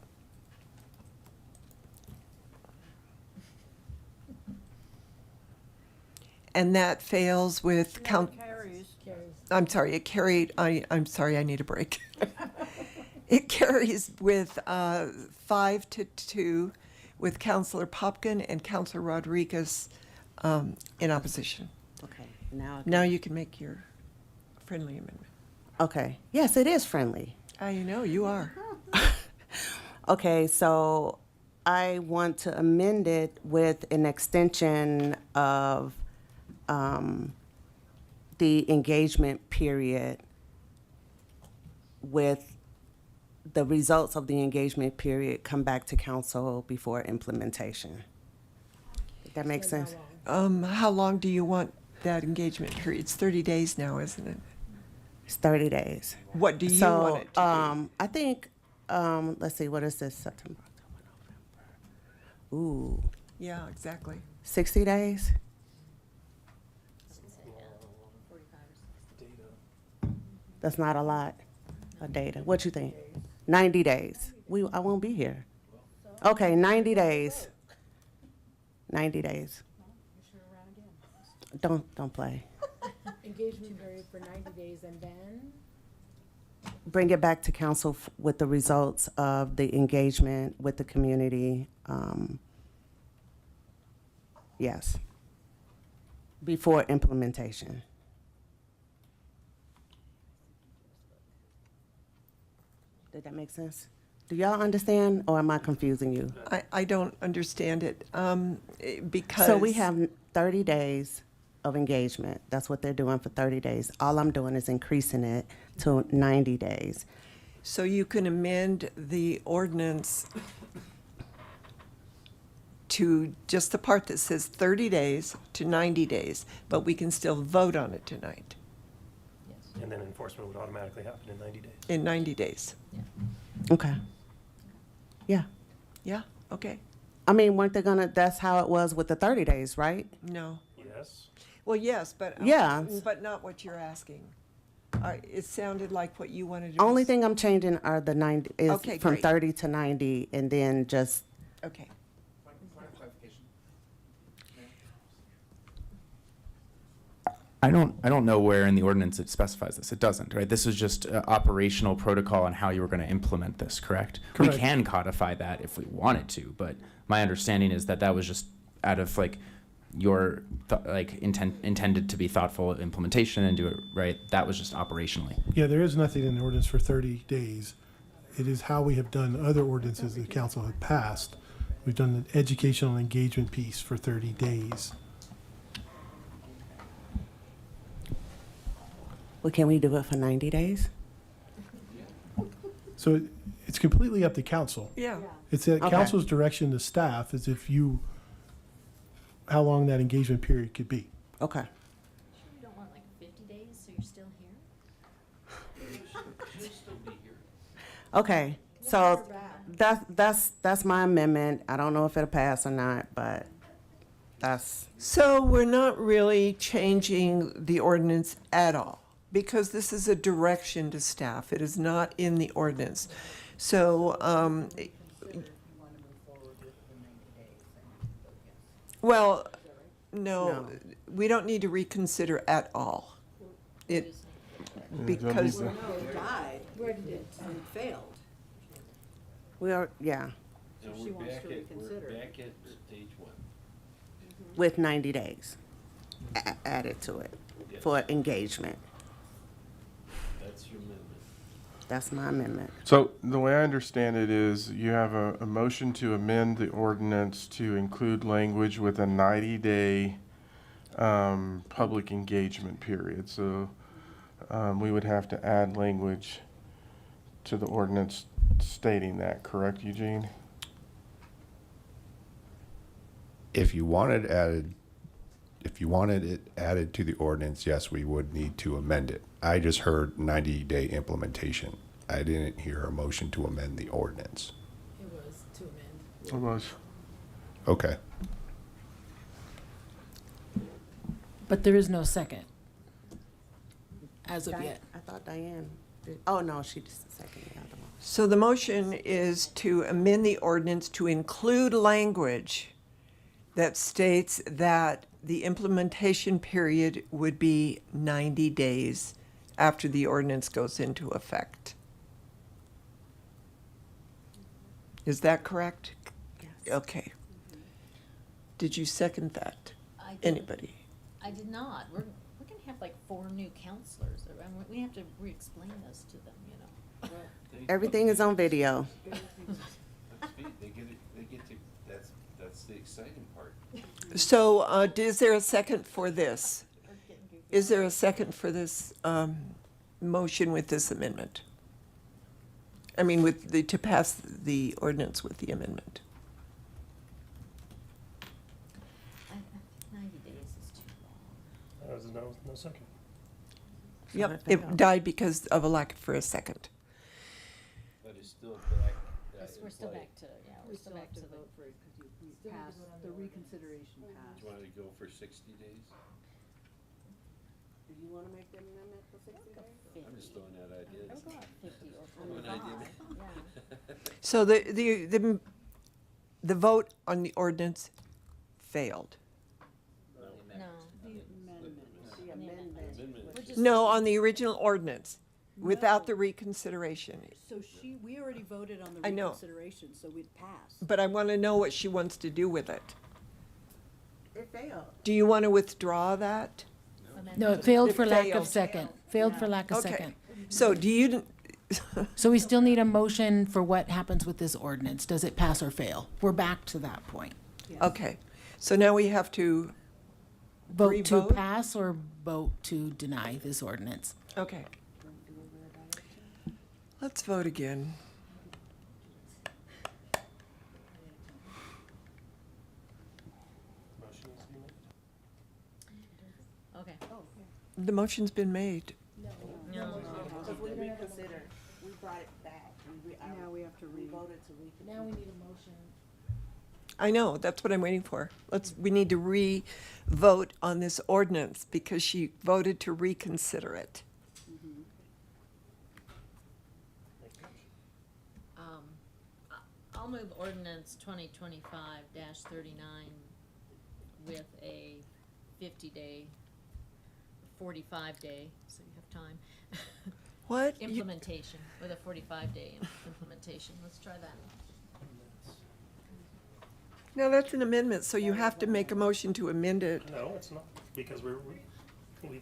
And that fails with I'm sorry, it carried, I'm sorry, I need a break. It carries with 5-2 with Councilor Popkin and Councilor Rodriguez in opposition. Okay, now. Now you can make your friendly amendment. Okay, yes, it is friendly. You know, you are. Okay, so I want to amend it with an extension of the engagement period with the results of the engagement period come back to council before implementation. That makes sense? How long do you want that engagement period? It's 30 days now, isn't it? It's 30 days. What do you want it to be? I think, let's see, what is this, September, October, November? Ooh, Yeah, exactly. 60 days? That's not a lot of data. What you think? 90 days. I won't be here. Okay, 90 days. 90 days. Don't play. Engagement period for 90 days and then? Bring it back to council with the results of the engagement with the community. Yes. Before implementation. Did that make sense? Do y'all understand, or am I confusing you? I don't understand it because. So we have 30 days of engagement. That's what they're doing for 30 days. All I'm doing is increasing it to 90 days. So you can amend the ordinance to just the part that says 30 days to 90 days, but we can still vote on it tonight And then enforcement would automatically happen in 90 days. in 90 days. Okay. Yeah. Yeah, okay. I mean, weren't they gonna, that's how it was with the 30 days, right? No. Yes. Well, yes, but. Yeah. But not what you're asking. It sounded like what you wanted to. Only thing I'm changing are the 90, is Okay, from great. 30 to 90, and then just, Okay. I don't know where in the ordinance it specifies this. It doesn't, right? This is just operational protocol on how you were going to implement this, correct? Correct. We can codify that if we wanted to, but my understanding is that that was just out of like your intended to be thoughtful implementation and do it right. That was just operationally. Yeah, there is nothing in the ordinance for 30 days. It is how we have done other ordinances the council had passed We've done the educational engagement piece for 30 days. Well, can we do it for 90 days? So it's completely up to council. Yeah. It's at Okay. council's direction to staff as if how long that engagement period could be. Okay. You don't want like 50 days, so you're still here? Okay, so that's my amendment. I don't know if it'll pass or not, but that's, So we're not really changing the ordinance at all, because this is a direction to staff. It is not in the ordinance. So, well, no, we don't need to reconsider at all. It, because, died. Where did it failed? we are, yeah, And She wants to reconsider. We're back at stage one. with 90 days added to it for engagement. That's your amendment. That's my amendment. So the way I understand it is you have a motion to amend the ordinance to include language with a 90-day public engagement period. So we would have to add language to the ordinance stating that, correct, Eugene? If you wanted it added to the ordinance, yes, we would need to amend it. I just heard 90-day implementation. I didn't hear a motion to amend the ordinance. It was to amend. It was. Okay. But there is no second as of yet. I thought Diane did. Oh, no, she just seconded the other one. so the motion is to amend the ordinance to include language that states that the implementation period would be 90 days after the ordinance goes into effect. Is that correct? Yes. Okay. Did you second that? I did. Anybody? I did not. We're gonna have like 4 new counselors. We have to re-explain this to them, you know. Everything is on video. They get to, that's the exciting part. So, is there a second for this? Is there a second for this motion with this amendment? I mean, to pass the ordinance with the amendment? I think 90 days is too long. No second. Yep, it died because of a lack for a second. But it's still back. We're still back to, yeah, we're still back to the. vote for it because you passed, the reconsideration Do passed. you want to go for 60 days? Do you want to make the amendment for 60 days? I'm just throwing out ideas. I would go at 50 or An 45, idea. yeah. So the vote on the ordinance failed. No. The amendment. We're just- No, on the original ordinance, without the reconsideration. So we already voted on the I know. reconsideration, so it passed. But I want to know what she wants to do with it. It failed. Do you want to withdraw that? No, it failed It for lack failed. of second. Failed for lack of Okay. second. So do you, So we still need a motion for what happens with this ordinance. Does it pass or fail? We're back to that point. okay. So now we have to, Vote to Re-vote? pass or vote to deny this ordinance? okay. Let's vote again. Okay. The motion's been made. Because we reconsidered, we brought it back. Now we have to We voted to reconsider. Now we need a motion. I know, that's what I'm waiting for. We need to re-vote on this ordinance because she voted to reconsider it. I'll move ordinance 2025-39 with a 50-day, 45-day, so you have time. What? Implementation, with a 45-day implementation. Let's try that. No, that's an amendment, so you have to make a motion to amend it. No, it's not, because we've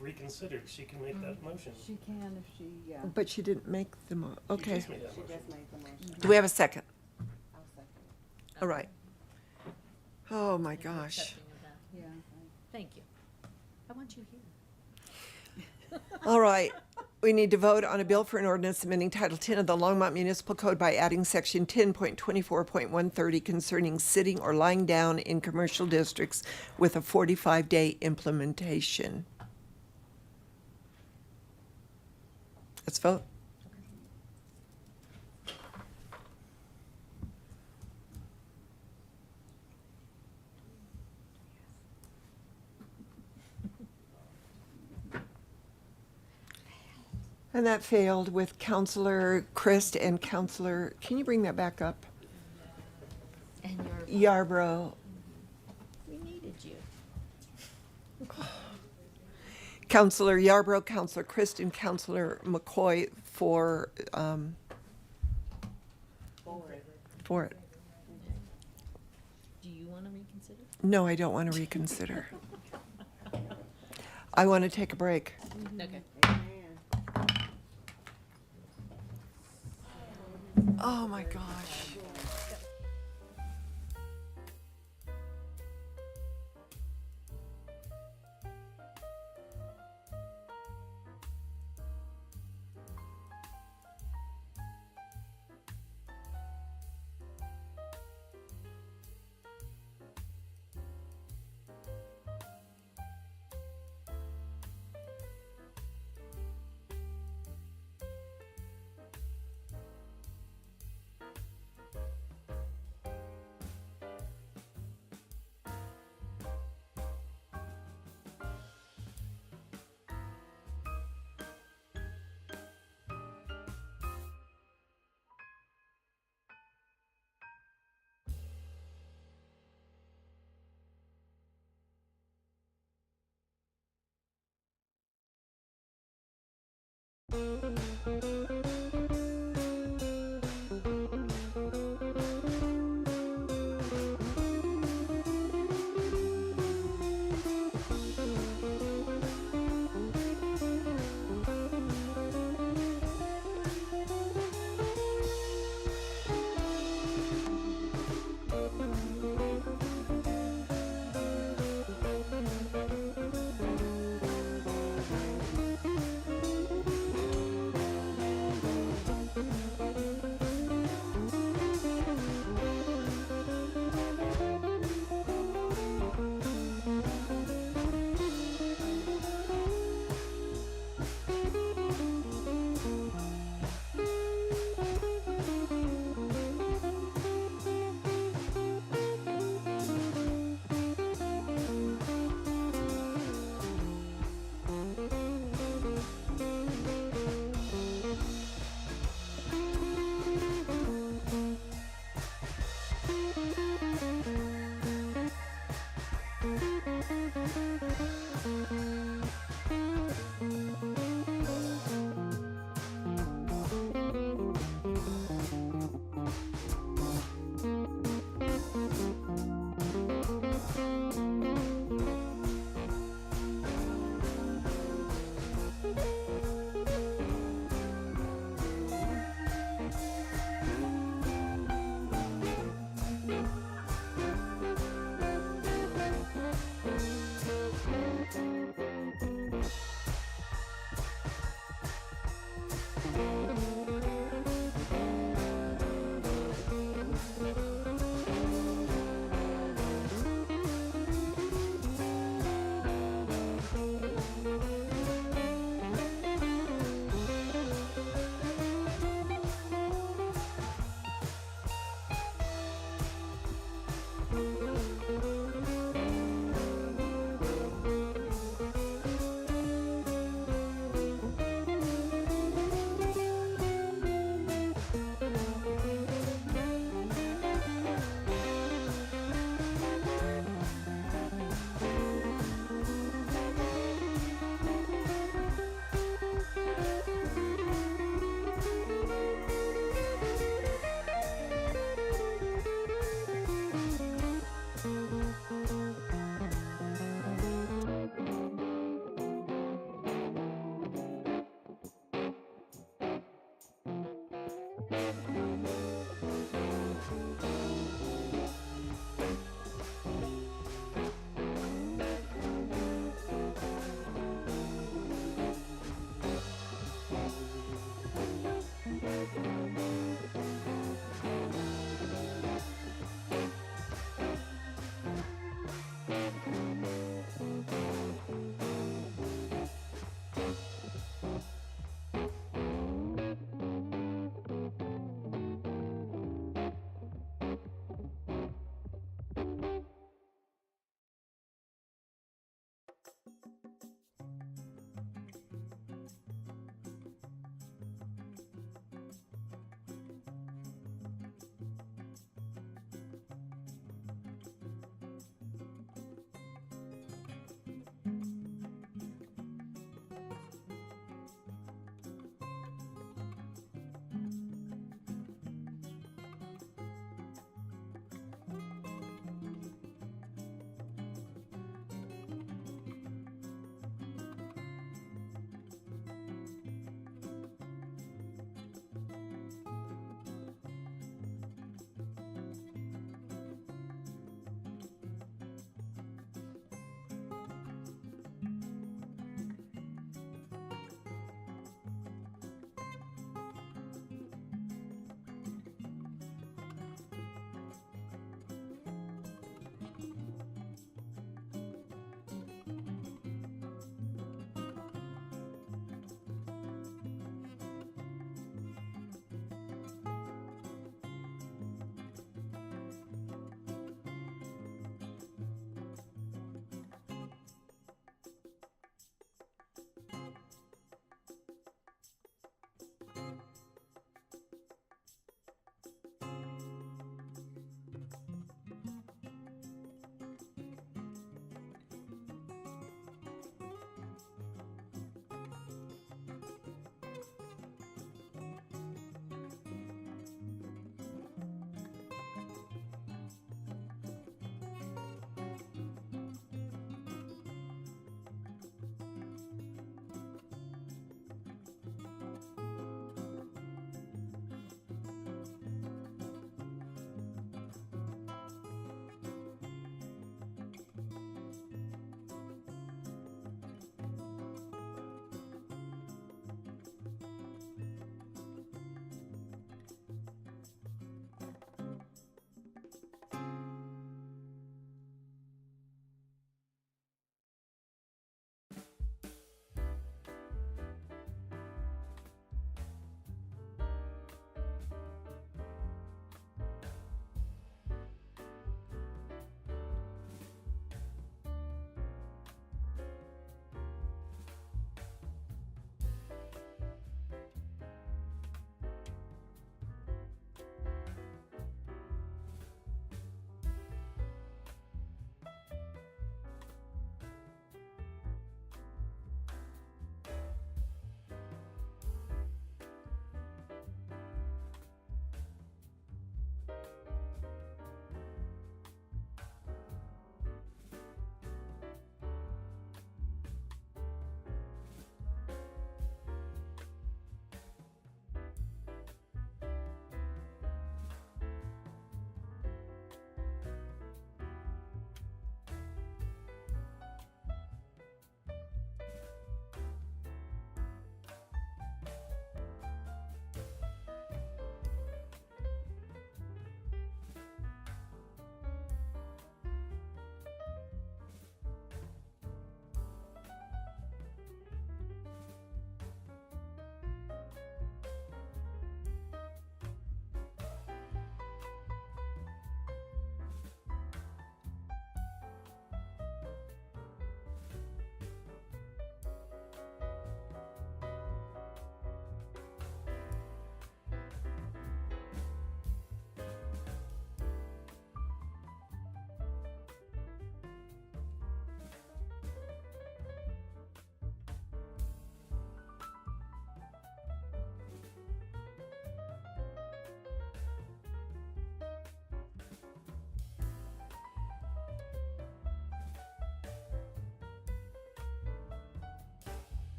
reconsidered. She can make that motion. She can if she, yeah. But she didn't make the okay. just made that She just made the motion. Do we have a second? I'll second it. All right. Oh, my gosh. Yeah. Thank you. I want you here. All right. We need to vote on a bill for an ordinance amending Title 10 of the Longmont Municipal Code by adding Section 10.24.130 concerning sitting or lying down in commercial districts with a 45-day implementation. Let's vote. And that failed with Counselor Christ and Counselor, can you bring that back up? And your, Yarbrough. we needed you. Counselor Yarbrough, Counselor Christ, and Counselor McCoy for it. Do you want to reconsider? No, I don't want to reconsider. I want to take a break. Okay. Oh, my gosh.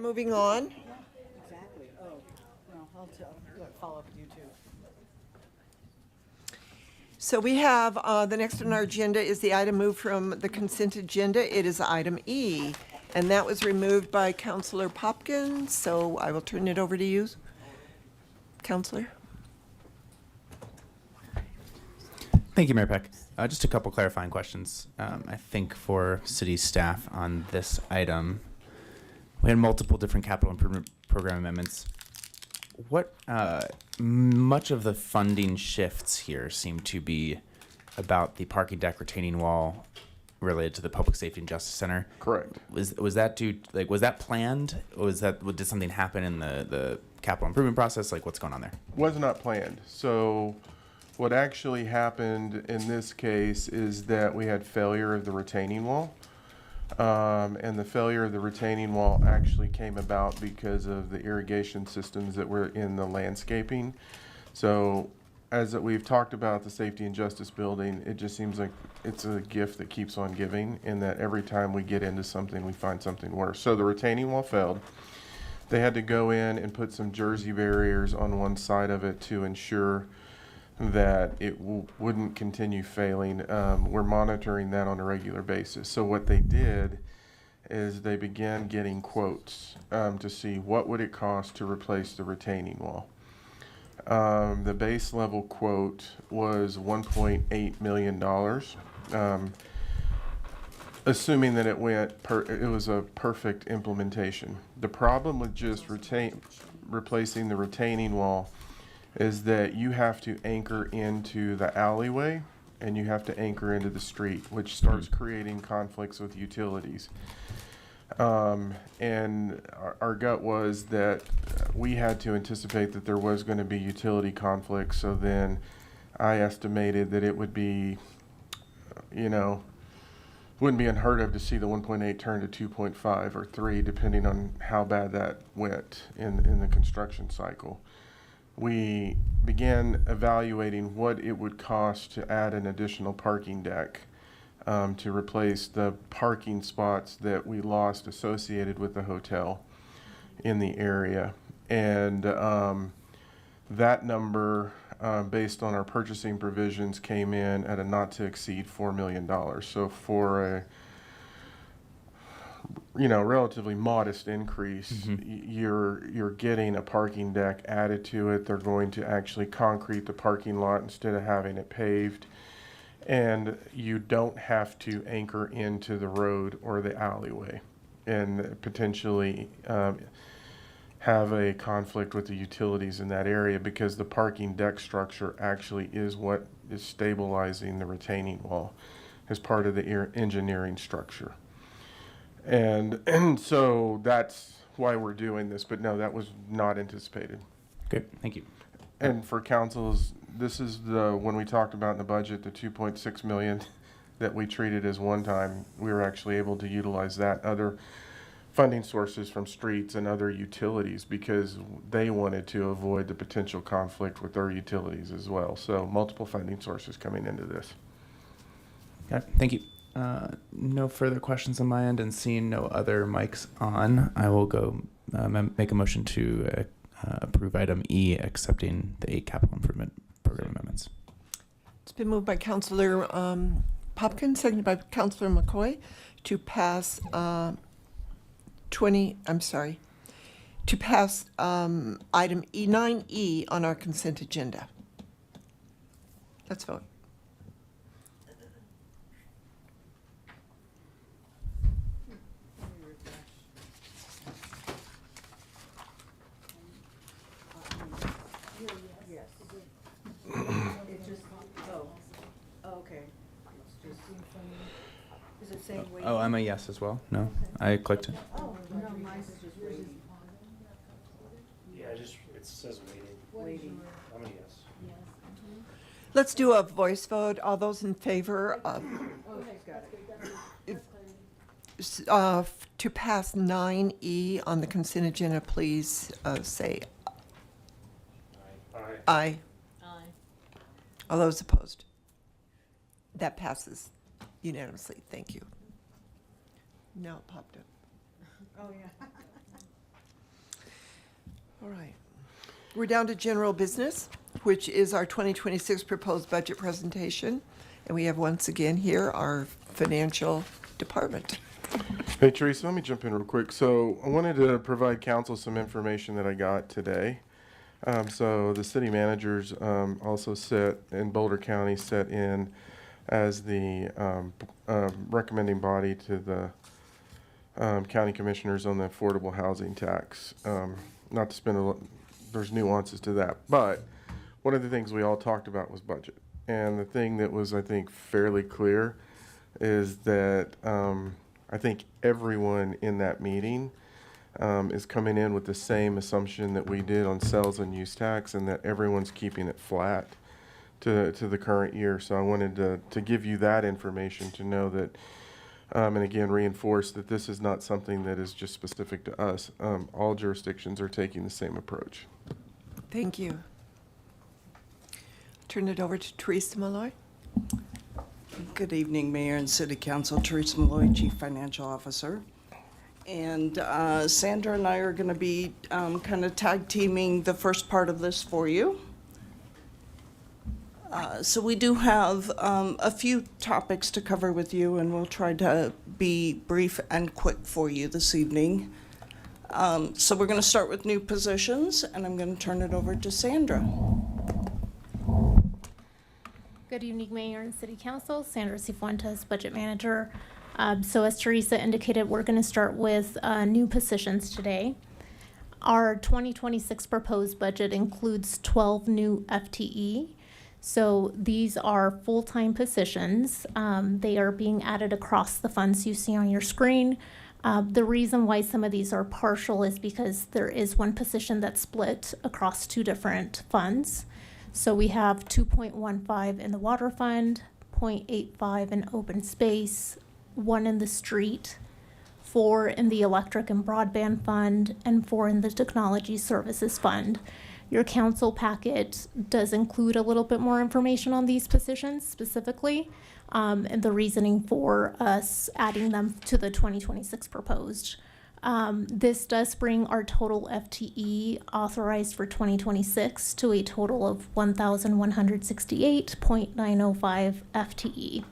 moving on. Exactly. Oh, well, I'll follow up with you too. So we have, the next on our agenda is the item moved from the consent agenda. It is item E, and that was removed by Counselor Popkins, so I will turn it over to you, Counselor. Thank you, Mayor Peck. Just a couple clarifying questions. I think for city staff on this item, we had multiple different capital improvement program amendments. What much of the funding shifts here seem to be about the parking deck retaining wall related to the Public Safety and Justice Center. Correct. Was that was that planned? Or did something happen in the capital improvement process? Like, what's going on there? Was not planned. So what actually happened in this case is that we had failure of the retaining wall. And the failure of the retaining wall actually came about because of the irrigation systems that were in the landscaping. So as we've talked about the Safety and Justice Building, it just seems like it's a gift that keeps on giving, in that every time we get into something, we find something worse. So the retaining wall failed. They had to go in and put some jersey barriers on one side of it to ensure that it wouldn't continue failing. We're monitoring that on a regular basis. So what they did is they began getting quotes to see what would it cost to replace the retaining wall. The base level quote was $1.8 million, assuming that it was a perfect implementation. The problem with just replacing the retaining wall is that you have to anchor into the alleyway and you have to anchor into the street, which starts creating conflicts with utilities. And our gut was that we had to anticipate that there was going to be utility conflicts. So then I estimated that it would be, wouldn't be unheard of to see the 1.8 turn to 2.5 or 3, depending on how bad that went in the construction cycle. We began evaluating what it would cost to add an additional parking deck to replace the parking spots that we lost associated with the hotel in the area. And that number, based on our purchasing provisions, came in at a not to exceed $4 million. So for a relatively modest increase, you're getting a parking deck added to it. They're going to actually concrete the parking lot instead of having it paved. And you don't have to anchor into the road or the alleyway and potentially have a conflict with the utilities in that area, because the parking deck structure actually is what is stabilizing the retaining wall as part of the engineering structure. And so that's why we're doing this, but no, that was not anticipated. Okay, thank you. And for councils, this is when we talked about in the budget, the 2.6 million that we treated as one time, we were actually able to utilize that other funding sources from streets and other utilities, because they wanted to avoid the potential conflict with their utilities as well. So multiple funding sources coming into this. Okay, thank you. No further questions on my end, and seeing no other mics on, I will go make a motion to approve item E, accepting the 8 capital improvement program amendments. It's been moved by Councilor Popkins, seconded by Councilor McCoy, to pass item E, 9E on our consent agenda. Let's vote. Oh, I'm a yes as well. No, I clicked it. Yeah, it says waiting. I'm a yes. Let's do a voice vote. All those in favor of to pass 9E on the consent agenda, please say aye. Aye. All those opposed? That passes unanimously. Thank you. Now it popped up. Oh, yeah. All right. We're down to general business, which is our 2026 proposed budget presentation. And we have once again here our financial department. Hey, Teresa, let me jump in real quick. So I wanted to provide council some information that I got today. So the city managers also sit in Boulder County, set in as the recommending body to the county commissioners on the affordable housing tax. Not to spend a lot, there's nuances to that, but one of the things we all talked about was budget. And the thing that was, I think, fairly clear is that I think everyone in that meeting is coming in with the same assumption that we did on sales and use tax, and that everyone's keeping it flat to the current year. So I wanted to give you that information to know that, and again, reinforce that this is not something that is just specific to us. All jurisdictions are taking the same approach. Thank you. Turn it over to Teresa Malloy. Good evening, Mayor and City Council. Teresa Malloy, Chief Financial Officer. And Sandra and I are going to be kind of tag teaming the first part of this for you. So we do have a few topics to cover with you, and we'll try to be brief and quick for you this evening. So we're going to start with new positions, and I'm going to turn it over to Sandra. Good evening, Mayor and City Council. Sandra Cifuentes, Budget Manager. So as Teresa indicated, we're going to start with new positions today. Our 2026 proposed budget includes 12 new FTE. So these are full-time positions. They are being added across the funds you see on your screen. The reason why some of these are partial is because there is one position that's split across two different funds. So we have 2.15 in the water fund, 0.85 in open space, 1 in the street, 4 in the electric and broadband fund, and 4 in the technology services fund. Your council packet does include a little bit more information on these positions specifically, and the reasoning for us adding them to the 2026 proposed. This does bring our total FTE authorized for 2026 to a total of 1,168.905 FTE.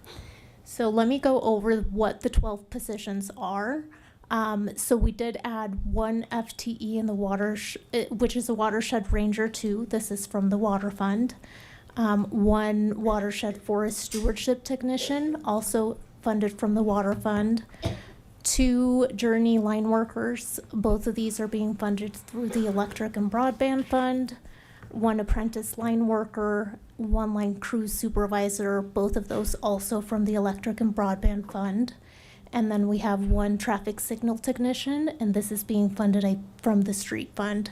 So let me go over what the 12 positions are. So we did add 1 FTE in the which is a watershed ranger 2. This is from the water fund. 1 watershed forest stewardship technician, also funded from the water fund. 2 journey line workers. Both of these are being funded through the electric and broadband fund. 1 apprentice line worker, 1 line crew supervisor, both of those also from the electric and broadband fund. And then we have 1 traffic signal technician, and this is being funded from the street fund.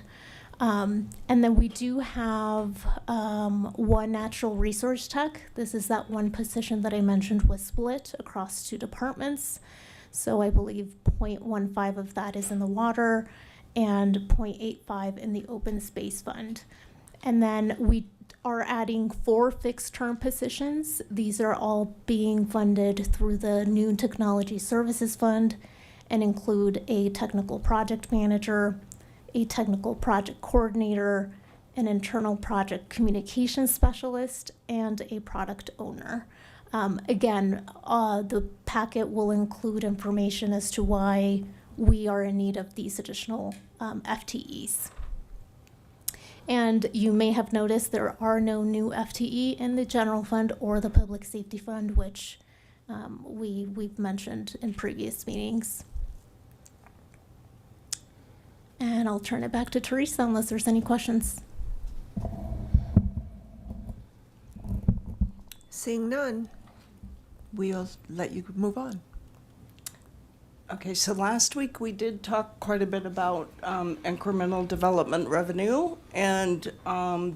And then we do have 1 natural resource tech. This is that 1 position that I mentioned was split across 2 departments. So I believe 0.15 of that is in the water and 0.85 in the open space fund. And then we are adding 4 fixed term positions. These are all being funded through the new technology services fund and include a technical project manager, a technical project coordinator, an internal project communication specialist, and a product owner. Again, the packet will include information as to why we are in need of these additional FTEs. And you may have noticed there are no new FTE in the general fund or the public safety fund, which we've mentioned in previous meetings. And I'll turn it back to Teresa unless there's any questions. Seeing none, we'll let you move on. Okay, so last week we did talk quite a bit about incremental development revenue and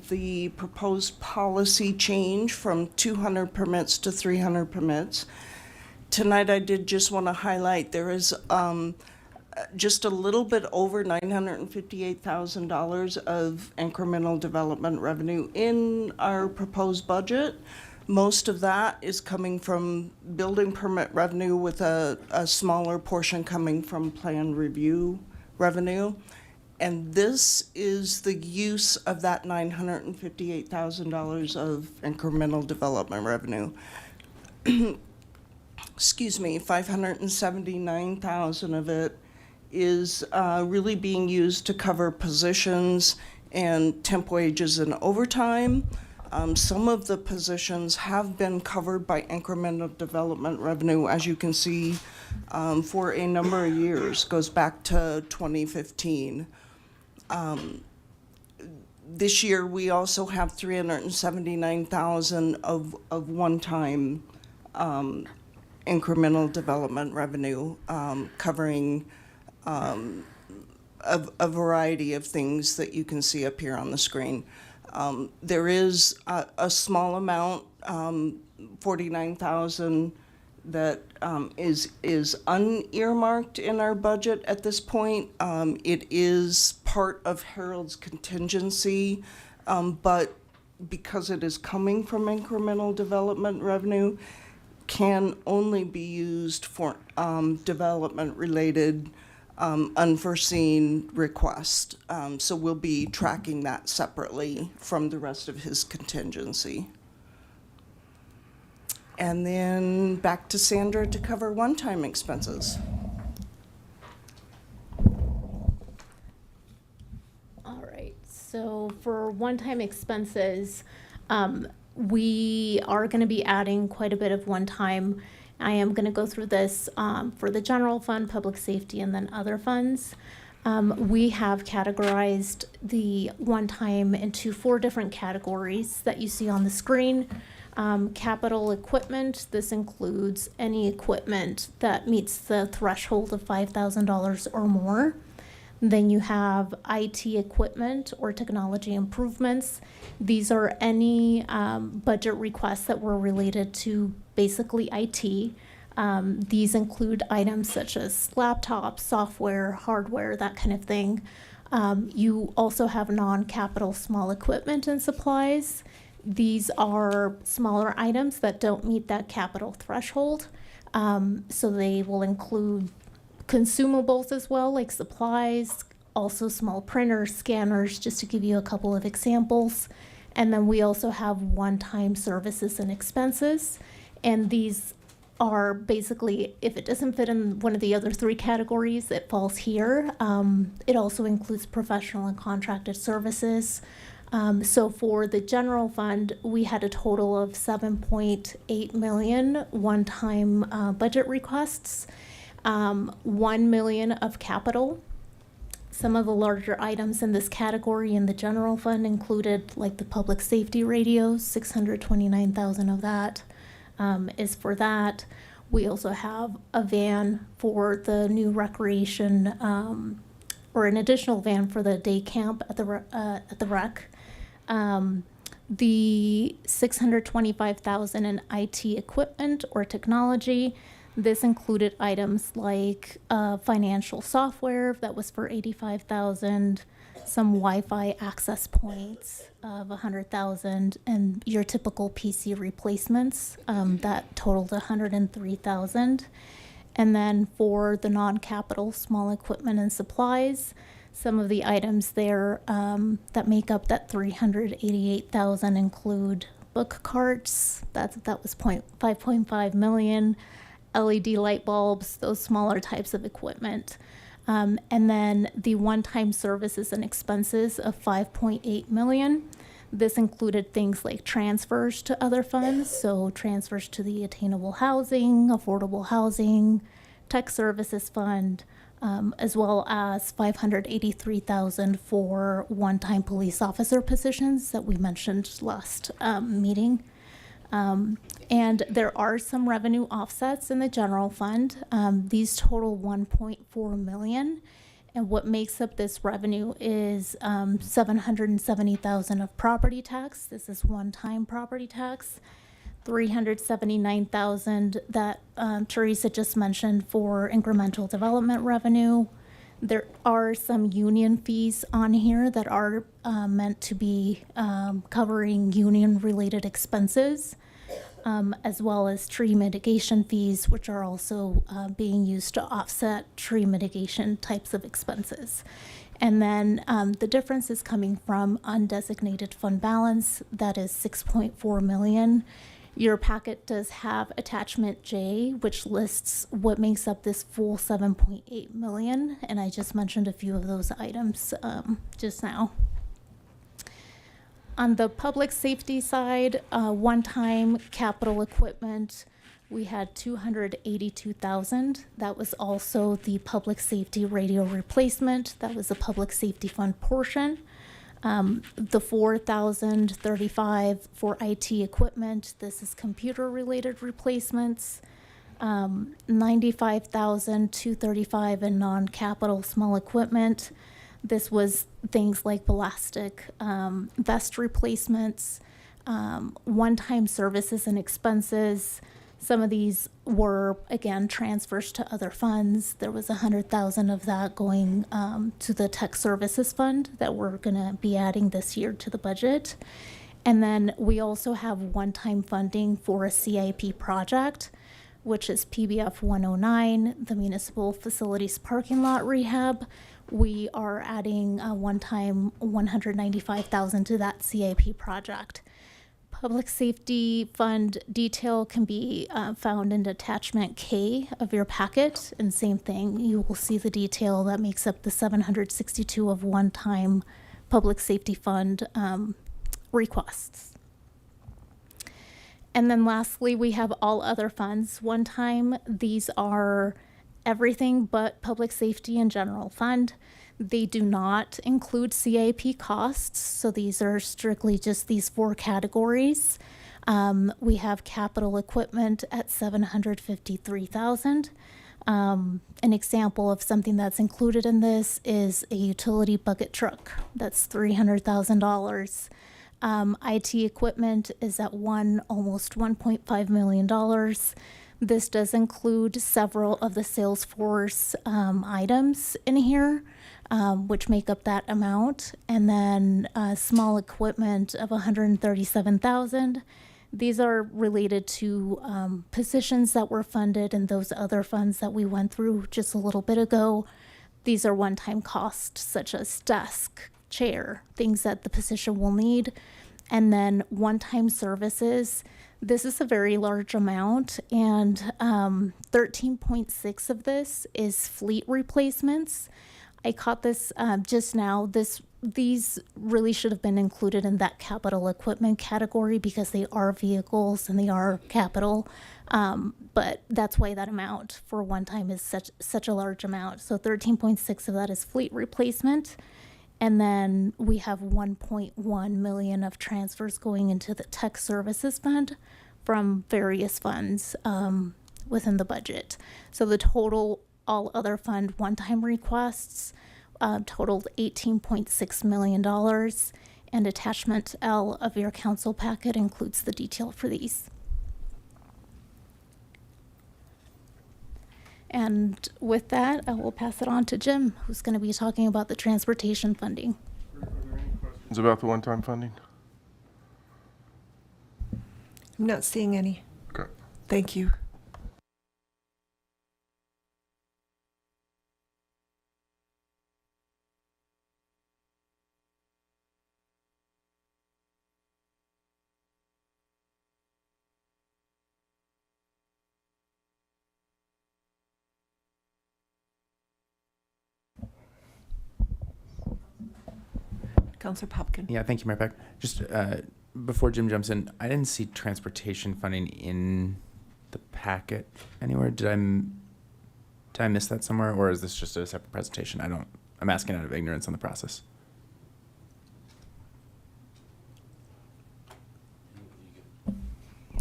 the proposed policy change from 200 permits to 300 permits. Tonight I did just want to highlight there is just a little bit over $958,000 of incremental development revenue in our proposed budget. Most of that is coming from building permit revenue with a smaller portion coming from plan review revenue. And this is the use of that $958,000 of incremental development revenue. Excuse me, 579,000 of it is really being used to cover positions and temp wages and overtime. Some of the positions have been covered by incremental development revenue, as you can see, for a number of years, goes back to 2015. This year, we also have 379,000 of one-time incremental development revenue, covering a variety of things that you can see up here on the screen. There is a small amount, 49,000, that is unearmarked in our budget at this point. It is part of Harold's contingency, but because it is coming from incremental development revenue, can only be used for development-related unforeseen request. So we'll be tracking that separately from the rest of his contingency. And then back to Sandra to cover one-time expenses. All right, so for one-time expenses, we are going to be adding quite a bit of one-time. I am going to go through this for the general fund, public safety, and then other funds. We have categorized the one-time into 4 different categories that you see on the screen. Capital equipment, this includes any equipment that meets the threshold of $5,000 or more. Then you have IT equipment or technology improvements. These are any budget requests that were related to basically IT. These include items such as laptops, software, hardware, that kind of thing. You also have non-capital small equipment and supplies. These are smaller items that don't meet that capital threshold. So they will include consumables as well, like supplies, also small printers, scanners, just to give you a couple of examples. And then we also have one-time services and expenses. And these are basically, if it doesn't fit in one of the other 3 categories, it falls here. It also includes professional and contracted services. So for the general fund, we had a total of 7.8 million one-time budget requests, 1 million of capital. Some of the larger items in this category in the general fund included like the public safety radios, 629,000 of that is for that. We also have a van for the new recreation, or an additional van for the day camp at the rec. The 625,000 in IT equipment or technology. This included items like financial software that was for 85,000, some Wi-Fi access points of 100,000, and your typical PC replacements that totaled 103,000. And then for the non-capital small equipment and supplies, some of the items there that make up that 388,000 include book carts, that was 5.5 million, LED light bulbs, those smaller types of equipment. And then the one-time services and expenses of 5.8 million. This included things like transfers to other funds, so transfers to the attainable housing, affordable housing, tech services fund, as well as 583,000 for one-time police officer positions that we mentioned last meeting. And there are some revenue offsets in the general fund. These total 1.4 million. And what makes up this revenue is 770,000 of property tax. This is one-time property tax. 379,000 that Teresa just mentioned for incremental development revenue. There are some union fees on here that are meant to be covering union-related expenses, as well as tree mitigation fees, which are also being used to offset tree mitigation types of expenses. And then the difference is coming from undesignated fund balance, that is 6.4 million. Your packet does have attachment J, which lists what makes up this full 7.8 million, and I just mentioned a few of those items just now. On the public safety side, one-time capital equipment, we had 282,000. That was also the public safety radio replacement. That was the public safety fund portion. The 4,035 for IT equipment. This is computer-related replacements. 95,235 in non-capital small equipment. This was things like ballistic vest replacements, one-time services and expenses. Some of these were, again, transfers to other funds. There was 100,000 of that going to the tech services fund that we're going to be adding this year to the budget. And then we also have one-time funding for a CIP project, which is PBF 109, the municipal facilities parking lot rehab. We are adding a one-time 195,000 to that CIP project. Public safety fund detail can be found in attachment K of your packet, and same thing, you will see the detail that makes up the 762 of one-time public safety fund requests. And then lastly, we have all other funds. One time, these are everything but public safety and general fund. They do not include CIP costs, so these are strictly just these four categories. We have capital equipment at 753,000. An example of something that's included in this is a utility bucket truck. That's $300,000. IT equipment is at almost $1.5 million. This does include several of the Salesforce items in here, which make up that amount. And then small equipment of 137,000. These are related to positions that were funded in those other funds that we went through just a little bit ago. These are one-time costs such as desk, chair, things that the position will need. And then one-time services. This is a very large amount, and 13.6 of this is fleet replacements. I caught this just now. These really should have been included in that capital equipment category because they are vehicles and they are capital. But that's why that amount for one time is such a large amount. So 13.6 of that is fleet replacement. And then we have 1.1 million of transfers going into the tech services fund from various funds within the budget. So the total all other fund one-time requests totaled $18.6 million. And attachment L of your council packet includes the detail for these. And with that, I will pass it on to Jim, who's going to be talking about the transportation funding. Is about the one-time funding? I'm not seeing any. Okay. Thank you. Councilor Popkin. Yeah, thank you, Mayor Peck. Just before Jim jumps in, I didn't see transportation funding in the packet anywhere. Did I miss that somewhere, or is this just a separate presentation? I'm asking out of ignorance on the process.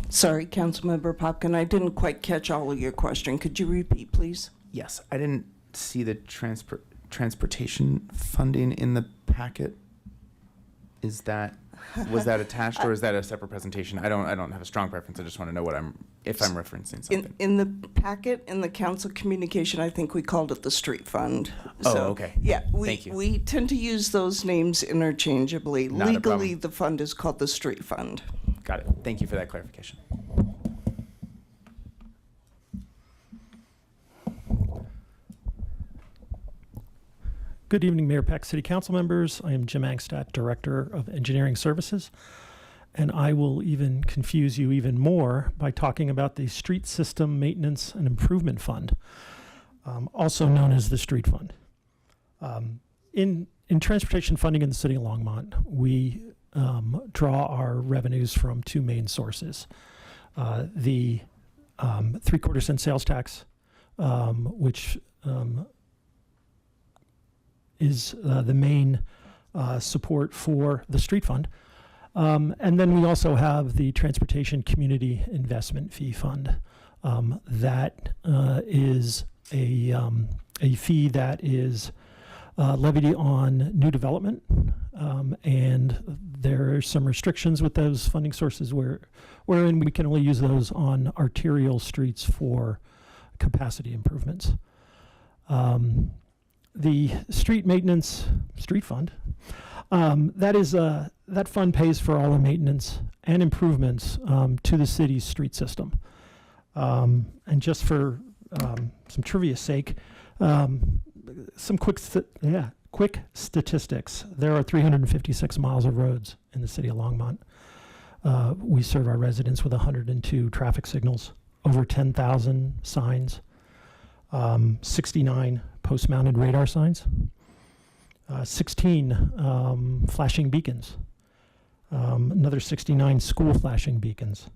Sorry, Councilmember Popkin, I didn't quite catch all of your question. Could you repeat, please? Yes, I didn't see the transportation funding in the packet. Was that attached, or is that a separate presentation? I don't have a strong preference. I just want to know if I'm referencing something. In the packet, in the council communication, I think we called it the street fund. Oh, okay. Yeah, Thank you. we tend to use those names interchangeably. Not a problem. Legally, the fund is called the street fund. Got it. Thank you for that clarification. Good evening, Mayor Peck, City Council members. I am Jim Angstadt, Director of Engineering Services, and I will even confuse you even more by talking about the Street System Maintenance and Improvement Fund, also known as the Street Fund. In transportation funding in the city of Longmont, we draw our revenues from two main sources. The 3/4 cent sales tax, which is the main support for the street fund. And then we also have the Transportation Community Investment Fee Fund. That is a fee that is levied on new development. And there are some restrictions with those funding sources wherein we can only use those on arterial streets for capacity improvements. The street maintenance street fund, that fund pays for all the maintenance and improvements to the city's street system. And just for some trivia sake, some quick statistics. There are 356 miles of roads in the city of Longmont. We serve our residents with 102 traffic signals, over 10,000 signs, 69 post-mounted radar signs, 16 flashing beacons, another 69 school flashing beacons,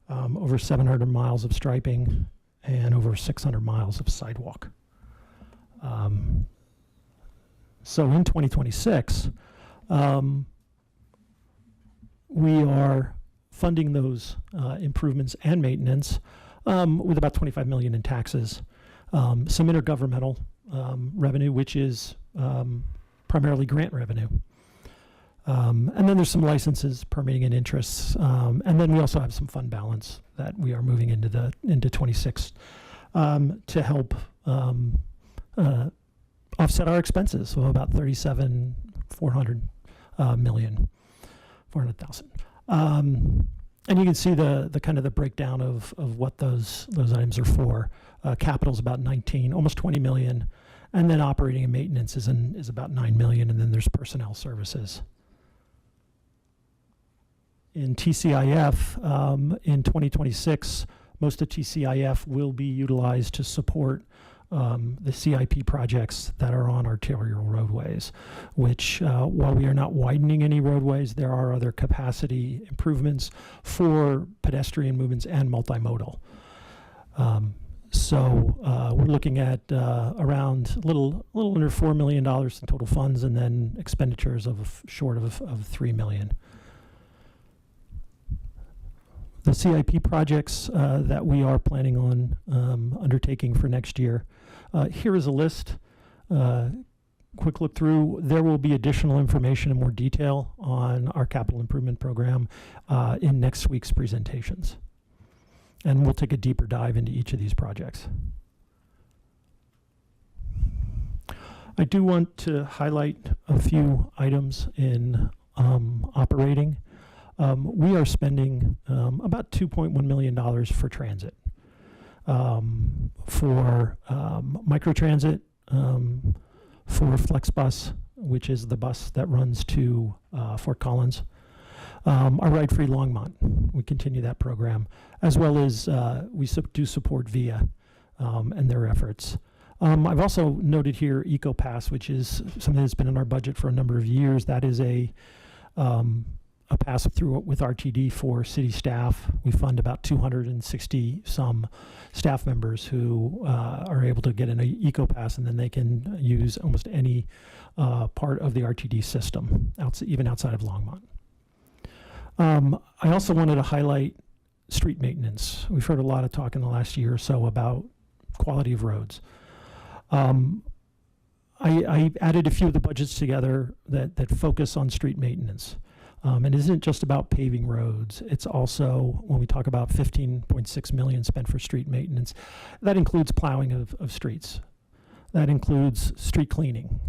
over 700 miles of striping, and over 600 miles of sidewalk. So in 2026, we are funding those improvements and maintenance with about $25 million in taxes, some intergovernmental revenue, which is primarily grant revenue. And then there's some licenses, permitting, and interests. And then we also have some fund balance that we are moving into 26 to help offset our expenses, so about $400,000. And you can see the kind of the breakdown of what those items are for. Capital's about 19, almost 20 million, and then operating and maintenance is about 9 million, and then there's personnel services. In TCIF, in 2026, most of TCIF will be utilized to support the CIP projects that are on arterial roadways, which while we are not widening any roadways, there are other capacity improvements for pedestrian movements and multimodal. So we're looking at around a little under $4 million in total funds, and then expenditures of short of $3 million. The CIP projects that we are planning on undertaking for next year. Here is a list. Quick look through. There will be additional information and more detail on our capital improvement program in next week's presentations. And we'll take a deeper dive into each of these projects. I do want to highlight a few items in operating. We are spending about $2.1 million for transit. For microtransit, for FlexBus, which is the bus that runs to Fort Collins, our Ride Free Longmont, we continue that program, as well as we do support VIA and their efforts. I've also noted here EcoPass, which is something that's been in our budget for a number of years. That is a pass through with RTD for city staff. We fund about 260 some staff members who are able to get an EcoPass, and then they can use almost any part of the RTD system, even outside of Longmont. I also wanted to highlight street maintenance. We've heard a lot of talk in the last year or so about quality of roads. I added a few of the budgets together that focus on street maintenance. It isn't just about paving roads. It's also, when we talk about 15.6 million spent for street maintenance, that includes plowing of streets. That includes street cleaning.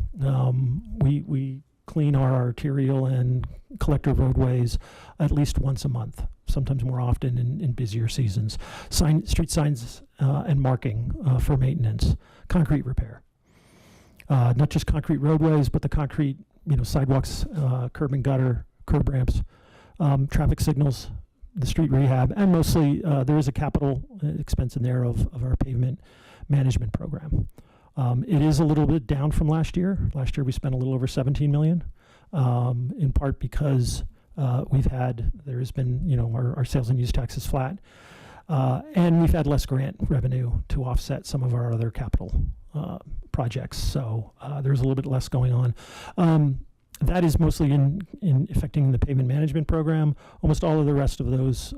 We clean our arterial and collector roadways at least once a month, sometimes more often in busier seasons. Street signs and marking for maintenance, concrete repair. not just concrete roadways, but the concrete, sidewalks, curb and gutter, curb ramps, traffic signals, the street rehab, and mostly there is a capital expense in there of our pavement management program. It is a little bit down from last year. Last year we spent a little over 17 million, in part because there has been, our sales and use tax is flat, and we've had less grant revenue to offset some of our other capital projects. So there's a little bit less going on. That is mostly in affecting the pavement management program. Almost all of the rest of those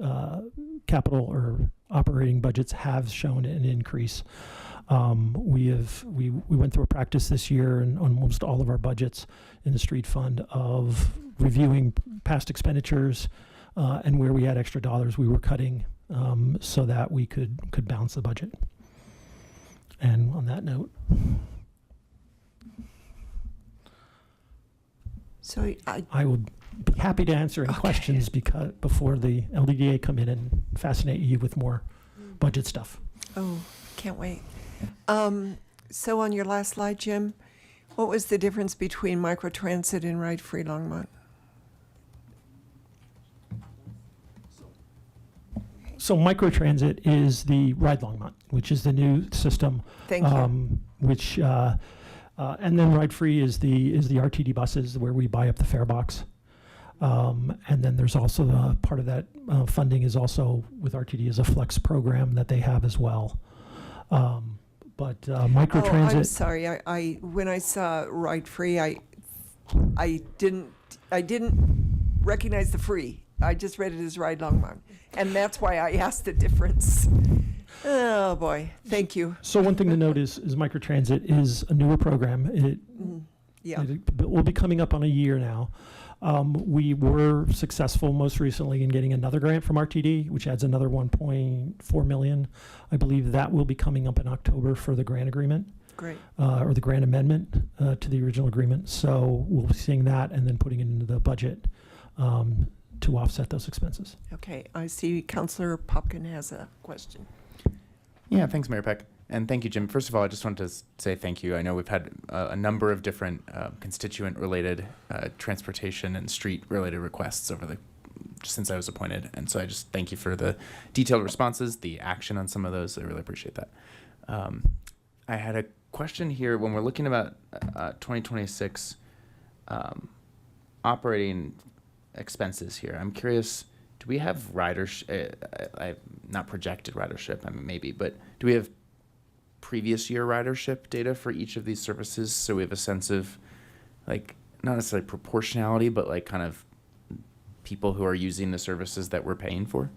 capital or operating budgets have shown an increase. We went through a practice this year and on almost all of our budgets in the street fund of reviewing past expenditures and where we had extra dollars we were cutting so that we could balance the budget. And on that note. So I would be happy to answer any questions before the LDDA come in and fascinate you with more budget stuff. Oh, can't wait. So on your last slide, Jim, what was the difference between microtransit and ride-free Longmont? So microtransit is the Ride Longmont, which is the new system. Thank you. Which and then Ride Free is the RTD buses where we buy up the fare box. And then there's also part of that funding is also with RTD is a flex program that they have as well. But microtransit. Oh, I'm sorry. I when I saw Ride Free, I didn't recognize the free. I just read it as Ride Longmont, and that's why I asked the difference. Oh boy, thank you. So one thing to note is microtransit is a newer program. It will be coming up on a year now. We were successful most recently in getting another grant from RTD, which adds another 1.4 million. I believe that will be coming up in October for the grant agreement. Great. Or the grant amendment to the original agreement. So we'll be seeing that and then putting it into the budget to offset those expenses. Okay, I see Councillor Popkin has a question. Yeah, thanks, Mayor Peck. And thank you, Jim. First of all, I just wanted to say thank you. I know we've had a number of different constituent-related transportation and street-related requests since I was appointed. And so I just thank you for the detailed responses, the action on some of those. I really appreciate that. I had a question here. When we're looking about 2026 operating expenses here, I'm curious, do we have not projected ridership, I mean, maybe, but do we have previous year ridership data for each of these services, so we have a sense of, like, not necessarily proportionality, but like kind of people who are using the services that we're paying for?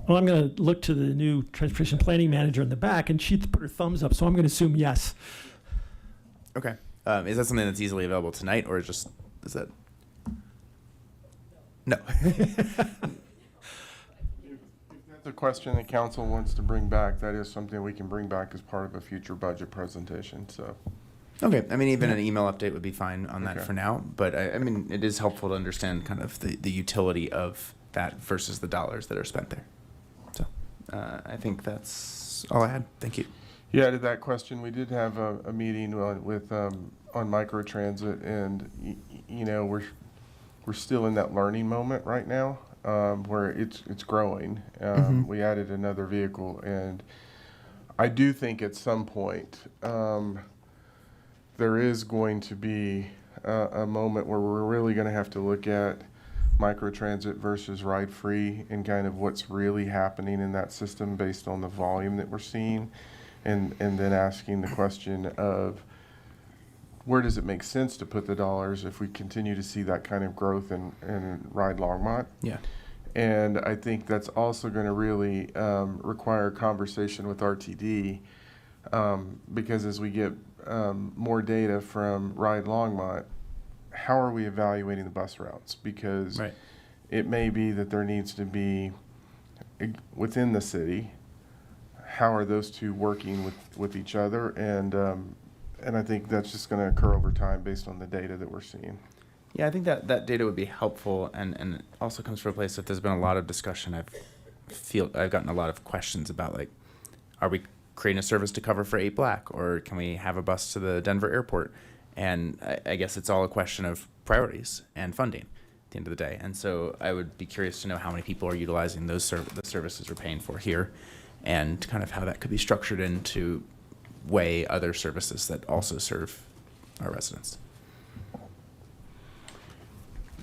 Well, I'm going to look to the new transportation planning manager in the back, and she put her thumbs up, so I'm going to assume yes. Okay. Is that something that's easily available tonight, or is that? No. The question the council wants to bring back, that is something we can bring back as part of a future budget presentation, so. Okay, I mean, even an email update would be fine on that Okay. for now, but I mean, it is helpful to understand kind of the utility of that versus the dollars that are spent there. So I think that's all I had. Thank you. Yeah, to that question, we did have a meeting on microtransit, and we're still in that learning moment right now, where it's growing. We added another vehicle, and I do think at some point there is going to be a moment where we're really going to have to look at microtransit versus ride free and kind of what's really happening in that system based on the volume that we're seeing, and then asking the question of where does it make sense to put the dollars if we continue to see that kind of growth in Ride Longmont? Yeah. And I think that's also going to really require a conversation with RTD, because as we get more data from Ride Longmont, how are we evaluating the bus routes? Because it may be that there needs to be, within the city, how are those two working with each other? And I think that's just going to occur over time based on the data that we're seeing. Yeah, I think that data would be helpful, and it also comes from a place that there's been a lot of discussion. I've gotten a lot of questions about, like, are we creating a service to cover for 8 Black, or can we have a bus to the Denver airport? And I guess it's all a question of priorities and funding at the end of the day. And so I would be curious to know how many people are utilizing those the services we're paying for here, and kind of how that could be structured into weigh other services that also serve our residents.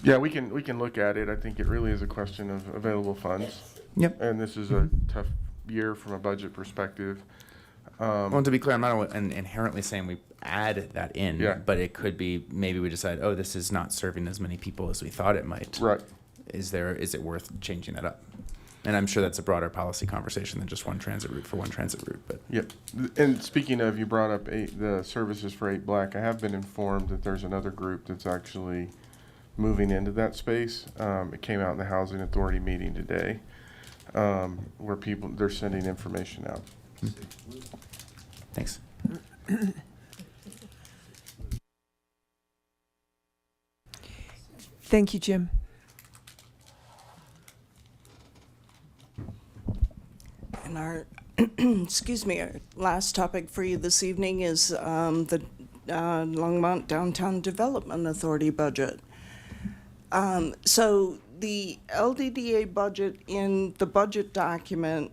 Yeah, we can look at it. I think it really is a question of available funds. Yep. And this is a tough year from a budget perspective. Well, to be clear, I'm not inherently saying we add that in, Yeah. but it could be maybe we decide, oh, this is not serving as many people as we thought it might. Right. Is it worth changing that up? And I'm sure that's a broader policy conversation than just one transit route for one transit route. But Yep. And speaking of, you brought up the services for 8 Black. I have been informed that there's another group that's actually moving into that space. It came out in the Housing Authority meeting today, where they're sending information out. Thanks. Thank you, Jim. And our, excuse me, our last topic for you this evening is the Longmont Downtown Development Authority budget. So the LDDA budget in the budget document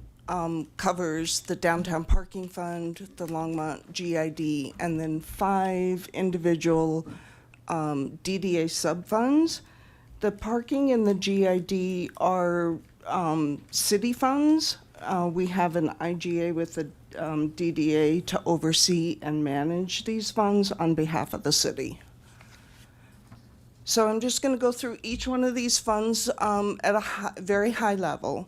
covers the downtown parking fund, the Longmont GID, and then 5 individual DDA subfunds. The parking and the GID are city funds. We have an IGA with the DDA to oversee and manage these funds on behalf of the city. So I'm just going to go through each one of these funds at a very high level.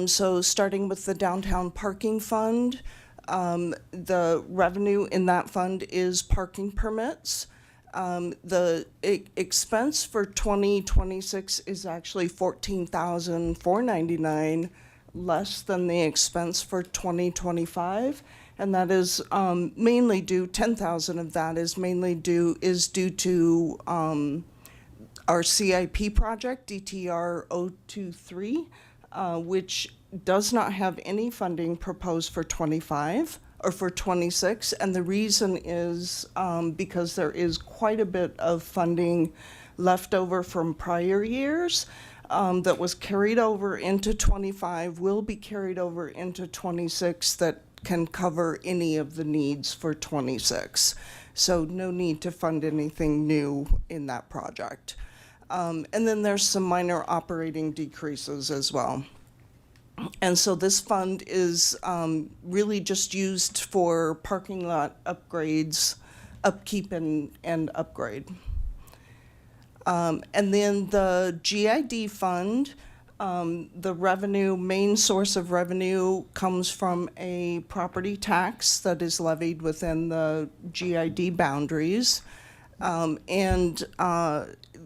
So starting with the downtown parking fund, the revenue in that fund is parking permits. The expense for 2026 is actually $14,499, less than the expense for 2025, and that is mainly due. 10,000 of that is due to our CIP project, DTR 023, which does not have any funding proposed for 25 or for 26, and the reason is because there is quite a bit of funding left over from prior years that was carried over into 25, will be carried over into 26, that can cover any of the needs for 26. So no need to fund anything new in that project. And then there's some minor operating decreases as well. And so this fund is really just used for parking lot upgrades, upkeep and upgrade. And then the GID fund, the main source of revenue comes from a property tax that is levied within the GID boundaries. And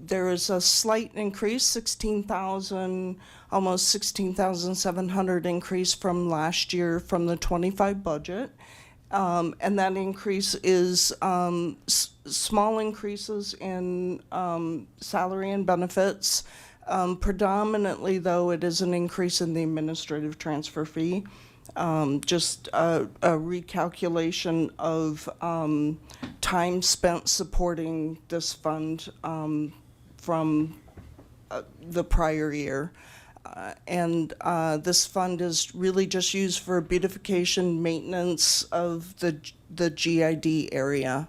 there is a slight increase, 16,000, almost 16,700 increase from last year from the 25 budget. And that increase is small increases in salary and benefits. Predominantly, though, it is an increase in the administrative transfer fee. Just a recalculation of time spent supporting this fund from the prior year. And this fund is really just used for beautification, maintenance of the GID area.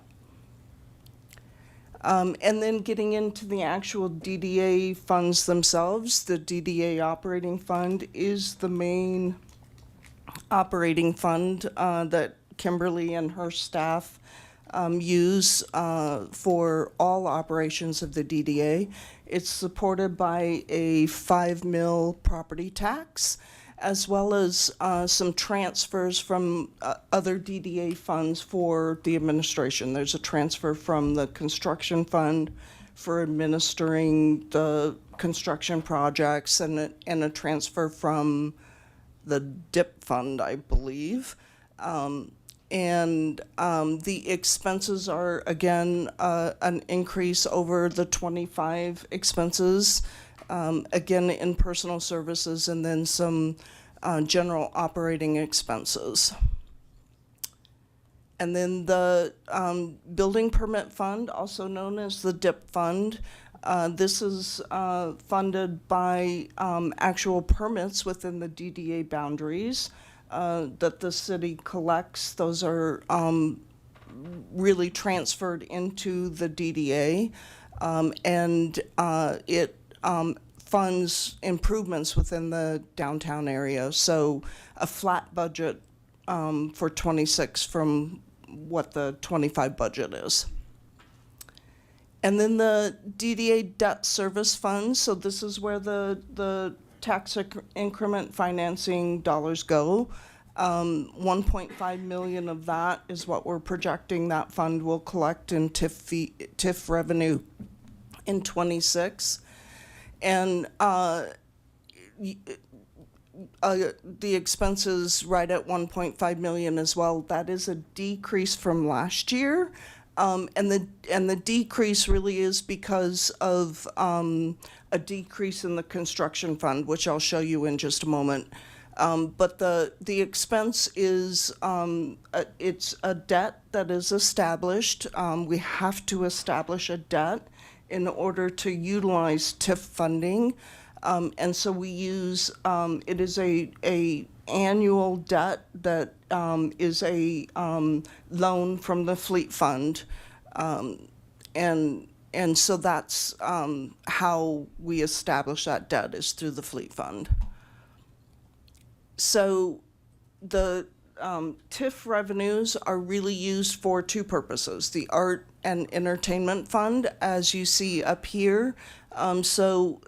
And then getting into the actual DDA funds themselves, the DDA operating fund is the main operating fund that Kimberly and her staff use for all operations of the DDA. It's supported by a 5 mil property tax, as well as some transfers from other DDA funds for the administration. There's a transfer from the construction fund for administering the construction projects, and a transfer from the DIP fund, I believe. And the expenses are, again, an increase over the 25 expenses, again, in personal services, and then some general operating expenses. And then the building permit fund, also known as the DIP fund, this is funded by actual permits within the DDA boundaries that the city collects. Those are really transferred into the DDA, and it funds improvements within the downtown area. So a flat budget for 26 from what the 25 budget is. And then the DDA debt service fund, so this is where the tax increment financing dollars go. 1.5 million of that is what we're projecting that fund will collect in TIF revenue in 26. And the expenses right at 1.5 million as well. That is a decrease from last year. And the decrease really is because of a decrease in the construction fund, which I'll show you in just a moment. But the expense is it's a debt that is established. We have to establish a debt in order to utilize TIF funding, and so we use it is a annual debt that is a loan from the fleet fund, and so that's how we establish that debt is through the fleet fund. So the TIF revenues are really used for two purposes: the art and entertainment fund, as you see up here. So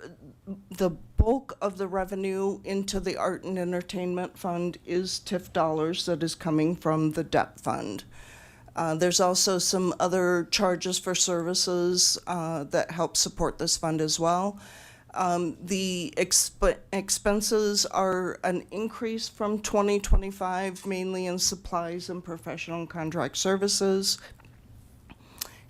the bulk of the revenue into the art and entertainment fund is TIF dollars that is coming from the debt fund. There's also some other charges for services that help support this fund as well. The expenses are an increase from 2025, mainly in supplies and professional and contract services.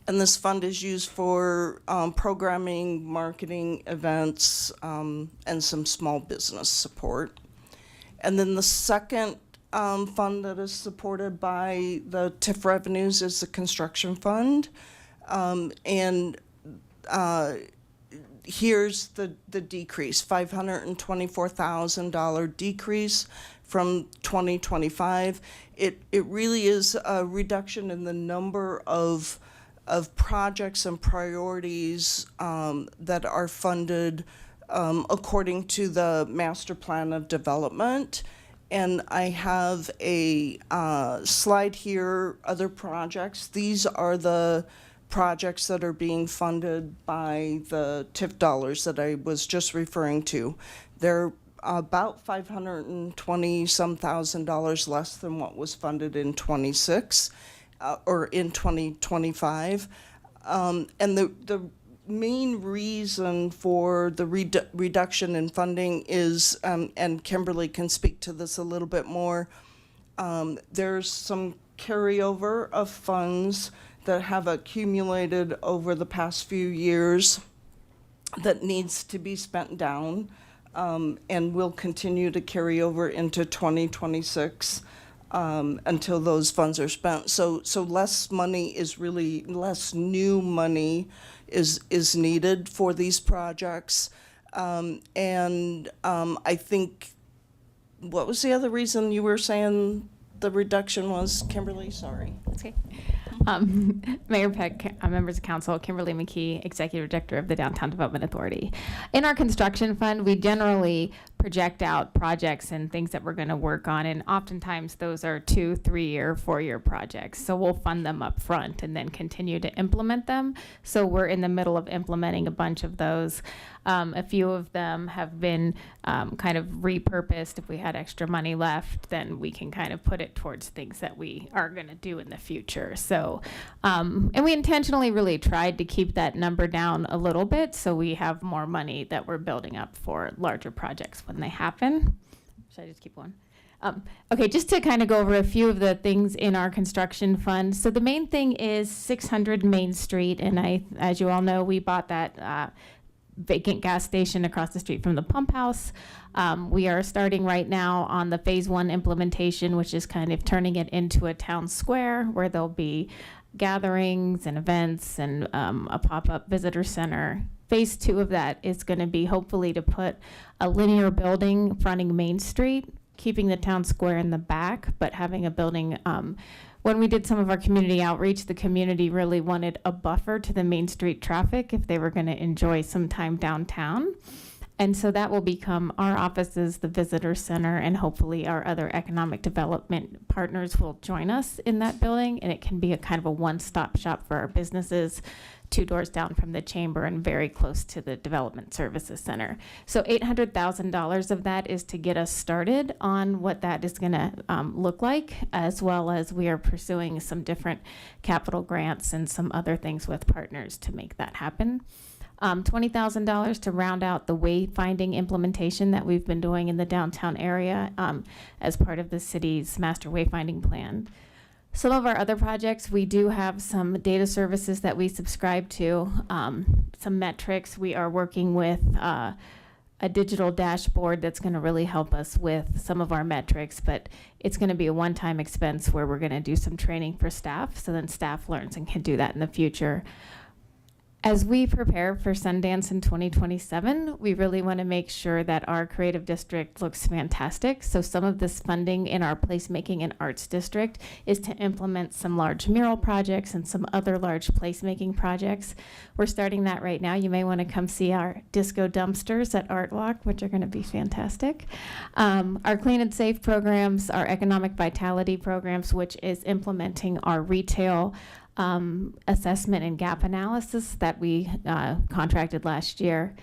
And this fund is used for programming, marketing, events, and some small business support. And then the second fund that is supported by the TIF revenues is the construction fund. Here's the decrease, $524,000 decrease from 2025. It really is a reduction in the number of projects and priorities that are funded according to the master plan of development. And I have a slide here, other projects. These are the projects that are being funded by the TIF dollars that I was just referring to. They're about $520-some thousand less than what was funded in 26 or in 2025. And the main reason for the reduction in funding is, and Kimberly can speak to this a little bit more, there's some carryover of funds that have accumulated over the past few years that needs to be spent down, and will continue to carry over into 2026 until those funds are spent. So less money is really, less new money is needed for these projects. I think, what was the other reason you were saying the reduction was, Kimberly? Sorry. Okay. Mayor Peck, members of council, Kimberly McKee, Executive Director of the Downtown Development Authority. In our construction fund, we generally project out projects and things that we're going to work on, and oftentimes those are 2, 3-year, 4-year projects. So we'll fund them up front and then continue to implement them. So we're in the middle of implementing a bunch of those. A few of them have been kind of repurposed. If we had extra money left, then we can kind of put it towards things that we are going to do in the future. So, and we intentionally really tried to keep that number down a little bit so we have more money that we're building up for larger projects when they happen. Should I just keep going? Okay, just to kind of go over a few of the things in our construction fund. So the main thing is 600 Main Street, and as you all know, we bought that vacant gas station across the street from the pump house. We are starting right now on the phase 1 implementation, which is kind of turning it into a town square where there'll be gatherings and events and a pop-up visitor center. Phase 2 of that is going to be hopefully to put a linear building fronting Main Street, keeping the town square in the back, but having a building. When we did some of our community outreach, the community really wanted a buffer to the Main Street traffic if they were going to enjoy some time downtown. And so that will become our offices, the visitor center, and hopefully our other economic development partners will join us in that building. And it can be a kind of a one-stop shop for our businesses, 2 doors down from the chamber and very close to the Development Services Center. So $800,000 of that is to get us started on what that is going to look like, as well as we are pursuing some different capital grants and some other things with partners to make that happen. $20,000 to round out the wayfinding implementation that we've been doing in the downtown area as part of the city's master wayfinding plan. Some of our other projects, we do have some data services that we subscribe to, some metrics. We are working with a digital dashboard that's going to really help us with some of our metrics, but it's going to be a one-time expense where we're going to do some training for staff, so then staff learns and can do that in the future. As we prepare for Sundance in 2027, we really want to make sure that our creative district looks fantastic. So some of this funding in our placemaking and arts district is to implement some large mural projects and some other large placemaking projects. We're starting that right now. You may want to come see our disco dumpsters at Art Walk, which are going to be fantastic. Our Clean and Safe programs, our economic vitality programs, which is implementing our retail assessment and gap analysis that we contracted last year,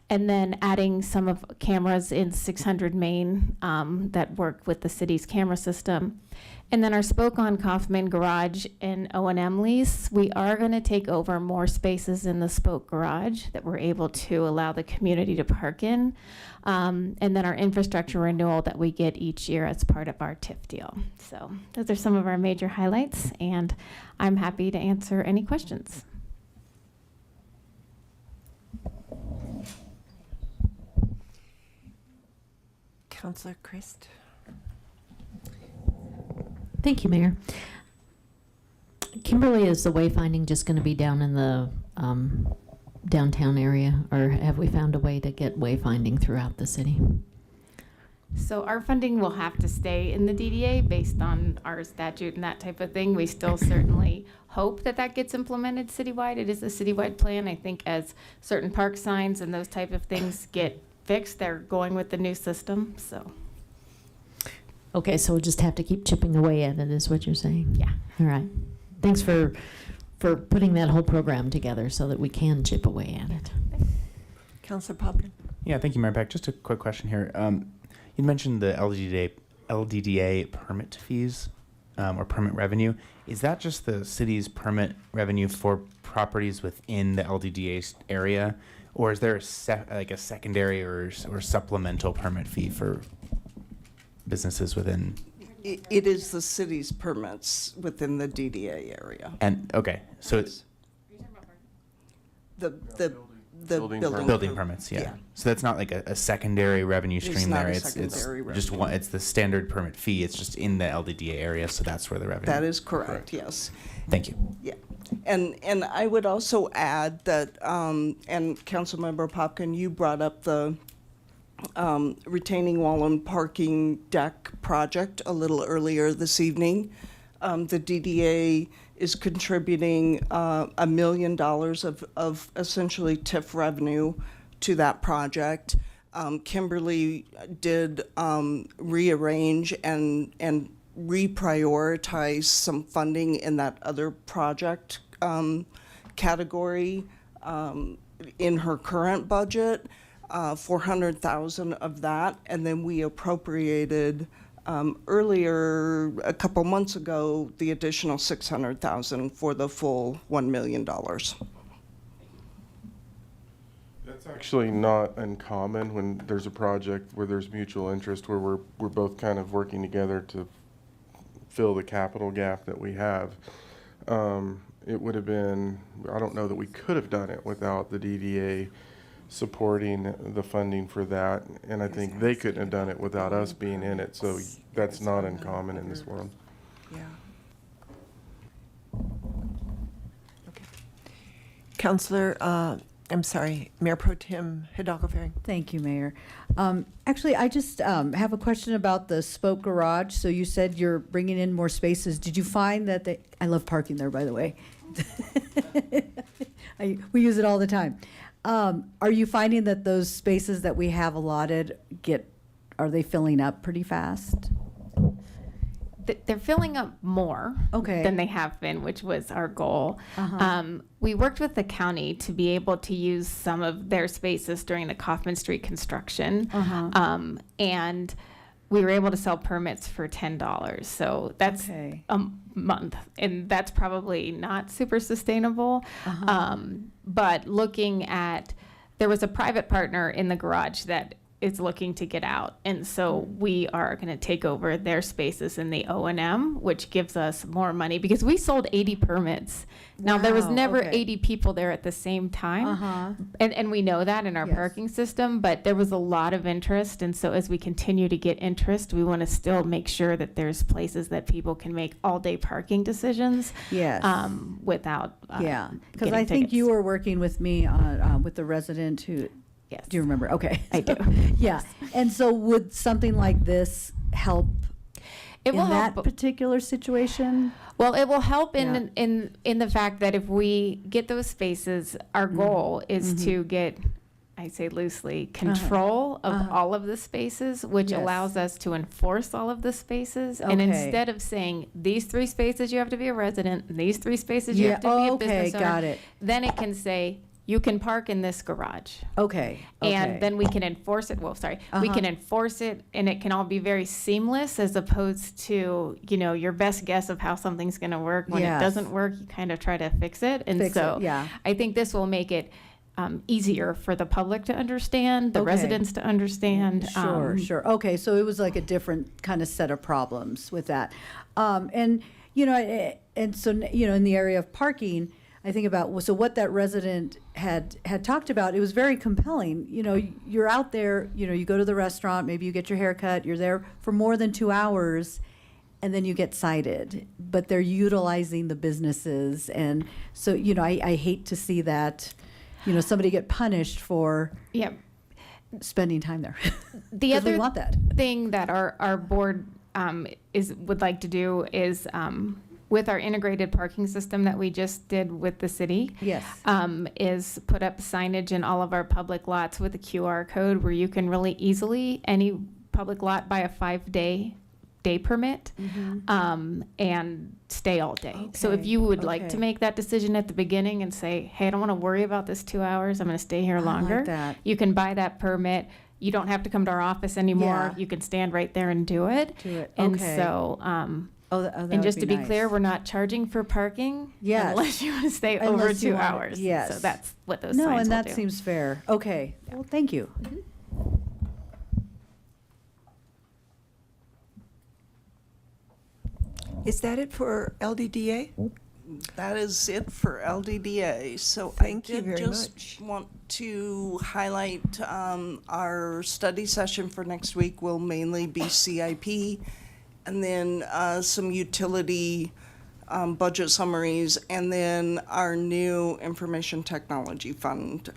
and then adding some of cameras in 600 Main that work with the city's camera system. And then our Spokane Kaufman garage and O&M lease, we are going to take over more spaces in the Spoke garage that we're able to allow the community to park in. And then our infrastructure renewal that we get each year as part of our TIF deal. So those are some of our major highlights, and I'm happy to answer any questions. Councilor Christ. Thank you, Mayor. Kimberly, is the wayfinding just going to be down in the downtown area, or have we found a way to get wayfinding throughout the city? So our funding will have to stay in the DDA based on our statute and that type of thing. We still certainly hope that that gets implemented citywide. It is a citywide plan. I think as certain park signs and those type of things get fixed, they're going with the new system, so. Okay, so we'll just have to keep chipping away at it, is what you're saying? Yeah. All right. Thanks for putting that whole program together so that we can chip away at it. Councilor Popkin. Yeah, thank you, Mayor Peck. Just a quick question here. You mentioned the LDDA permit fees or permit revenue. Is that just the city's permit revenue for properties within the LDDA area, or is there a secondary or supplemental permit fee for businesses within? It is the city's permits within the DDA area. And okay, so it's The building permits, yeah. So that's not like a secondary revenue stream there. It's just one. It's the standard permit fee. It's just in the LDDA area, so that's where the revenue. That is correct. Yes. Thank you. Yeah, and I would also add that, and Councilmember Popkin, you brought up the retaining wall and parking deck project a little earlier this evening. The DDA is contributing $1 million of essentially TIF revenue to that project. Kimberly did rearrange and reprioritize some funding in that other project category in her current budget, $400,000 of that, and then we appropriated earlier, a couple months ago, the additional $600,000 for the full $1 million. That's actually not uncommon when there's a project where there's mutual interest, where we're both kind of working together to fill the capital gap that we have. It would have been, I don't know that we could have done it without the DDA supporting the funding for that. And I think they couldn't have done it without us being in it. So that's not uncommon in this world. Yeah. Okay. Counselor, I'm sorry, Mayor Pro Tem Hidalgo-Ferring. Thank you, Mayor. Actually, I just have a question about the spoke garage. So you said you're bringing in more spaces. Did you find that they, I love parking there, by the way. We use it all the time. Are you finding that those spaces that we have allotted are they filling up pretty fast? They're filling up more than they have been, which was our goal. We worked with the county to be able to use some of their spaces during the Kaufman Street construction. And we were able to sell permits for $10. So that's a month. And that's probably not super sustainable. But looking at, there was a private partner in the garage that is looking to get out. And so we are going to take over their spaces in the O&M, which gives us more money because we sold 80 permits. Now, there was never 80 people there at the same time. And we know that in our parking system, but there was a lot of interest. And so as we continue to get interest, we want to still make sure that there's places that people can make all-day parking decisions without because I think you were working with me on, with the resident who... Yes. Do you remember? Okay. I do. Yeah. And so would something like this help in that particular situation? Well, it will help in the fact that if we get those spaces, our goal is to get, I say loosely, control of all of the spaces, which allows us to enforce all of the spaces. And instead of saying, these 3 spaces you have to be a resident, and these 3 spaces you have to be a business owner, got it. Then it can say, you can park in this garage. Okay. And then we can enforce it. Well, sorry. We can enforce it and it can all be very seamless as opposed to, your best guess of how something's going to work. When it doesn't work, you kind of try to fix it. And I think this will make it easier for the public to understand, the residents to understand. Sure. Okay. So it was like a different kind of set of problems with that. And so, in the area of parking, I think about, so what that resident had talked about, it was very compelling. You're out there, you go to the restaurant, maybe you get your hair cut, you're there for more than 2 hours, and then you get cited. But they're utilizing the businesses. And so, I hate to see that, somebody get punished for spending time there. The other we want that. thing that our board would like to do is with our integrated parking system that we just did with the city, is put up signage in all of our public lots with a QR code where you can really easily, any public lot, buy a 5-day permit and stay all day. So if you would like to make that decision at the beginning and say, hey, I don't want to worry about this 2 hours, I'm going to stay here longer, you can buy that permit. You don't have to come to our office anymore. You can stand right there and do it. And so... and just to be clear, we're not charging for parking unless you want to stay over 2 hours. So that's what those signs will do. No, and that seems fair. Okay. Well, thank you. Is that it for LDDA? That is it for LDDA. So Thank you I very did just much. want to highlight our study session for next week will mainly be CIP, and then some utility budget summaries, and then our new information technology fund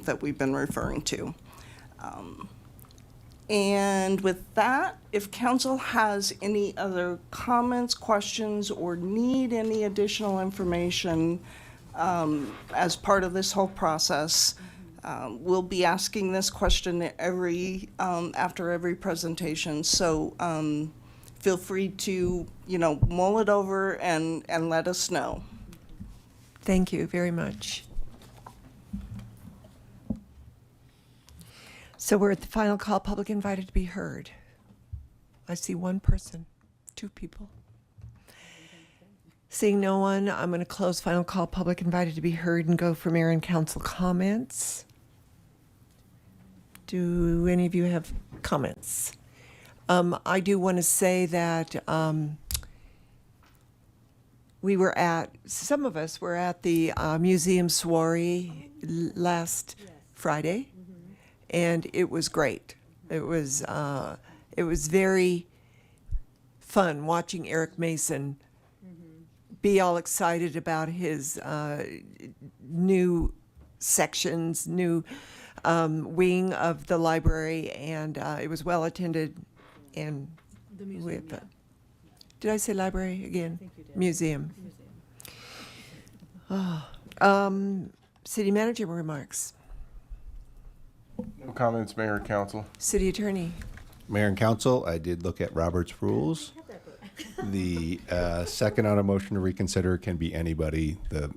that we've been referring to. And with that, if council has any other comments, questions, or need any additional information as part of this whole process, we'll be asking this question after every presentation. So feel free to, mull it over and let us know. Thank you very much. So we're at the final call, public invited to be heard. I see one person, 2 people. Seeing no one, I'm going to close final call, public invited to be heard, and go for mayor and council comments. Do any of you have comments? I do want to say that some of us were at the museum soiree last Friday. and it was great. It was very fun watching Eric Mason be all excited about his new sections, new wing of the library, and it was well attended. And did I say library again? I think you did. Museum. City manager remarks. No comments, Mayor and Council. City attorney. Mayor and Council, I did look at Robert's rules. The second on a motion to reconsider can be anybody. The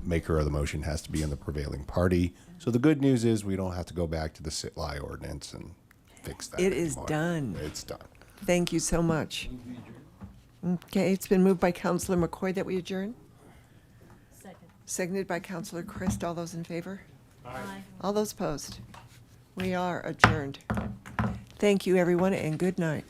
maker of the motion has to be in the prevailing party. So the good news is we don't have to go back to the sit-lie ordinance and fix that It is anymore. done. It's done. Thank you so much. Okay, it's been moved by Councilor McCoy that we adjourn. Second. Seconded by Councilor Christ. All those in favor? Aye. All those opposed? We are adjourned. Thank you, everyone, and good night.